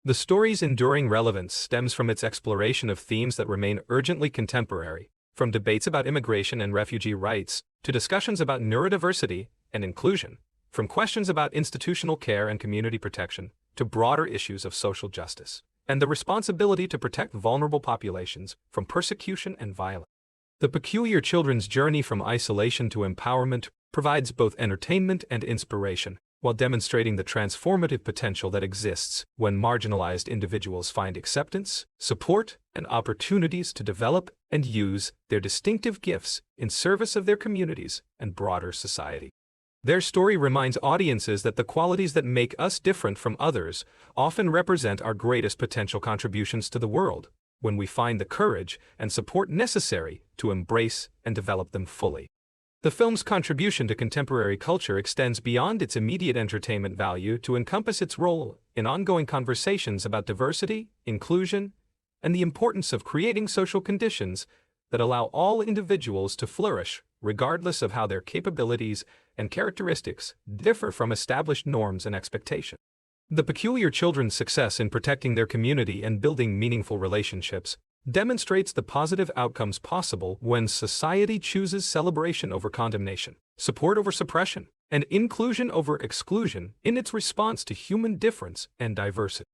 [SPEAKER 1] The story's enduring relevance stems from its exploration of themes that remain urgently contemporary, from debates about immigration and refugee rights to discussions about neurodiversity and inclusion, from questions about institutional care and community protection to broader issues of social justice, and the responsibility to protect vulnerable populations from persecution and violence. The peculiar children's journey from isolation to empowerment provides both entertainment and inspiration, while demonstrating the transformative potential that exists when marginalized individuals find acceptance, support, and opportunities to develop and use their distinctive gifts in service of their communities and broader society. Their story reminds audiences that the qualities that make us different from others often represent our greatest potential contributions to the world, when we find the courage and support necessary to embrace and develop them fully. The film's contribution to contemporary culture extends beyond its immediate entertainment value to encompass its role in ongoing conversations about diversity, inclusion, and the importance of creating social conditions that allow all individuals to flourish, regardless of how their capabilities and characteristics differ from established norms and expectations. The peculiar children's success in protecting their community and building meaningful relationships demonstrates the positive outcomes possible when society chooses celebration over condemnation, support over suppression, and inclusion over exclusion in its response to human difference and diversity.